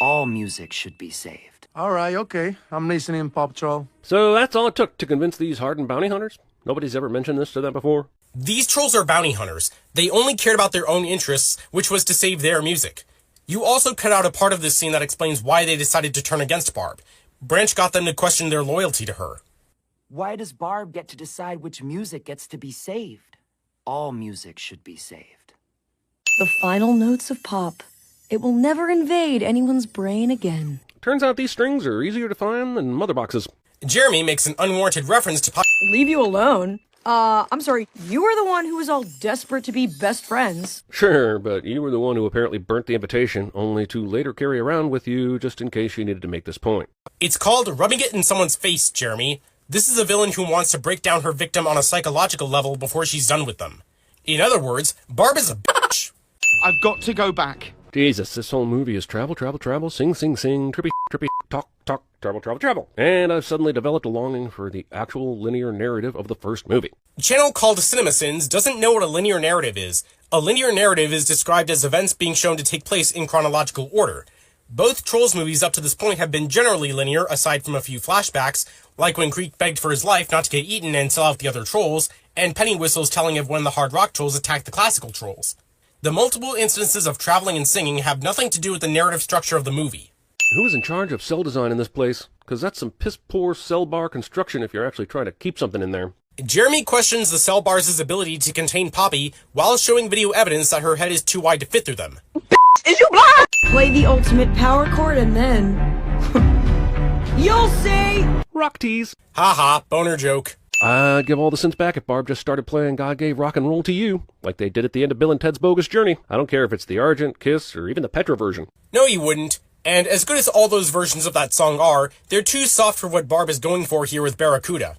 All music should be saved. All right, okay. I'm listening, Pop Troll. So that's all it took to convince these hardened bounty hunters? Nobody's ever mentioned this to them before? These trolls are bounty hunters. They only cared about their own interests, which was to save their music. You also cut out a part of this scene that explains why they decided to turn against Barb. Branch got them to question their loyalty to her. Why does Barb get to decide which music gets to be saved? All music should be saved. The final notes of pop. It will never invade anyone's brain again. Turns out these strings are easier to find than mother boxes. Jeremy makes an unwarranted reference to Leave you alone? I'm sorry, you were the one who was all desperate to be best friends. Sure, but you were the one who apparently burnt the invitation, only to later carry around with you just in case you needed to make this point. It's called rubbing it in someone's face, Jeremy. This is a villain who wants to break down her victim on a psychological level before she's done with them. In other words, Barb is a bitch. I've got to go back. Jesus, this whole movie is travel, travel, travel, sing, sing, sing, trippy, trippy, talk, talk, travel, travel, travel. And I've suddenly developed a longing for the actual linear narrative of the first movie. A channel called CinemaSins doesn't know what a linear narrative is. A linear narrative is described as events being shown to take place in chronological order. Both Trolls movies up to this point have been generally linear, aside from a few flashbacks, like when Creek begged for his life not to get eaten and sell out the other Trolls, and Penny Whistle's telling of when the Hard Rock Trolls attacked the classical Trolls. The multiple instances of traveling and singing have nothing to do with the narrative structure of the movie. Who is in charge of cell design in this place? Because that's some piss-poor cell bar construction if you're actually trying to keep something in there. Jeremy questions the cell bars' ability to contain Poppy while showing video evidence that her head is too wide to fit through them. Is you blind? Play the ultimate power chord and then... You'll see! Rock tease. Haha, boner joke. I'd give all the synths back if Barb just started playing God Gave Rock and Roll to You, like they did at the end of Bill and Ted's Bogus Journey. I don't care if it's the Argent, Kiss, or even the Petra version. No, you wouldn't. And as good as all those versions of that song are, they're too soft for what Barb is going for here with Barracuda.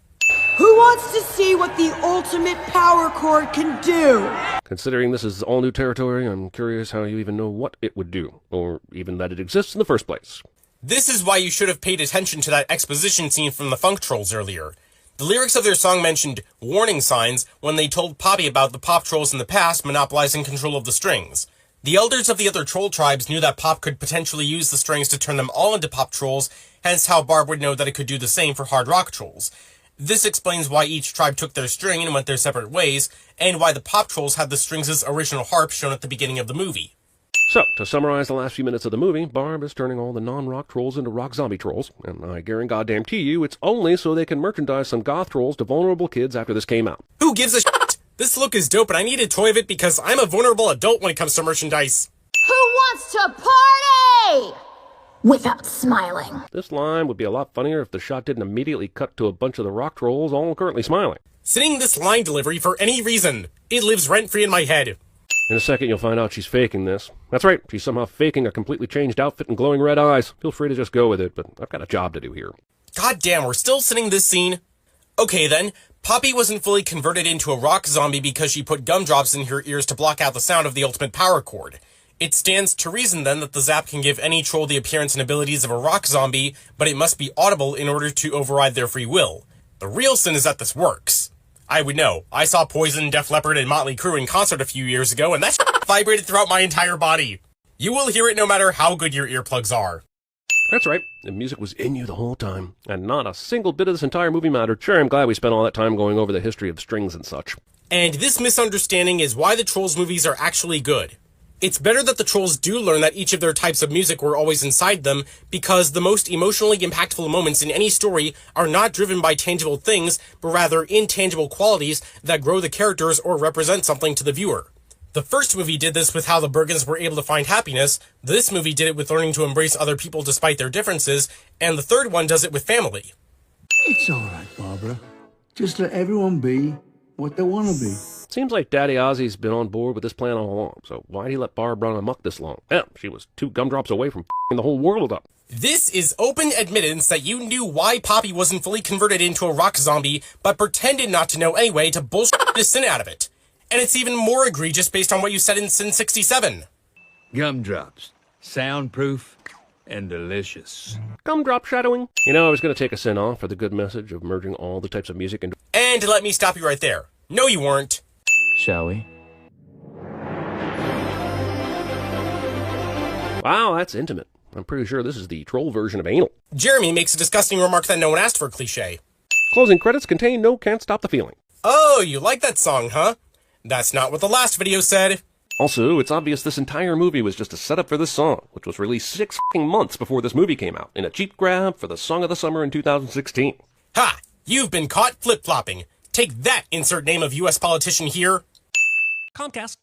Who wants to see what the ultimate power chord can do? Considering this is all new territory, I'm curious how you even know what it would do, or even that it exists in the first place. This is why you should have paid attention to that exposition scene from the Funk Trolls earlier. The lyrics of their song mentioned warning signs when they told Poppy about the Pop Trolls in the past monopolizing control of the strings. The elders of the other troll tribes knew that Pop could potentially use the strings to turn them all into Pop Trolls, hence how Barb would know that it could do the same for Hard Rock Trolls. This explains why each tribe took their string and went their separate ways, and why the Pop Trolls had the Strings' original harp shown at the beginning of the movie. So, to summarize the last few minutes of the movie, Barb is turning all the non-rock trolls into rock zombie trolls, and I guarantee you it's only so they can merchandise some goth trolls to vulnerable kids after this came out. Who gives a shit? This look is dope and I need a toy of it because I'm a vulnerable adult when it comes to merchandise. Who wants to party? Without smiling. This line would be a lot funnier if the shot didn't immediately cut to a bunch of the rock trolls all currently smiling. Sitting this line delivery for any reason. It lives rent-free in my head. In a second, you'll find out she's faking this. That's right, she's somehow faking a completely changed outfit and glowing red eyes. Feel free to just go with it, but I've got a job to do here. God damn, we're still sitting this scene? Okay then, Poppy wasn't fully converted into a rock zombie because she put gumdrops in her ears to block out the sound of the ultimate power cord. It stands to reason then that the zap can give any troll the appearance and abilities of a rock zombie, but it must be audible in order to override their free will. The real sin is that this works. I would know. I saw Poison, Def Leppard, and Motley Crue in concert a few years ago, and that shit vibrated throughout my entire body. You will hear it no matter how good your earplugs are. That's right, the music was in you the whole time, and not a single bit of this entire movie mattered. Sure, I'm glad we spent all that time going over the history of strings and such. And this misunderstanding is why the Trolls movies are actually good. It's better that the Trolls do learn that each of their types of music were always inside them, because the most emotionally impactful moments in any story are not driven by tangible things, but rather intangible qualities that grow the characters or represent something to the viewer. The first movie did this with how the Bergens were able to find happiness, this movie did it with learning to embrace other people despite their differences, and the third one does it with family. It's all right, Barbara. Just let everyone be what they want to be. Seems like Daddy Ozzy's been on board with this plan all along, so why'd he let Barb run amok this long? Yeah, she was 2 gumdrops away from f***ing the whole world up. This is open admittance that you knew why Poppy wasn't fully converted into a rock zombie, but pretended not to know anyway to bullshit the sin out of it. And it's even more egregious based on what you said in Sin 67. Gumdrops. Soundproof and delicious. Gumdrop shadowing. You know, I was going to take a sin off for the good message of merging all the types of music into... And let me stop you right there. No, you weren't. Shall we? Wow, that's intimate. I'm pretty sure this is the troll version of anal. Jeremy makes a disgusting remark that no one asked for, cliche. Closing credits contain no Can't Stop the Feeling. Oh, you like that song, huh? That's not what the last video said. Also, it's obvious this entire movie was just a setup for this song, which was released 6 months before this movie came out, in a cheap grab for the Song of the Summer in 2016. Ha! You've been caught flip-flopping. Take that, insert name of U.S. politician here. Comcast.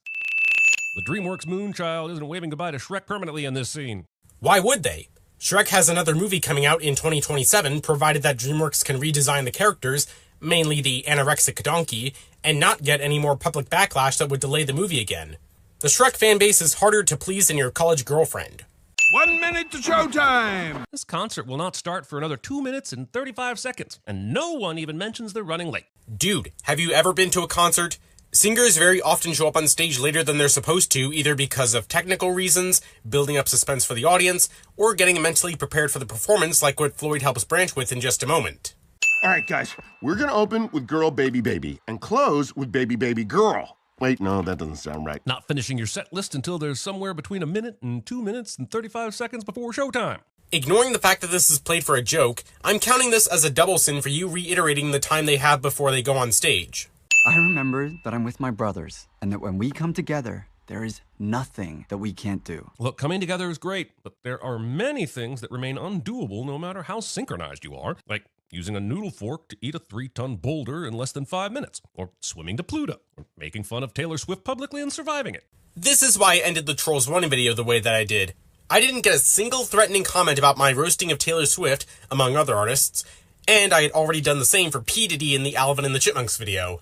The DreamWorks Moonchild isn't waving goodbye to Shrek permanently in this scene. Why would they? Shrek has another movie coming out in 2027, provided that DreamWorks can redesign the characters, mainly the anorexic donkey, and not get any more public backlash that would delay the movie again. The Shrek fanbase is harder to please than your college girlfriend. 1 minute to showtime! This concert will not start for another 2 minutes and 35 seconds, and no one even mentions they're running late. Dude, have you ever been to a concert? Singers very often show up on stage later than they're supposed to, either because of technical reasons, building up suspense for the audience, or getting mentally prepared for the performance like what Floyd helps Branch with in just a moment. All right, guys, we're gonna open with Girl Baby Baby and close with Baby Baby Girl. Wait, no, that doesn't sound right. Not finishing your set list until there's somewhere between 1 minute and 2 minutes and 35 seconds before showtime. Ignoring the fact that this is played for a joke, I'm counting this as a double sin for you reiterating the time they have before they go on stage. I remember that I'm with my brothers, and that when we come together, there is nothing that we can't do. Look, coming together is great, but there are many things that remain undoable no matter how synchronized you are, like using a noodle fork to eat a 3-ton boulder in less than 5 minutes, or swimming to Pluto, or making fun of Taylor Swift publicly and surviving it. This is why I ended the Trolls 1 video the way that I did. I didn't get a single threatening comment about my roasting of Taylor Swift, among other artists, and I had already done the same for P. Diddy in the Alvin and the Chipmunks video.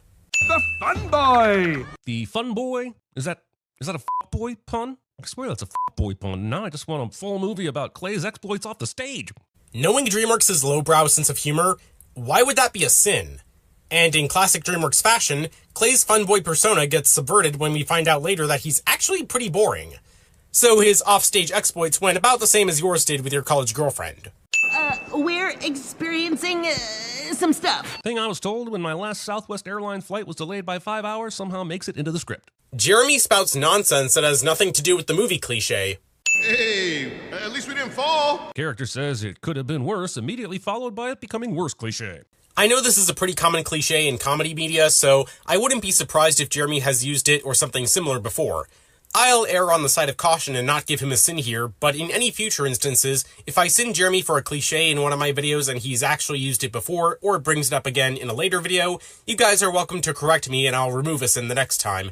The Fun Boy! The Fun Boy? Is that a boy pun? I swear that's a boy pun. Now I just want a full movie about Clay's exploits off the stage. Knowing DreamWorks' lowbrow sense of humor, why would that be a sin? And in classic DreamWorks fashion, Clay's fun boy persona gets subverted when we find out later that he's actually pretty boring. So his offstage exploits went about the same as yours did with your college girlfriend. We're experiencing some stuff. Thing I was told when my last Southwest Airlines flight was delayed by 5 hours somehow makes it into the script. Jeremy spouts nonsense that has nothing to do with the movie cliche. Hey, at least we didn't fall. Character says it could have been worse, immediately followed by it becoming worse cliche. I know this is a pretty common cliche in comedy media, so I wouldn't be surprised if Jeremy has used it or something similar before. I'll err on the side of caution and not give him a sin here, but in any future instances, if I sin Jeremy for a cliche in one of my videos and he's actually used it before, or brings it up again in a later video, you guys are welcome to correct me and I'll remove a sin the next time.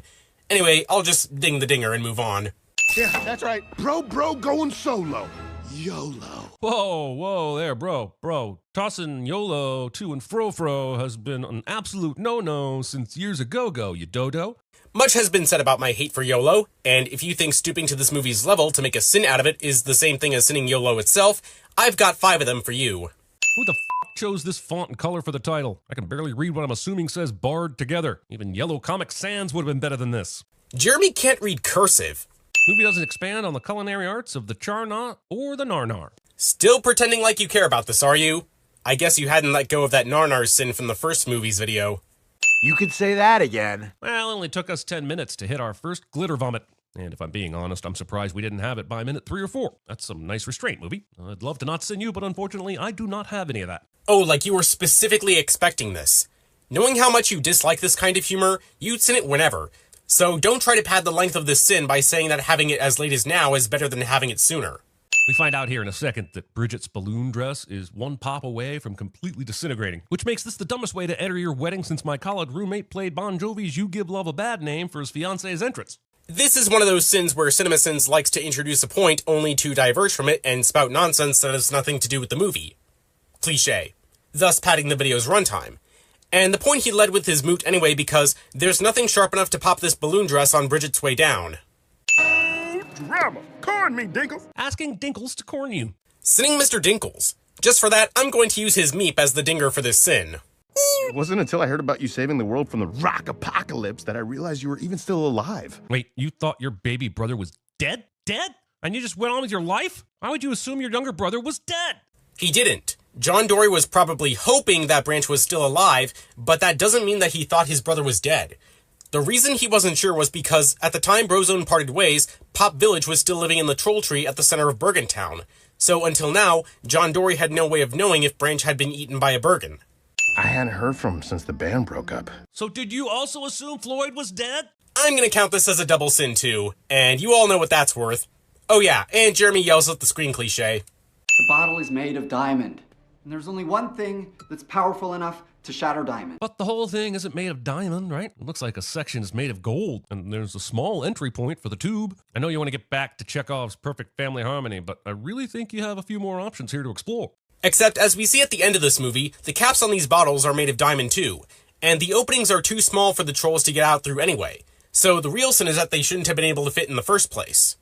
Anyway, I'll just ding the dinger and move on. Yeah, that's right. Bro going solo. YOLO. Whoa there, bro. Tossing YOLO to and fro has been an absolute no-no since years ago, you dodo. Much has been said about my hate for YOLO, and if you think stooping to this movie's level to make a sin out of it is the same thing as sinning YOLO itself, I've got 5 of them for you. Who the f*** chose this font and color for the title? I can barely read what I'm assuming says barred together. Even Yellow Comic Sans would have been better than this. Jeremy can't read cursive. Movie doesn't expand on the culinary arts of the Charna or the Narnar. Still pretending like you care about this, are you? I guess you hadn't let go of that Narnar sin from the first movie's video. You could say that again. Well, it only took us 10 minutes to hit our first glitter vomit. And if I'm being honest, I'm surprised we didn't have it by minute 3 or 4. That's some nice restraint, movie. I'd love to not sin you, but unfortunately, I do not have any of that. Oh, like you were specifically expecting this. Knowing how much you dislike this kind of humor, you'd sin it whenever. So don't try to pad the length of this sin by saying that having it as late as now is better than having it sooner. We find out here in a second that Bridget's balloon dress is one pop away from completely disintegrating, which makes this the dumbest way to enter your wedding since my college roommate played Bon Jovi's You Give Love a Bad Name for his fiance's entrance. This is one of those sins where CinemaSins likes to introduce a point only to diverge from it and spout nonsense that has nothing to do with the movie. Cliché. Thus padding the video's runtime. And the point he led with is moot anyway because there's nothing sharp enough to pop this balloon dress on Bridget's way down. Drama. Corn me, Dinkles. Asking Dinkles to corn you. Sinning Mr. Dinkles. Just for that, I'm going to use his meep as the dinger for this sin. It wasn't until I heard about you saving the world from the rock apocalypse that I realized you were even still alive. Wait, you thought your baby brother was dead? Dead? And you just went on with your life? Why would you assume your younger brother was dead? He didn't. John Dory was probably hoping that Branch was still alive, but that doesn't mean that he thought his brother was dead. The reason he wasn't sure was because at the time Brozone parted ways, Pop Village was still living in the Troll Tree at the center of Bergentown. So until now, John Dory had no way of knowing if Branch had been eaten by a Bergen. I hadn't heard from him since the band broke up. So did you also assume Floyd was dead? I'm gonna count this as a double sin too, and you all know what that's worth. Oh yeah, and Jeremy yells at the screen cliche. The bottle is made of diamond, and there's only one thing that's powerful enough to shatter diamond. But the whole thing isn't made of diamond, right? It looks like a section is made of gold, and there's a small entry point for the tube. I know you want to get back to Chekhov's perfect family harmony, but I really think you have a few more options here to explore. Except, as we see at the end of this movie, the caps on these bottles are made of diamond too, and the openings are too small for the trolls to get out through anyway. So the real sin is that they shouldn't have been able to fit in the first place.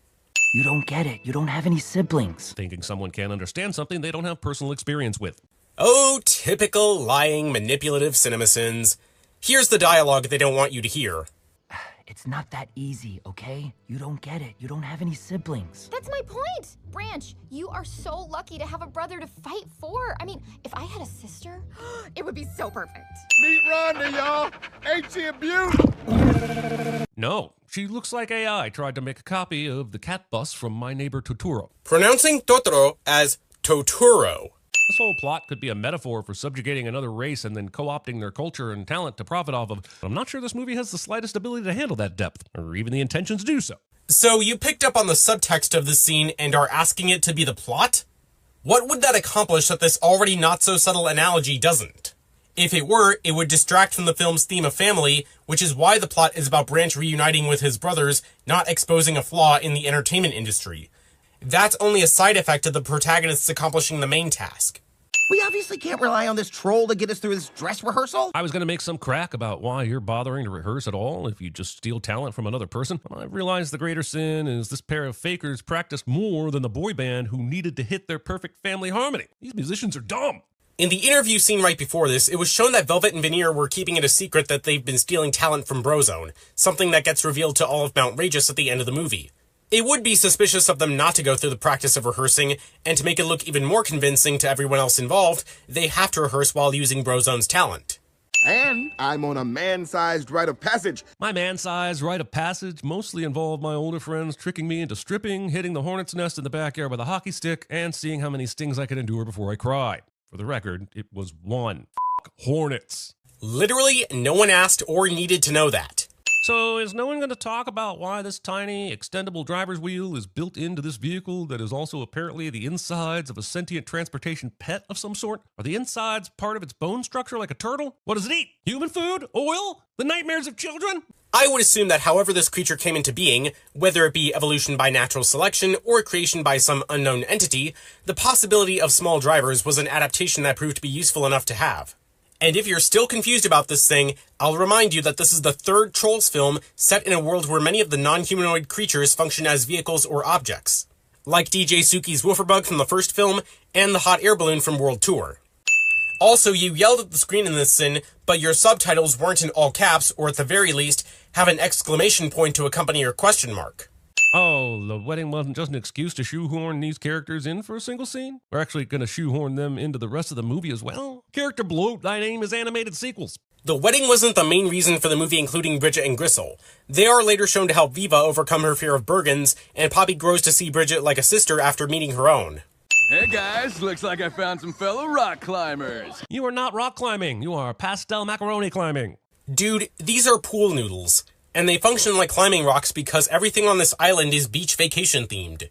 You don't get it. You don't have any siblings. Thinking someone can't understand something they don't have personal experience with. Oh, typical lying, manipulative CinemaSins. Here's the dialogue they don't want you to hear. It's not that easy, okay? You don't get it. You don't have any siblings. That's my point! Branch, you are so lucky to have a brother to fight for. I mean, if I had a sister, it would be so perfect. Meet Rhonda, y'all. Ain't she a beaut? No, she looks like AI tried to make a copy of the cat bus from My Neighbor Totoro. Pronouncing Totoro as Totoro. This whole plot could be a metaphor for subjugating another race and then co-opting their culture and talent to profit off of. But I'm not sure this movie has the slightest ability to handle that depth, or even the intention to do so. So you picked up on the subtext of this scene and are asking it to be the plot? What would that accomplish that this already not-so-subtle analogy doesn't? If it were, it would distract from the film's theme of family, which is why the plot is about Branch reuniting with his brothers, not exposing a flaw in the entertainment industry. That's only a side effect of the protagonists accomplishing the main task. We obviously can't rely on this troll to get us through this dress rehearsal. I was going to make some crack about why you're bothering to rehearse at all if you just steal talent from another person. I realized the greater sin is this pair of fakers practiced more than the boy band who needed to hit their perfect family harmony. These musicians are dumb. In the interview scene right before this, it was shown that Velvet and Veneer were keeping it a secret that they've been stealing talent from Brozone, something that gets revealed to all of Mount Rageous at the end of the movie. It would be suspicious of them not to go through the practice of rehearsing, and to make it look even more convincing to everyone else involved, they have to rehearse while using Brozone's talent. And I'm on a man-sized rite of passage. My man-sized rite of passage mostly involved my older friends tricking me into stripping, hitting the hornet's nest in the backyard with a hockey stick, and seeing how many stings I could endure before I cried. For the record, it was one. hornets. Literally, no one asked or needed to know that. So is no one going to talk about why this tiny, extendable driver's wheel is built into this vehicle that is also apparently the insides of a sentient transportation pet of some sort? Are the insides part of its bone structure like a turtle? What does it eat? Human food? Oil? The nightmares of children? I would assume that however this creature came into being, whether it be evolution by natural selection or creation by some unknown entity, the possibility of small drivers was an adaptation that proved to be useful enough to have. And if you're still confused about this thing, I'll remind you that this is the third Trolls film set in a world where many of the non-humanoid creatures function as vehicles or objects, like DJ Suki's Wooferbug from the first film and the hot air balloon from World Tour. Also, you yelled at the screen in this sin, but your subtitles weren't in all caps, or at the very least, have an exclamation point to accompany your question mark. Oh, the wedding wasn't just an excuse to shoehorn these characters in for a single scene? We're actually going to shoehorn them into the rest of the movie as well? Character bloat, thy name is animated sequels. The wedding wasn't the main reason for the movie including Bridget and Gristle. They are later shown to help Viva overcome her fear of Bergens, and Poppy grows to see Bridget like a sister after meeting her own. Hey guys, looks like I found some fellow rock climbers. You are not rock climbing, you are pastel macaroni climbing. Dude, these are pool noodles. And they function like climbing rocks because everything on this island is beach vacation themed.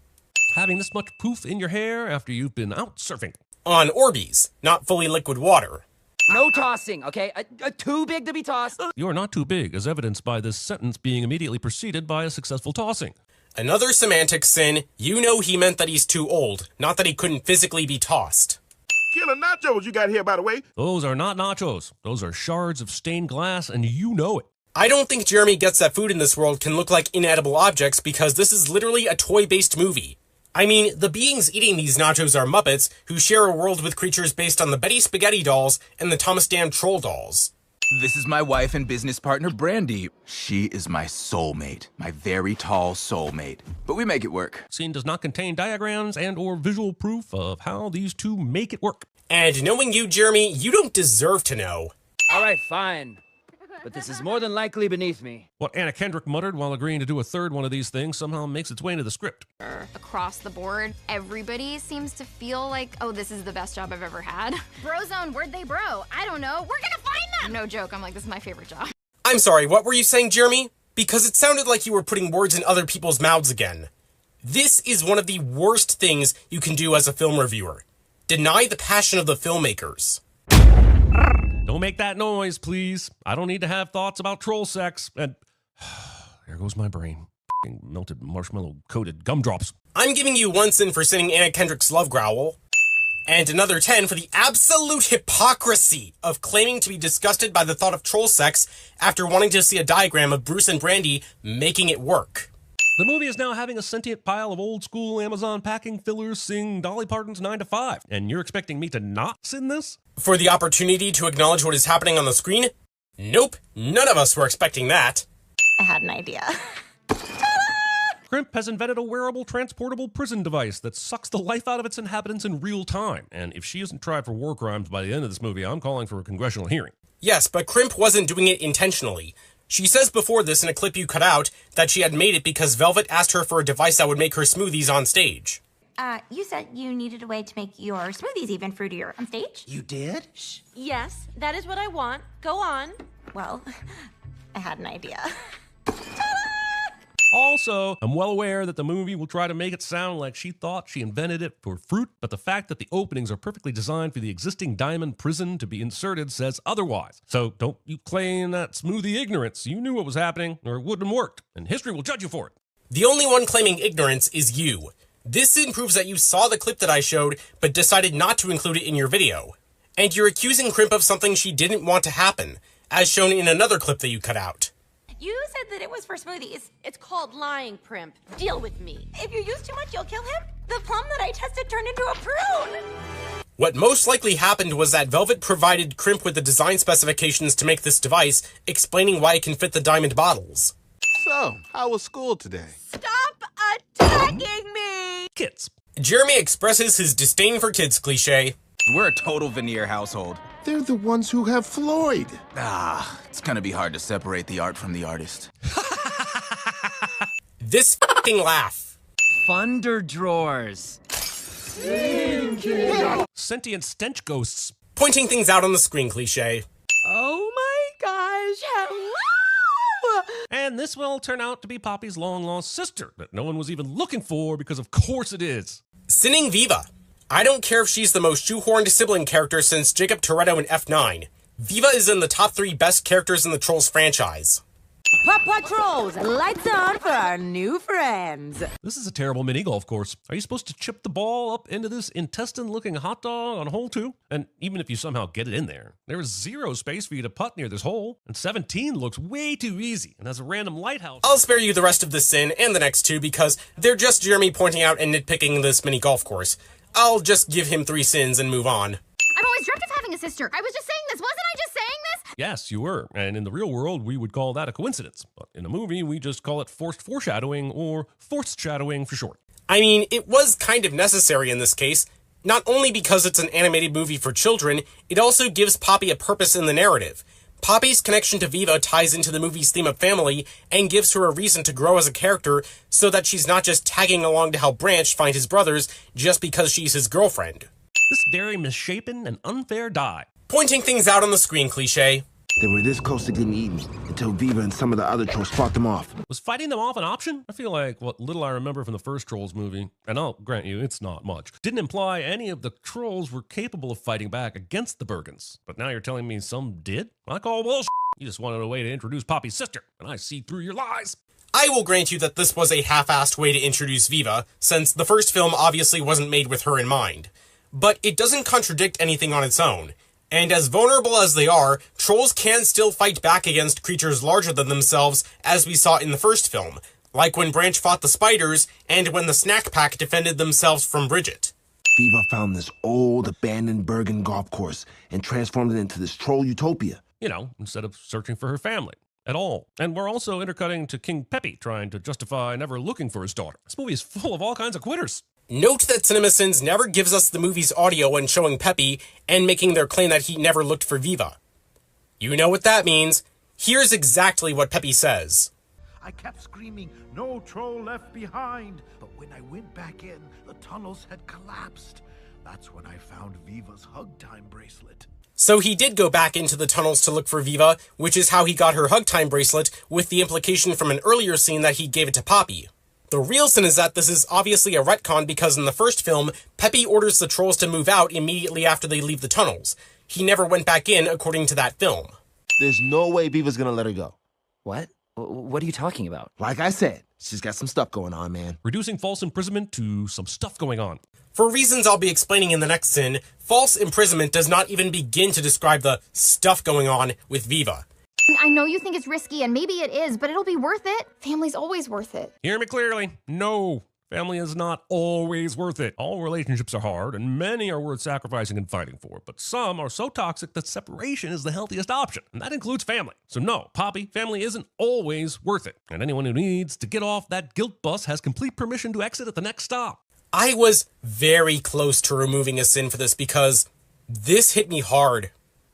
Having this much poof in your hair after you've been out surfing. On Orbeez, not fully liquid water. No tossing, okay? Too big to be tossed. You are not too big, as evidenced by this sentence being immediately preceded by a successful tossing. Another semantic sin, you know he meant that he's too old, not that he couldn't physically be tossed. Killer nachos you got here, by the way. Those are not nachos. Those are shards of stained glass, and you know it. I don't think Jeremy gets that food in this world can look like inedible objects because this is literally a toy-based movie. I mean, the beings eating these nachos are Muppets who share a world with creatures based on the Betty Spaghetti dolls and the Thomas Dam Troll dolls. This is my wife and business partner, Brandy. She is my soulmate, my very tall soulmate. But we make it work. Scene does not contain diagrams and or visual proof of how these two make it work. And knowing you, Jeremy, you don't deserve to know. All right, fine. But this is more than likely beneath me. What Anna Kendrick muttered while agreeing to do a third one of these things somehow makes its way into the script. Across the board, everybody seems to feel like, oh, this is the best job I've ever had. Brozone, where'd they bro? I don't know. We're gonna find them! No joke, I'm like, this is my favorite job. I'm sorry, what were you saying, Jeremy? Because it sounded like you were putting words in other people's mouths again. This is one of the worst things you can do as a film reviewer. Deny the passion of the filmmakers. Don't make that noise, please. I don't need to have thoughts about troll sex. And there goes my brain. Melted marshmallow-coated gumdrops. I'm giving you 1 sin for singing Anna Kendrick's Love Growl, and another 10 for the absolute hypocrisy of claiming to be disgusted by the thought of troll sex after wanting to see a diagram of Bruce and Brandy making it work. The movie is now having a sentient pile of old-school Amazon packing fillers sing Dolly Parton's 9 to 5, and you're expecting me to not sin this? For the opportunity to acknowledge what is happening on the screen? Nope, none of us were expecting that. I had an idea. Crimp has invented a wearable, transportable prison device that sucks the life out of its inhabitants in real time, and if she isn't tried for war crimes by the end of this movie, I'm calling for a congressional hearing. Yes, but Crimp wasn't doing it intentionally. She says before this in a clip you cut out that she had made it because Velvet asked her for a device that would make her smoothies on stage. You said you needed a way to make your smoothies even fruitier on stage? You did? Yes, that is what I want. Go on. Well, I had an idea. Also, I'm well aware that the movie will try to make it sound like she thought she invented it for fruit, but the fact that the openings are perfectly designed for the existing diamond prison to be inserted says otherwise. So don't you claim that smoothie ignorance. You knew what was happening, or it wouldn't have worked, and history will judge you for it. The only one claiming ignorance is you. This sin proves that you saw the clip that I showed, but decided not to include it in your video. And you're accusing Crimp of something she didn't want to happen, as shown in another clip that you cut out. You said that it was for smoothies. It's called lying, Primp. Deal with me. If you use too much, you'll kill him. The plum that I tested turned into a prune. What most likely happened was that Velvet provided Crimp with the design specifications to make this device, explaining why it can fit the diamond bottles. So, how was school today? Stop attacking me! Kids. Jeremy expresses his disdain for kids cliche. We're a total veneer household. They're the ones who have Floyd. It's gonna be hard to separate the art from the artist. This f***ing laugh. Thunder drawers. Sentient stench ghosts. Pointing things out on the screen cliche. Oh my gosh, hello! And this will turn out to be Poppy's long-lost sister that no one was even looking for because of course it is. Sinning Viva. I don't care if she's the most shoehorned sibling character since Jacob Toretto in F9. Viva is in the top 3 best characters in the Trolls franchise. Papa Trolls, lights on for our new friends. This is a terrible mini golf course. Are you supposed to chip the ball up into this intestine-looking hot dog on hole 2? And even if you somehow get it in there, there is 0 space for you to putt near this hole. And 17 looks way too easy and has a random lighthouse. I'll spare you the rest of this sin and the next 2 because they're just Jeremy pointing out and nitpicking this mini golf course. I'll just give him 3 sins and move on. I've always dreamt of having a sister. I was just saying this. Wasn't I just saying this? Yes, you were. And in the real world, we would call that a coincidence. But in a movie, we just call it forced foreshadowing or forced shadowing for short. I mean, it was kind of necessary in this case. Not only because it's an animated movie for children, it also gives Poppy a purpose in the narrative. Poppy's connection to Viva ties into the movie's theme of family and gives her a reason to grow as a character so that she's not just tagging along to help Branch find his brothers just because she's his girlfriend. This very misshapen and unfair die. Pointing things out on the screen cliche. They were this close to getting eaten until Viva and some of the other trolls fought them off. Was fighting them off an option? I feel like what little I remember from the first Trolls movie, and I'll grant you it's not much, didn't imply any of the trolls were capable of fighting back against the Bergens. But now you're telling me some did? I call bullshit. You just wanted a way to introduce Poppy's sister, and I see through your lies. I will grant you that this was a half-assed way to introduce Viva, since the first film obviously wasn't made with her in mind. But it doesn't contradict anything on its own. And as vulnerable as they are, trolls can still fight back against creatures larger than themselves, as we saw in the first film, like when Branch fought the spiders, and when the Snack Pack defended themselves from Bridget. Viva found this old, abandoned Bergen golf course and transformed it into this troll utopia. You know, instead of searching for her family at all. And we're also intercutting to King Peppy trying to justify never looking for his daughter. This movie is full of all kinds of quitters. Note that CinemaSins never gives us the movie's audio when showing Peppy and making their claim that he never looked for Viva. You know what that means. Here's exactly what Peppy says. I kept screaming, "No troll left behind!" But when I went back in, the tunnels had collapsed. That's when I found Viva's Hug Time bracelet. So he did go back into the tunnels to look for Viva, which is how he got her Hug Time bracelet, with the implication from an earlier scene that he gave it to Poppy. The real sin is that this is obviously a retcon because in the first film, Peppy orders the trolls to move out immediately after they leave the tunnels. He never went back in according to that film. There's no way Viva's gonna let her go. What? What are you talking about? Like I said, she's got some stuff going on, man. Reducing false imprisonment to some stuff going on. For reasons I'll be explaining in the next sin, false imprisonment does not even begin to describe the stuff going on with Viva. I know you think it's risky, and maybe it is, but it'll be worth it. Family's always worth it. Hear me clearly. No. Family is not always worth it. All relationships are hard, and many are worth sacrificing and fighting for, but some are so toxic that separation is the healthiest option, and that includes family. So no, Poppy, family isn't always worth it, and anyone who needs to get off that guilt bus has complete permission to exit at the next stop. I was very close to removing a sin for this because this hit me hard,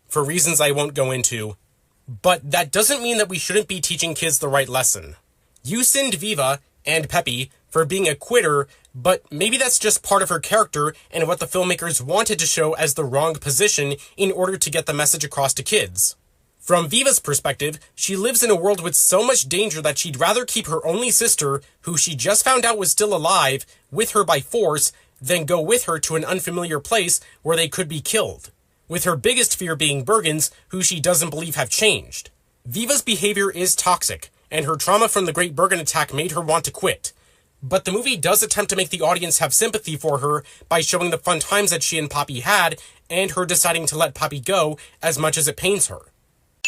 for reasons I won't go into. But that doesn't mean that we shouldn't be teaching kids the right lesson. You sinned Viva, and Peppy, for being a quitter, but maybe that's just part of her character and what the filmmakers wanted to show as the wrong position in order to get the message across to kids. From Viva's perspective, she lives in a world with so much danger that she'd rather keep her only sister, who she just found out was still alive, with her by force, than go with her to an unfamiliar place where they could be killed. With her biggest fear being Bergens, who she doesn't believe have changed. Viva's behavior is toxic, and her trauma from the Great Bergen attack made her want to quit. But the movie does attempt to make the audience have sympathy for her by showing the fun times that she and Poppy had, and her deciding to let Poppy go as much as it pains her.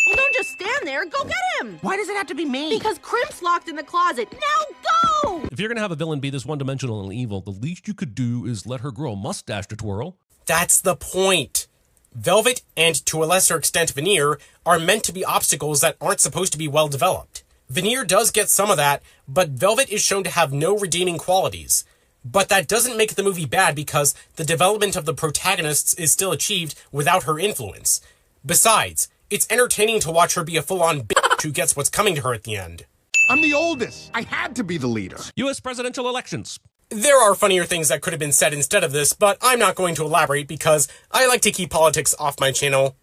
Well, don't just stand there. Go get him. Why does it have to be me? Because Crimp's locked in the closet. Now go! If you're gonna have a villain be this one-dimensional and evil, the least you could do is let her grow a mustache to twirl. That's the point. Velvet, and to a lesser extent Veneer, are meant to be obstacles that aren't supposed to be well developed. Veneer does get some of that, but Velvet is shown to have no redeeming qualities. But that doesn't make the movie bad because the development of the protagonists is still achieved without her influence. Besides, it's entertaining to watch her be a full-on bitch who gets what's coming to her at the end. I'm the oldest. I had to be the leader. U.S. presidential elections. There are funnier things that could have been said instead of this, but I'm not going to elaborate because I like to keep politics off my channel.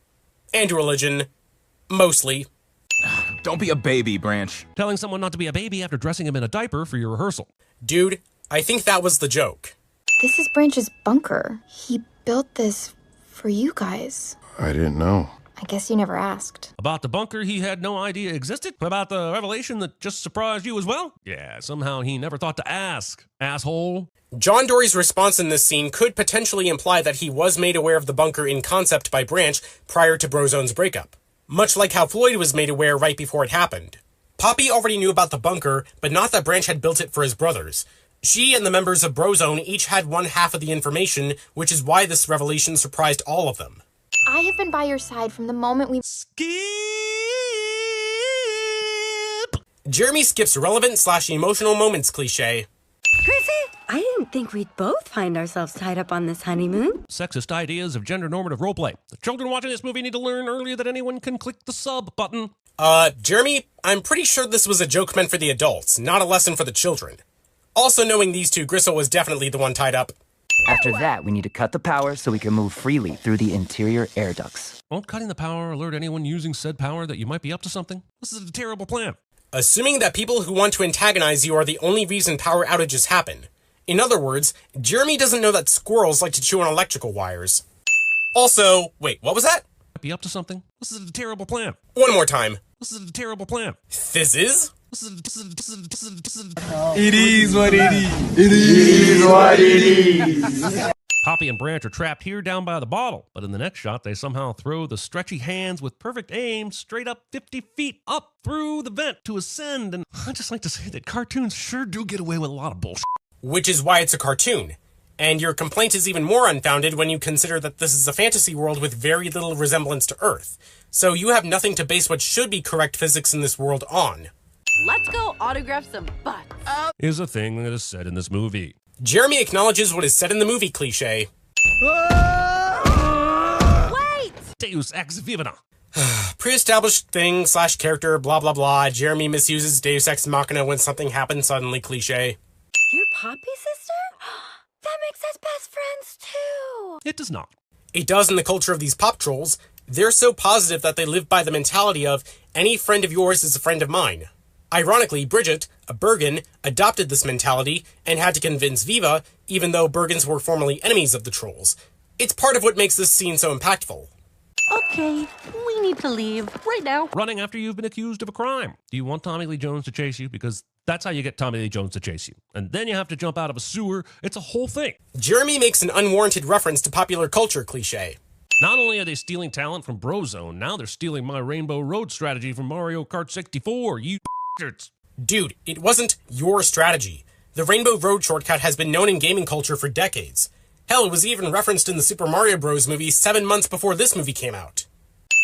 And religion. Mostly. Don't be a baby, Branch. Telling someone not to be a baby after dressing him in a diaper for your rehearsal. Dude, I think that was the joke. This is Branch's bunker. He built this for you guys. I didn't know. I guess you never asked. About the bunker he had no idea existed? About the revelation that just surprised you as well? Yeah, somehow he never thought to ask, asshole. John Dory's response in this scene could potentially imply that he was made aware of the bunker in concept by Branch prior to Brozone's breakup. Much like how Floyd was made aware right before it happened. Poppy already knew about the bunker, but not that Branch had built it for his brothers. She and the members of Brozone each had one half of the information, which is why this revelation surprised all of them. I have been by your side from the moment we skip. Jeremy skips relevant/emotional moments cliche. Chrissy, I didn't think we'd both find ourselves tied up on this honeymoon. Sexist ideas of gender-normative roleplay. The children watching this movie need to learn earlier that anyone can click the sub button. Jeremy, I'm pretty sure this was a joke meant for the adults, not a lesson for the children. Also knowing these two, Gristle was definitely the one tied up. After that, we need to cut the power so we can move freely through the interior air ducts. Won't cutting the power alert anyone using said power that you might be up to something? This is a terrible plan. Assuming that people who want to antagonize you are the only reason power outages happen. In other words, Jeremy doesn't know that squirrels like to chew on electrical wires. Also, wait, what was that? Be up to something? This is a terrible plan. One more time. This is a terrible plan. This is? It is what it is. It is what it is. Poppy and Branch are trapped here down by the bottle, but in the next shot, they somehow throw the stretchy hands with perfect aim straight up 50 feet up through the vent to ascend, and I'd just like to say that cartoons sure do get away with a lot of bullshit. Which is why it's a cartoon. And your complaint is even more unfounded when you consider that this is a fantasy world with very little resemblance to Earth. So you have nothing to base what should be correct physics in this world on. Let's go autograph some butts. Is a thing that is said in this movie. Jeremy acknowledges what is said in the movie cliche. Wait! Deus ex vivina. Pre-established thing/character, blah blah blah. Jeremy misuses Deus ex machina when something happens suddenly cliche. You're Poppy's sister? That makes us best friends too. It does not. It does in the culture of these pop trolls. They're so positive that they live by the mentality of, any friend of yours is a friend of mine. Ironically, Bridget, a Bergen, adopted this mentality and had to convince Viva, even though Bergens were formerly enemies of the trolls. It's part of what makes this scene so impactful. Okay, we need to leave right now. Running after you've been accused of a crime. Do you want Tommy Lee Jones to chase you? Because that's how you get Tommy Lee Jones to chase you. And then you have to jump out of a sewer. It's a whole thing. Jeremy makes an unwarranted reference to popular culture cliche. Not only are they stealing talent from Brozone, now they're stealing my Rainbow Road strategy from Mario Kart 64, you bastards. Dude, it wasn't your strategy. The Rainbow Road shortcut has been known in gaming culture for decades. Hell, it was even referenced in the Super Mario Bros. Movie 7 months before this movie came out.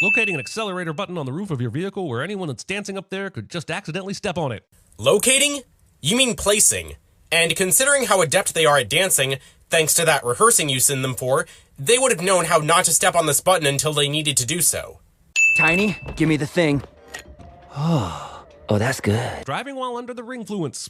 Locating an accelerator button on the roof of your vehicle where anyone that's dancing up there could just accidentally step on it. Locating? You mean placing. And considering how adept they are at dancing, thanks to that rehearsing you send them for, they would have known how not to step on this button until they needed to do so. Tiny, give me the thing. Oh, that's good. Driving while under the ringfluence.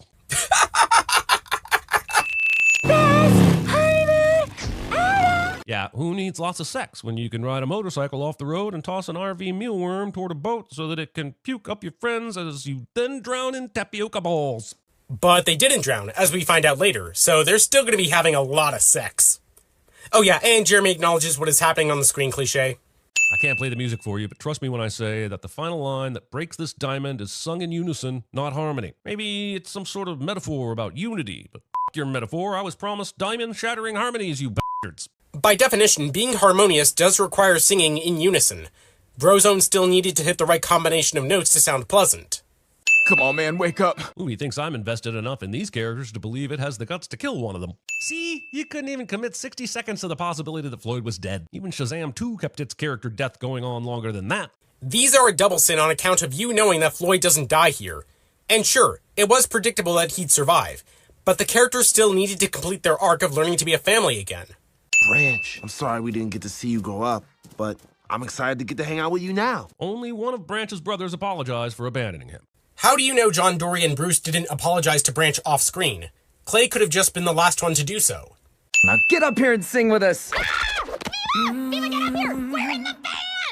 Yeah, who needs lots of sex when you can ride a motorcycle off the road and toss an RV mealworm toward a boat so that it can puke up your friends as you then drown in tapioca balls? But they didn't drown, as we find out later, so they're still going to be having a lot of sex. Oh yeah, and Jeremy acknowledges what is happening on the screen cliche. I can't play the music for you, but trust me when I say that the final line that breaks this diamond is sung in unison, not harmony. Maybe it's some sort of metaphor about unity, but your metaphor, I was promised diamond-shattering harmonies, you bastards. By definition, being harmonious does require singing in unison. Brozone still needed to hit the right combination of notes to sound pleasant. Come on, man, wake up. He thinks I'm invested enough in these characters to believe it has the guts to kill one of them. See, you couldn't even commit 60 seconds to the possibility that Floyd was dead. Even Shazam 2 kept its character death going on longer than that. These are a double sin on account of you knowing that Floyd doesn't die here. And sure, it was predictable that he'd survive, but the characters still needed to complete their arc of learning to be a family again. Branch, I'm sorry we didn't get to see you grow up, but I'm excited to get to hang out with you now. Only one of Branch's brothers apologized for abandoning him. How do you know John Dory and Bruce didn't apologize to Branch off-screen? Clay could have just been the last one to do so. Now get up here and sing with us! Viva, get up here! We're in the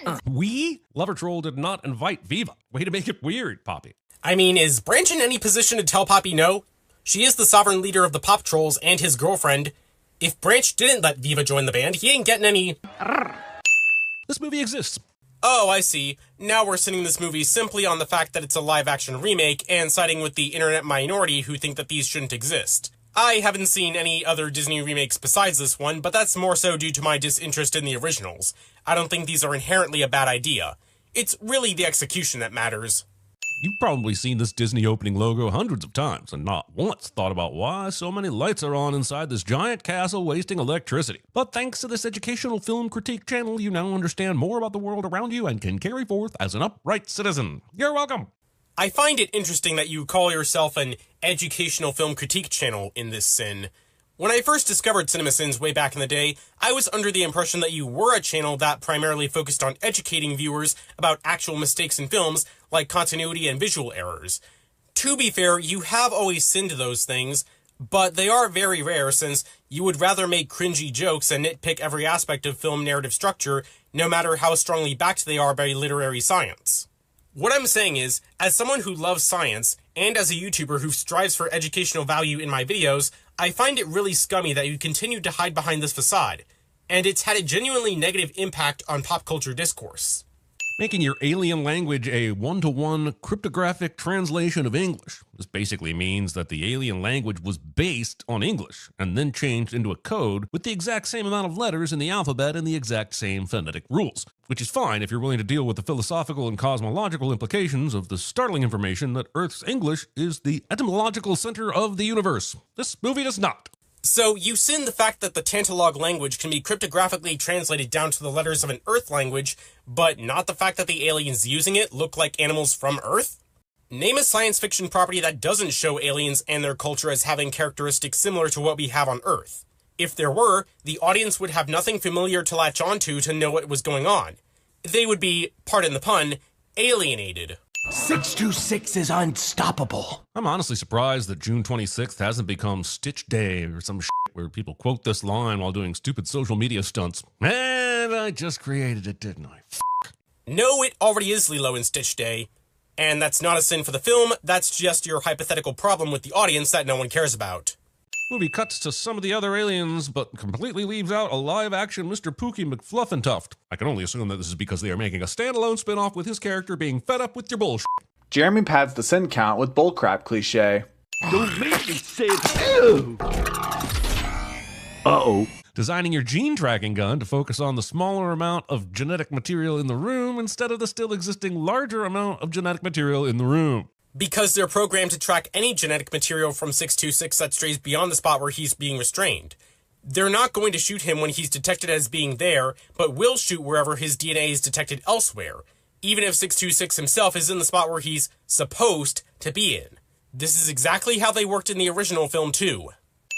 band! We? Lover Troll did not invite Viva. Way to make it weird, Poppy. I mean, is Branch in any position to tell Poppy no? She is the sovereign leader of the Pop Trolls and his girlfriend. If Branch didn't let Viva join the band, he ain't getting any... This movie exists. Oh, I see. Now we're sending this movie simply on the fact that it's a live-action remake and siding with the internet minority who think that these shouldn't exist. I haven't seen any other Disney remakes besides this one, but that's more so due to my disinterest in the originals. I don't think these are inherently a bad idea. It's really the execution that matters. You've probably seen this Disney opening logo hundreds of times and not once thought about why so many lights are on inside this giant castle wasting electricity. But thanks to this educational film critique channel, you now understand more about the world around you and can carry forth as an upright citizen. You're welcome. I find it interesting that you call yourself an educational film critique channel in this sin. When I first discovered CinemaSins way back in the day, I was under the impression that you were a channel that primarily focused on educating viewers about actual mistakes in films, like continuity and visual errors. To be fair, you have always sinned those things, but they are very rare since you would rather make cringy jokes and nitpick every aspect of film narrative structure, no matter how strongly backed they are by literary science. What I'm saying is, as someone who loves science, and as a YouTuber who strives for educational value in my videos, I find it really scummy that you continue to hide behind this facade, and it's had a genuinely negative impact on pop culture discourse. Making your alien language a one-to-one cryptographic translation of English. This basically means that the alien language was based on English and then changed into a code with the exact same amount of letters in the alphabet and the exact same phonetic rules. Which is fine if you're willing to deal with the philosophical and cosmological implications of the startling information that Earth's English is the etymological center of the universe. This movie does not. So, you sin the fact that the Tantalog language can be cryptographically translated down to the letters of an Earth language, but not the fact that the aliens using it look like animals from Earth? Name a science fiction property that doesn't show aliens and their culture as having characteristics similar to what we have on Earth. If there were, the audience would have nothing familiar to latch onto to know what was going on. They would be, pardon the pun, alienated. 626 is unstoppable. I'm honestly surprised that June 26th hasn't become Stitch Day or some shit where people quote this line while doing stupid social media stunts. And I just created it, didn't I? No, it already is Lilo and Stitch Day. And that's not a sin for the film, that's just your hypothetical problem with the audience that no one cares about. Movie cuts to some of the other aliens, but completely leaves out a live-action Mr. Pookie McFluffentuft. I can only assume that this is because they are making a standalone spin-off with his character being fed up with your bullshit. Jeremy pads the sin count with bullcrap cliche. Don't make me say it. Uh-oh. Designing your gene tracking gun to focus on the smaller amount of genetic material in the room instead of the still existing larger amount of genetic material in the room. Because they're programmed to track any genetic material from 626 that strays beyond the spot where he's being restrained. They're not going to shoot him when he's detected as being there, but will shoot wherever his DNA is detected elsewhere, even if 626 himself is in the spot where he's supposed to be in. This is exactly how they worked in the original film too.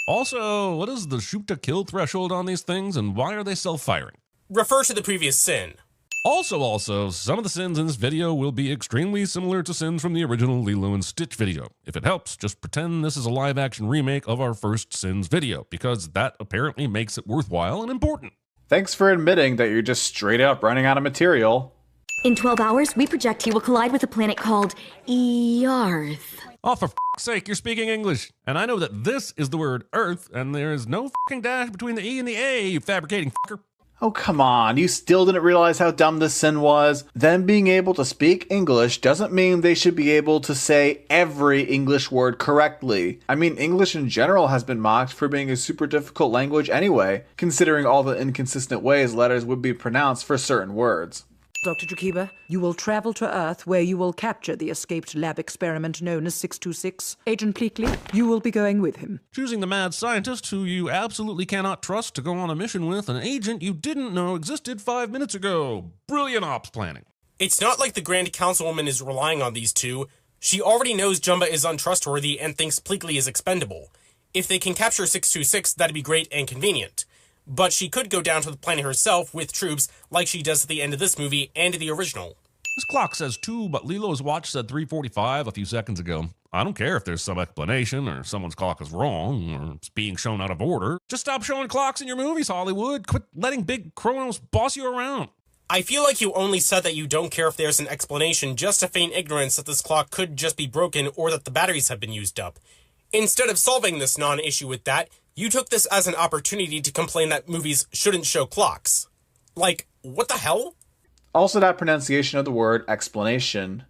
Also, what is the shoot-to-kill threshold on these things, and why are they self-firing? Refer to the previous sin. Also, some of the sins in this video will be extremely similar to sins from the original Lilo and Stitch video. If it helps, just pretend this is a live-action remake of our first Sins video, because that apparently makes it worthwhile and important. Thanks for admitting that you're just straight up running out of material. In 12 hours, we project he will collide with a planet called Earth. Oh, for f***'s sake, you're speaking English. And I know that this is the word Earth, and there is no f***ing dash between the E and the A, you fabricating f***er. Oh, come on. You still didn't realize how dumb this sin was? Them being able to speak English doesn't mean they should be able to say every English word correctly. I mean, English in general has been mocked for being a super difficult language anyway, considering all the inconsistent ways letters would be pronounced for certain words. Dr. Jakiba, you will travel to Earth where you will capture the escaped lab experiment known as 626. Agent Pleakley, you will be going with him. Choosing the mad scientist who you absolutely cannot trust to go on a mission with an agent you didn't know existed 5 minutes ago. Brilliant ops planning. It's not like the Grand Councilwoman is relying on these two. She already knows Jumba is untrustworthy and thinks Pleakley is expendable. If they can capture 626, that'd be great and convenient. But she could go down to the planet herself with troops like she does at the end of this movie and the original. This clock says 2, but Lilo's watch said 3:45 a few seconds ago. I don't care if there's some explanation or someone's clock is wrong or it's being shown out of order. Just stop showing clocks in your movies, Hollywood. Quit letting big Chronos boss you around. I feel like you only said that you don't care if there's an explanation just to feign ignorance that this clock could just be broken or that the batteries have been used up. Instead of solving this non-issue with that, you took this as an opportunity to complain that movies shouldn't show clocks. Like, what the hell? Also, that pronunciation of the word explanation.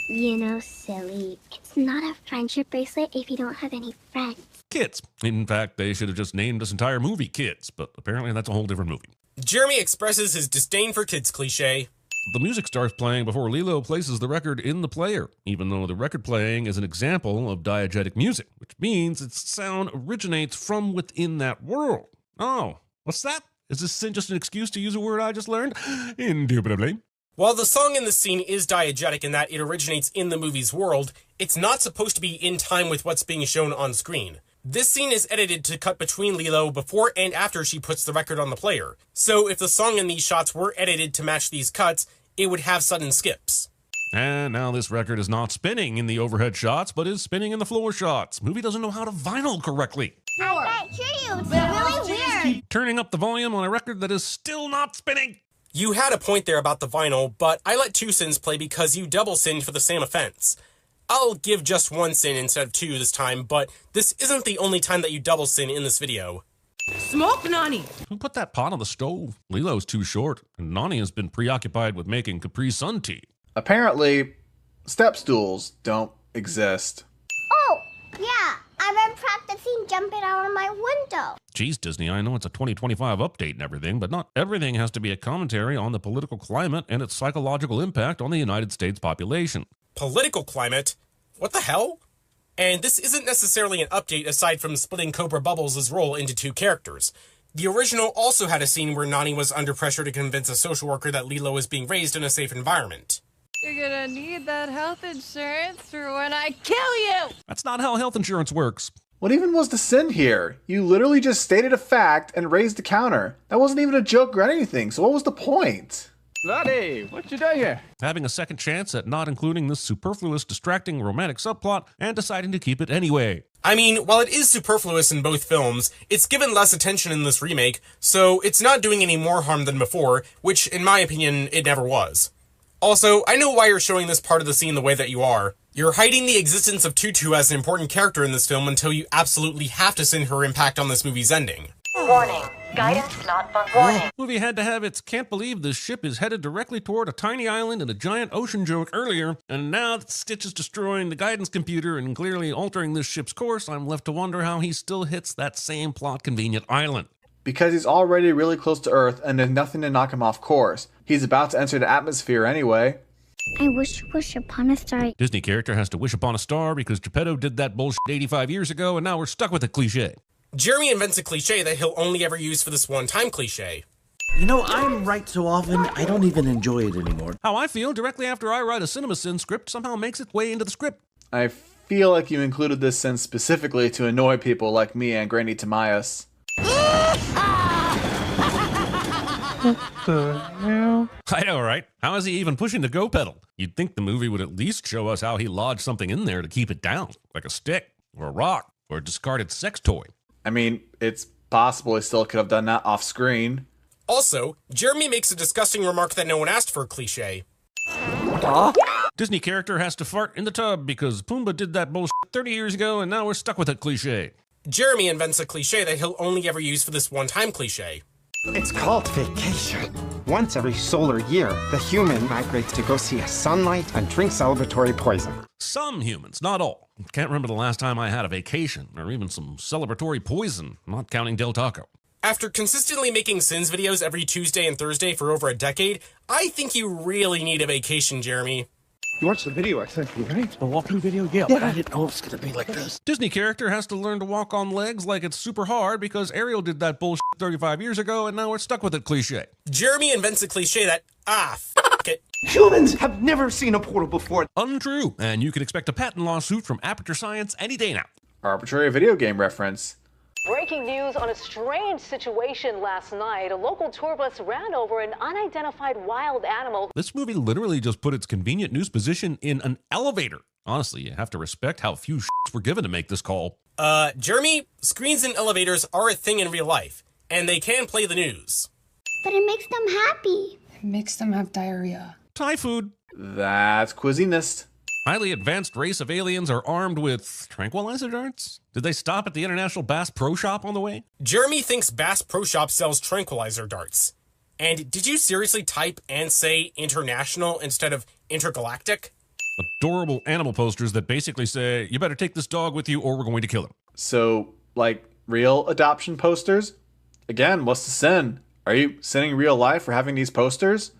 You know, silly, it's not a friendship bracelet if you don't have any friends. Kids. In fact, they should have just named this entire movie Kids, but apparently that's a whole different movie. Jeremy expresses his disdain for kids cliche. The music starts playing before Lilo places the record in the player, even though the record playing is an example of diegetic music, which means its sound originates from within that world. Oh, what's that? Is this just an excuse to use a word I just learned? Indubitably. While the song in the scene is diegetic in that it originates in the movie's world, it's not supposed to be in time with what's being shown on screen. This scene is edited to cut between Lilo before and after she puts the record on the player. So if the song in these shots were edited to match these cuts, it would have sudden skips. And now this record is not spinning in the overhead shots, but is spinning in the floor shots. Movie doesn't know how to vinyl correctly. I can't hear you. It's really weird. Turning up the volume on a record that is still not spinning. You had a point there about the vinyl, but I let 2 sins play because you double sinned for the same offense. I'll give just 1 sin instead of 2 this time, but this isn't the only time that you double sin in this video. Smoke, Nani! Who put that pot on the stove? Lilo's too short, and Nani has been preoccupied with making Capri Sun tea. Apparently, step stools don't exist. Oh, yeah. I've been practicing jumping out of my window. Geez, Disney, I know it's a 2025 update and everything, but not everything has to be a commentary on the political climate and its psychological impact on the United States population. Political climate? What the hell? And this isn't necessarily an update aside from splitting Cobra Bubbles' role into 2 characters. The original also had a scene where Nani was under pressure to convince a social worker that Lilo was being raised in a safe environment. You're gonna need that health insurance for when I kill you! That's not how health insurance works. What even was the sin here? You literally just stated a fact and raised the counter. That wasn't even a joke or anything, so what was the point? Lottie, what you doing here? Having a second chance at not including this superfluous, distracting romantic subplot and deciding to keep it anyway. I mean, while it is superfluous in both films, it's given less attention in this remake, so it's not doing any more harm than before, which, in my opinion, it never was. Also, I know why you're showing this part of the scene the way that you are. You're hiding the existence of Tutu as an important character in this film until you absolutely have to sin her impact on this movie's ending. Warning. Guidance not fun. Warning. Movie had to have its can't believe this ship is headed directly toward a tiny island and a giant ocean joke earlier, and now that Stitch is destroying the guidance computer and clearly altering this ship's course, I'm left to wonder how he still hits that same plot-convenient island. Because he's already really close to Earth and there's nothing to knock him off course. He's about to enter the atmosphere anyway. I wish upon a star. Disney character has to wish upon a star because Geppetto did that bullshit 85 years ago, and now we're stuck with the cliche. Jeremy invents a cliche that he'll only ever use for this one-time cliche. You know, I'm right so often, I don't even enjoy it anymore. How I feel directly after I write a CinemaSins script somehow makes its way into the script. I feel like you included this sin specifically to annoy people like me and Grandtamias. What the hell? I know, right? How is he even pushing the go pedal? You'd think the movie would at least show us how he lodged something in there to keep it down, like a stick, or a rock, or a discarded sex toy. I mean, it's possible he still could have done that off screen. Also, Jeremy makes a disgusting remark that no one asked for a cliche. Disney character has to fart in the tub because Pumbaa did that bullshit 30 years ago and now we're stuck with that cliche. Jeremy invents a cliche that he'll only ever use for this one-time cliche. It's called vacation. Once every solar year, the human migrates to go see a sunlight and drink celebratory poison. Some humans, not all. Can't remember the last time I had a vacation, or even some celebratory poison, not counting Del Taco. After consistently making Sins videos every Tuesday and Thursday for over a decade, I think you really need a vacation, Jeremy. You watched the video I sent you, right? The walking video? Yeah, but I didn't know it was gonna be like this. Disney character has to learn to walk on legs like it's super hard because Ariel did that bullshit 35 years ago and now we're stuck with it cliche. Jeremy invents a cliche that, f it. Humans have never seen a portal before. Untrue, and you can expect a patent lawsuit from Aperture Science any day now. Arbitrary video game reference. Breaking news on a strange situation last night. A local tour bus ran over an unidentified wild animal. This movie literally just put its convenient news position in an elevator. Honestly, you have to respect how few shits were given to make this call. Jeremy, screens in elevators are a thing in real life, and they can play the news. But it makes them happy. It makes them have diarrhea. Thai food. That's Quizzinist. Highly advanced race of aliens are armed with tranquilizer darts? Did they stop at the International Bass Pro Shop on the way? Jeremy thinks Bass Pro Shop sells tranquilizer darts. And did you seriously type and say international instead of intergalactic? Adorable animal posters that basically say, you better take this dog with you or we're going to kill him. So, like, real adoption posters? Again, what's the sin? Are you sinning real life for having these posters?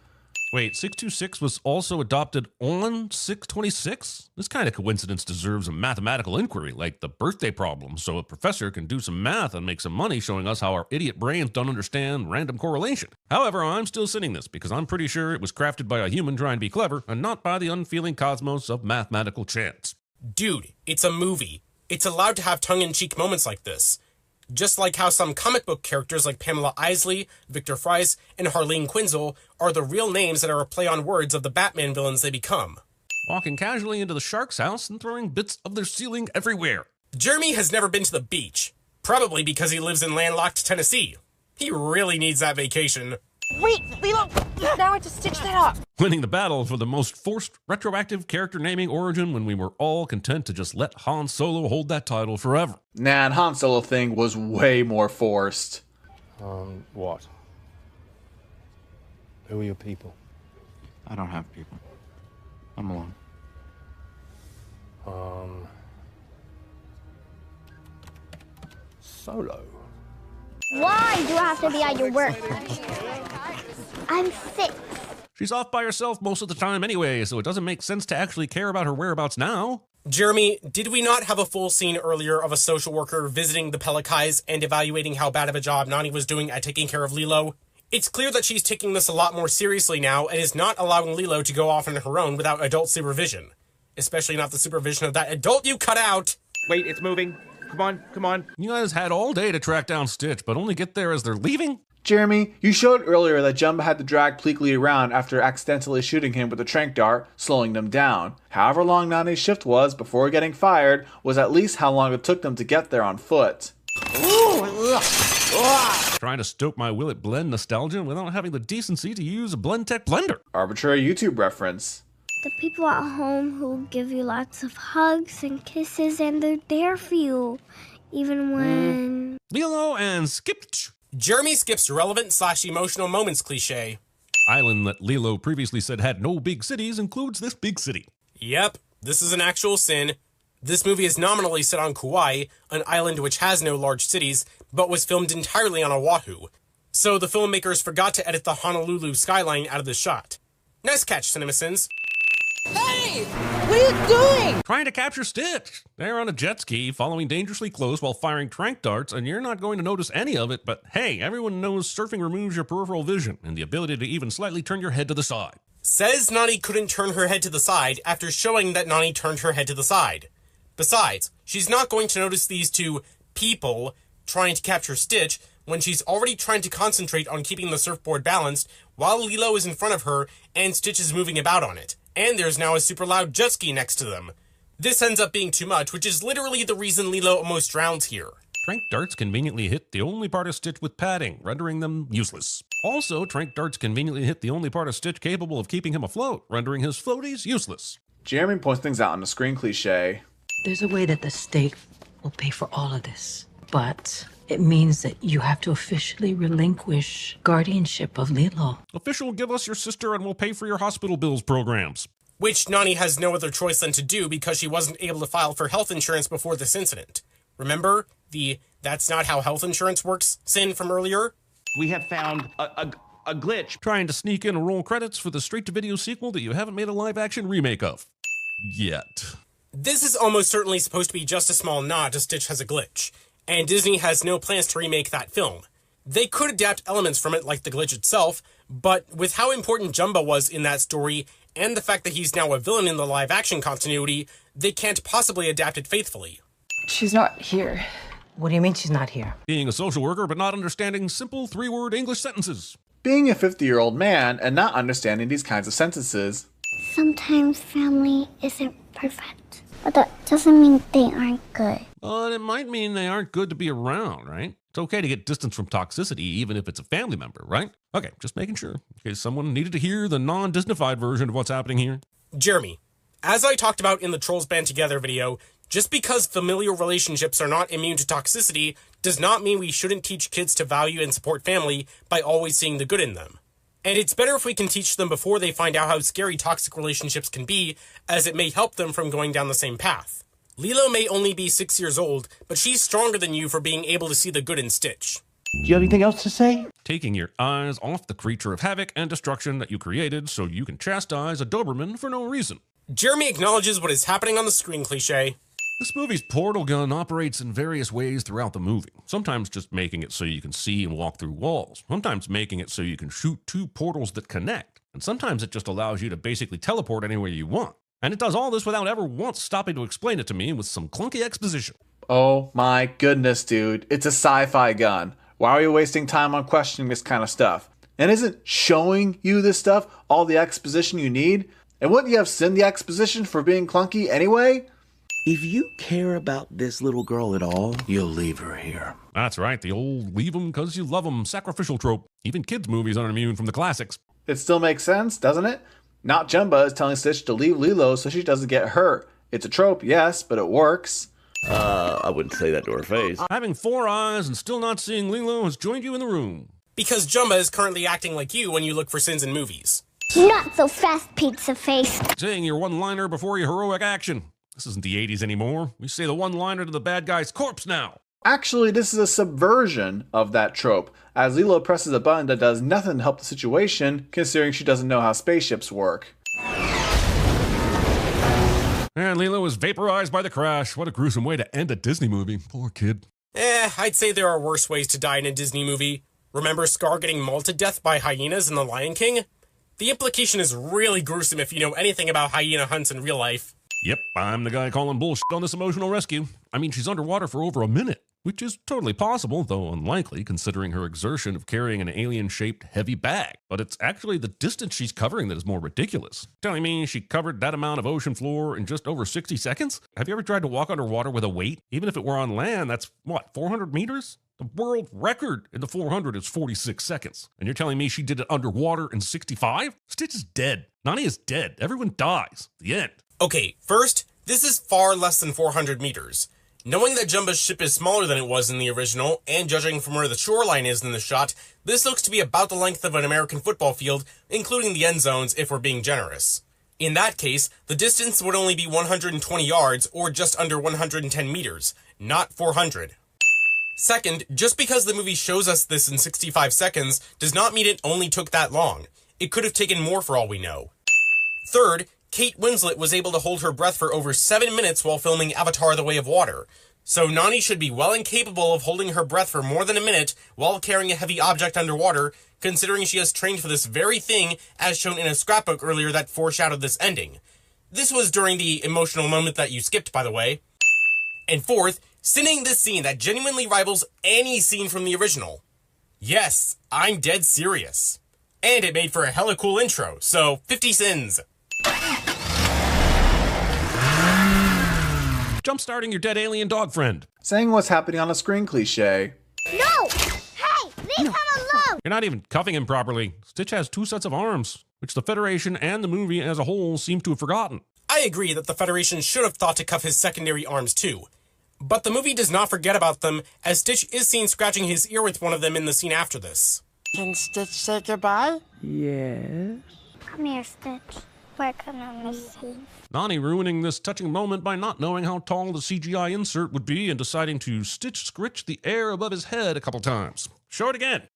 Wait, 626 was also adopted on 626? This kind of coincidence deserves a mathematical inquiry, like the birthday problem, so a professor can do some math and make some money showing us how our idiot brains don't understand random correlation. However, I'm still sinning this because I'm pretty sure it was crafted by a human trying to be clever and not by the unfeeling cosmos of mathematical chance. Dude, it's a movie. It's allowed to have tongue-in-cheek moments like this. Just like how some comic book characters like Pamela Isley, Victor Fries, and Harleen Quinzel are the real names that are a play on words of the Batman villains they become. Walking casually into the shark's house and throwing bits of their ceiling everywhere. Jeremy has never been to the beach. Probably because he lives in landlocked Tennessee. He really needs that vacation. Wait, Lilo! Now I have to stitch that up. Winning the battle for the most forced retroactive character naming origin when we were all content to just let Han Solo hold that title forever. Nah, and Han Solo thing was way more forced. What? Who are your people? I don't have people. I'm alone. Solo? Why do I have to be at your work? I'm 6. She's off by herself most of the time anyway, so it doesn't make sense to actually care about her whereabouts now. Jeremy, did we not have a full scene earlier of a social worker visiting the Pelicais and evaluating how bad of a job Nani was doing at taking care of Lilo? It's clear that she's taking this a lot more seriously now and is not allowing Lilo to go off on her own without adult supervision. Especially not the supervision of that adult you cut out! Wait, it's moving. Come on, come on. You guys had all day to track down Stitch, but only get there as they're leaving? Jeremy, you showed earlier that Jumba had to drag Pleakley around after accidentally shooting him with a tranq dart, slowing them down. However long Nani's shift was before getting fired was at least how long it took them to get there on foot. Trying to stoke my Will It Blend nostalgia without having the decency to use a BlendTech blender. Arbitrary YouTube reference. The people at home who give you lots of hugs and kisses and they're there for you, even when... Lilo and Skipch. Jeremy skips relevant/emotional moments cliche. Island that Lilo previously said had no big cities includes this big city. Yep, this is an actual sin. This movie is nominally set on Kauai, an island which has no large cities, but was filmed entirely on Oahu. So the filmmakers forgot to edit the Honolulu skyline out of the shot. Nice catch, CinemaSins. Hey! What are you doing? Trying to capture Stitch. They're on a jet ski, following dangerously close while firing tranq darts, and you're not going to notice any of it, but hey, everyone knows surfing removes your peripheral vision and the ability to even slightly turn your head to the side. Says Nani couldn't turn her head to the side after showing that Nani turned her head to the side. Besides, she's not going to notice these two people trying to capture Stitch when she's already trying to concentrate on keeping the surfboard balanced while Lilo is in front of her and Stitch is moving about on it. And there's now a super loud jet ski next to them. This ends up being too much, which is literally the reason Lilo almost drowns here. Tranq darts conveniently hit the only part of Stitch with padding, rendering them useless. Also, tranq darts conveniently hit the only part of Stitch capable of keeping him afloat, rendering his floaties useless. Jeremy points things out on the screen cliche. There's a way that the state will pay for all of this, but it means that you have to officially relinquish guardianship of Lilo. Official, give us your sister and we'll pay for your hospital bills programs. Which Nani has no other choice than to do because she wasn't able to file for health insurance before this incident. Remember the "that's not how health insurance works" sin from earlier? We have found a glitch. Trying to sneak in roll credits for the straight-to-video sequel that you haven't made a live-action remake of. Yet. This is almost certainly supposed to be just a small nod to Stitch has a glitch, and Disney has no plans to remake that film. They could adapt elements from it like the glitch itself, but with how important Jumba was in that story, and the fact that he's now a villain in the live-action continuity, they can't possibly adapt it faithfully. She's not here. What do you mean she's not here? Being a social worker but not understanding simple 3-word English sentences. Being a 50-year-old man and not understanding these kinds of sentences. Sometimes family isn't perfect, but that doesn't mean they aren't good. But it might mean they aren't good to be around, right? It's okay to get distance from toxicity even if it's a family member, right? Okay, just making sure, in case someone needed to hear the non-Disneyfied version of what's happening here. Jeremy, as I talked about in the Trolls Band Together video, just because familial relationships are not immune to toxicity does not mean we shouldn't teach kids to value and support family by always seeing the good in them. And it's better if we can teach them before they find out how scary toxic relationships can be, as it may help them from going down the same path. Lilo may only be 6 years old, but she's stronger than you for being able to see the good in Stitch. Do you have anything else to say? Taking your eyes off the creature of havoc and destruction that you created so you can chastise a Doberman for no reason. Jeremy acknowledges what is happening on the screen cliché. This movie's portal gun operates in various ways throughout the movie. Sometimes just making it so you can see and walk through walls. Sometimes making it so you can shoot 2 portals that connect. And sometimes it just allows you to basically teleport anywhere you want. And it does all this without ever once stopping to explain it to me with some clunky exposition. Oh my goodness, dude. It's a sci-fi gun. Why are you wasting time on questioning this kind of stuff? And isn't showing you this stuff all the exposition you need? And wouldn't you have send the exposition for being clunky anyway? If you care about this little girl at all, you'll leave her here. That's right, the old leave 'em 'cause you love 'em sacrificial trope. Even kids' movies aren't immune from the classics. It still makes sense, doesn't it? Not Jumba is telling Stitch to leave Lilo so she doesn't get hurt. It's a trope, yes, but it works. I wouldn't say that to her face. Having 4 eyes and still not seeing Lilo has joined you in the room. Because Jumba is currently acting like you when you look for sins in movies. Not so fast, pizza face. Saying your one-liner before your heroic action. This isn't the 80s anymore. We say the one-liner to the bad guy's corpse now. Actually, this is a subversion of that trope, as Lilo presses a button that does nothing to help the situation, considering she doesn't know how spaceships work. And Lilo was vaporized by the crash. What a gruesome way to end a Disney movie. Poor kid. I'd say there are worse ways to die in a Disney movie. Remember Scar getting mauled to death by hyenas in The Lion King? The implication is really gruesome if you know anything about hyena hunts in real life. Yep, I'm the guy calling bullshit on this emotional rescue. I mean, she's underwater for over a minute, which is totally possible, though unlikely considering her exertion of carrying an alien-shaped heavy bag. But it's actually the distance she's covering that is more ridiculous. Telling me she covered that amount of ocean floor in just over 60 seconds? Have you ever tried to walk underwater with a weight? Even if it were on land, that's, what, 400 meters? The world record in the 400 is 46 seconds. And you're telling me she did it underwater in 65? Stitch is dead. Nani is dead. Everyone dies. The end. Okay, first, this is far less than 400 meters. Knowing that Jumba's ship is smaller than it was in the original, and judging from where the shoreline is in the shot, this looks to be about the length of an American football field, including the end zones if we're being generous. In that case, the distance would only be 120 yards, or just under 110 meters, not 400. Second, just because the movie shows us this in 65 seconds does not mean it only took that long. It could have taken more for all we know. Third, Kate Winslet was able to hold her breath for over 7 minutes while filming Avatar: The Way of Water, so Nani should be well incapable of holding her breath for more than a minute while carrying a heavy object underwater, considering she has trained for this very thing as shown in a scrapbook earlier that foreshadowed this ending. This was during the emotional moment that you skipped, by the way. And fourth, sinning this scene that genuinely rivals any scene from the original. Yes, I'm dead serious. And it made for a hella cool intro, so 50 sins. Jump-starting your dead alien dog friend. Saying what's happening on a screen cliche. No! Hey, leave him alone! You're not even cuffing him properly. Stitch has 2 sets of arms, which the Federation and the movie as a whole seem to have forgotten. I agree that the Federation should have thought to cuff his secondary arms too. But the movie does not forget about them, as Stitch is seen scratching his ear with one of them in the scene after this. Can Stitch say goodbye? Yes. Come here, Stitch. We're gonna miss you. Nani ruining this touching moment by not knowing how tall the CGI insert would be and deciding to Stitch scritch the air above his head a couple times. Show it again.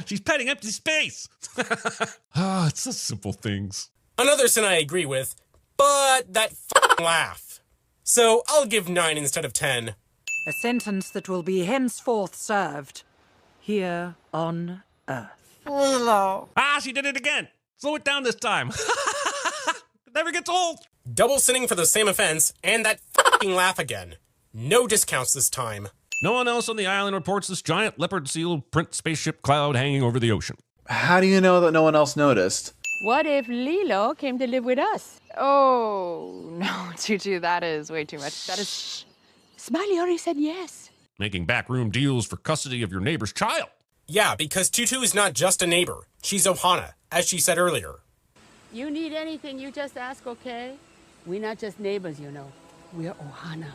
She's petting empty space. It's the simple things. Another sin I agree with, but that laugh. So I'll give 9 instead of 10. A sentence that will be henceforth served here on Earth. Lilo. She did it again. Slow it down this time. It never gets old. Double sinning for the same offense, and that laugh again. No discounts this time. No one else on the island reports this giant leopard seal print spaceship cloud hanging over the ocean. How do you know that no one else noticed? What if Lilo came to live with us? Oh, no, Tutu, that is way too much. That is... Smiley already said yes. Making backroom deals for custody of your neighbor's child. Yeah, because Tutu is not just a neighbor. She's Ohana, as she said earlier. You need anything, you just ask, okay? We're not just neighbors, you know. We're Ohana.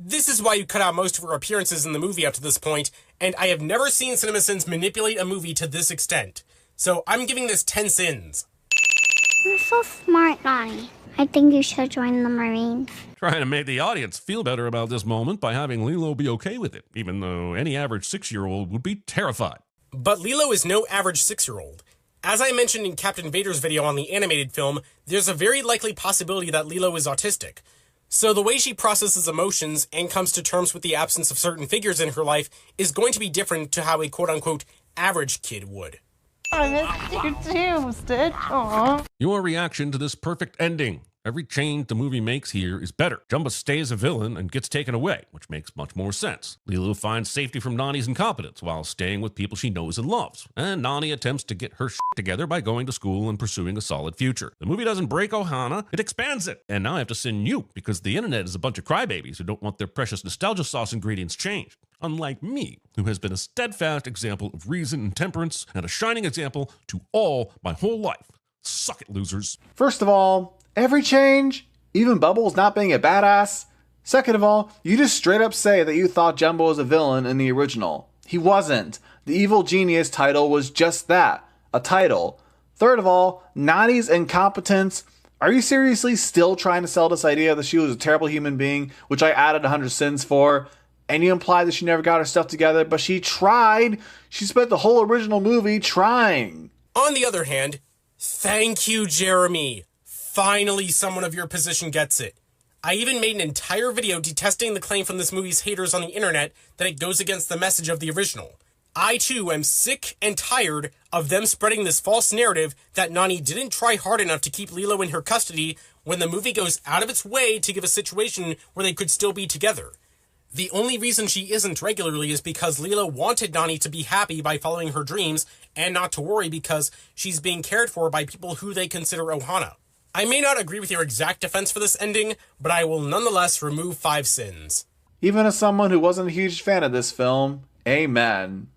This is why you cut out most of her appearances in the movie up to this point, and I have never seen CinemaSins manipulate a movie to this extent. So I'm giving this 10 sins. You're so smart, Nani. I think you should join the Marines. Trying to make the audience feel better about this moment by having Lilo be okay with it, even though any average 6-year-old would be terrified. But Lilo is no average 6-year-old. As I mentioned in Captain Vader's video on the animated film, there's a very likely possibility that Lilo is autistic. So the way she processes emotions and comes to terms with the absence of certain figures in her life is going to be different to how a quote-unquote average kid would. I missed you too, Stitch. Aww. Your reaction to this perfect ending. Every change the movie makes here is better. Jumba stays a villain and gets taken away, which makes much more sense. Lilo finds safety from Nani's incompetence while staying with people she knows and loves. And Nani attempts to get her shit together by going to school and pursuing a solid future. The movie doesn't break Ohana, it expands it. And now I have to sin you, because the internet is a bunch of crybabies who don't want their precious nostalgia sauce ingredients changed. Unlike me, who has been a steadfast example of reason and temperance, and a shining example to all my whole life. Suck it, losers. First of all, every change, even Bubbles not being a badass. Second of all, you just straight up say that you thought Jumbo was a villain in the original. He wasn't. The evil genius title was just that, a title. Third of all, Nani's incompetence. Are you seriously still trying to sell this idea that she was a terrible human being, which I added 100 sins for? And you implied that she never got her stuff together, but she tried. She spent the whole original movie trying. On the other hand, thank you, Jeremy. Finally, someone of your position gets it. I even made an entire video detesting the claim from this movie's haters on the internet that it goes against the message of the original. I, too, am sick and tired of them spreading this false narrative that Nani didn't try hard enough to keep Lilo in her custody when the movie goes out of its way to give a situation where they could still be together. The only reason she isn't regularly is because Lilo wanted Nani to be happy by following her dreams and not to worry because she's being cared for by people who they consider Ohana. I may not agree with your exact defense for this ending, but I will nonetheless remove 5 sins. Even as someone who wasn't a huge fan of this film, amen.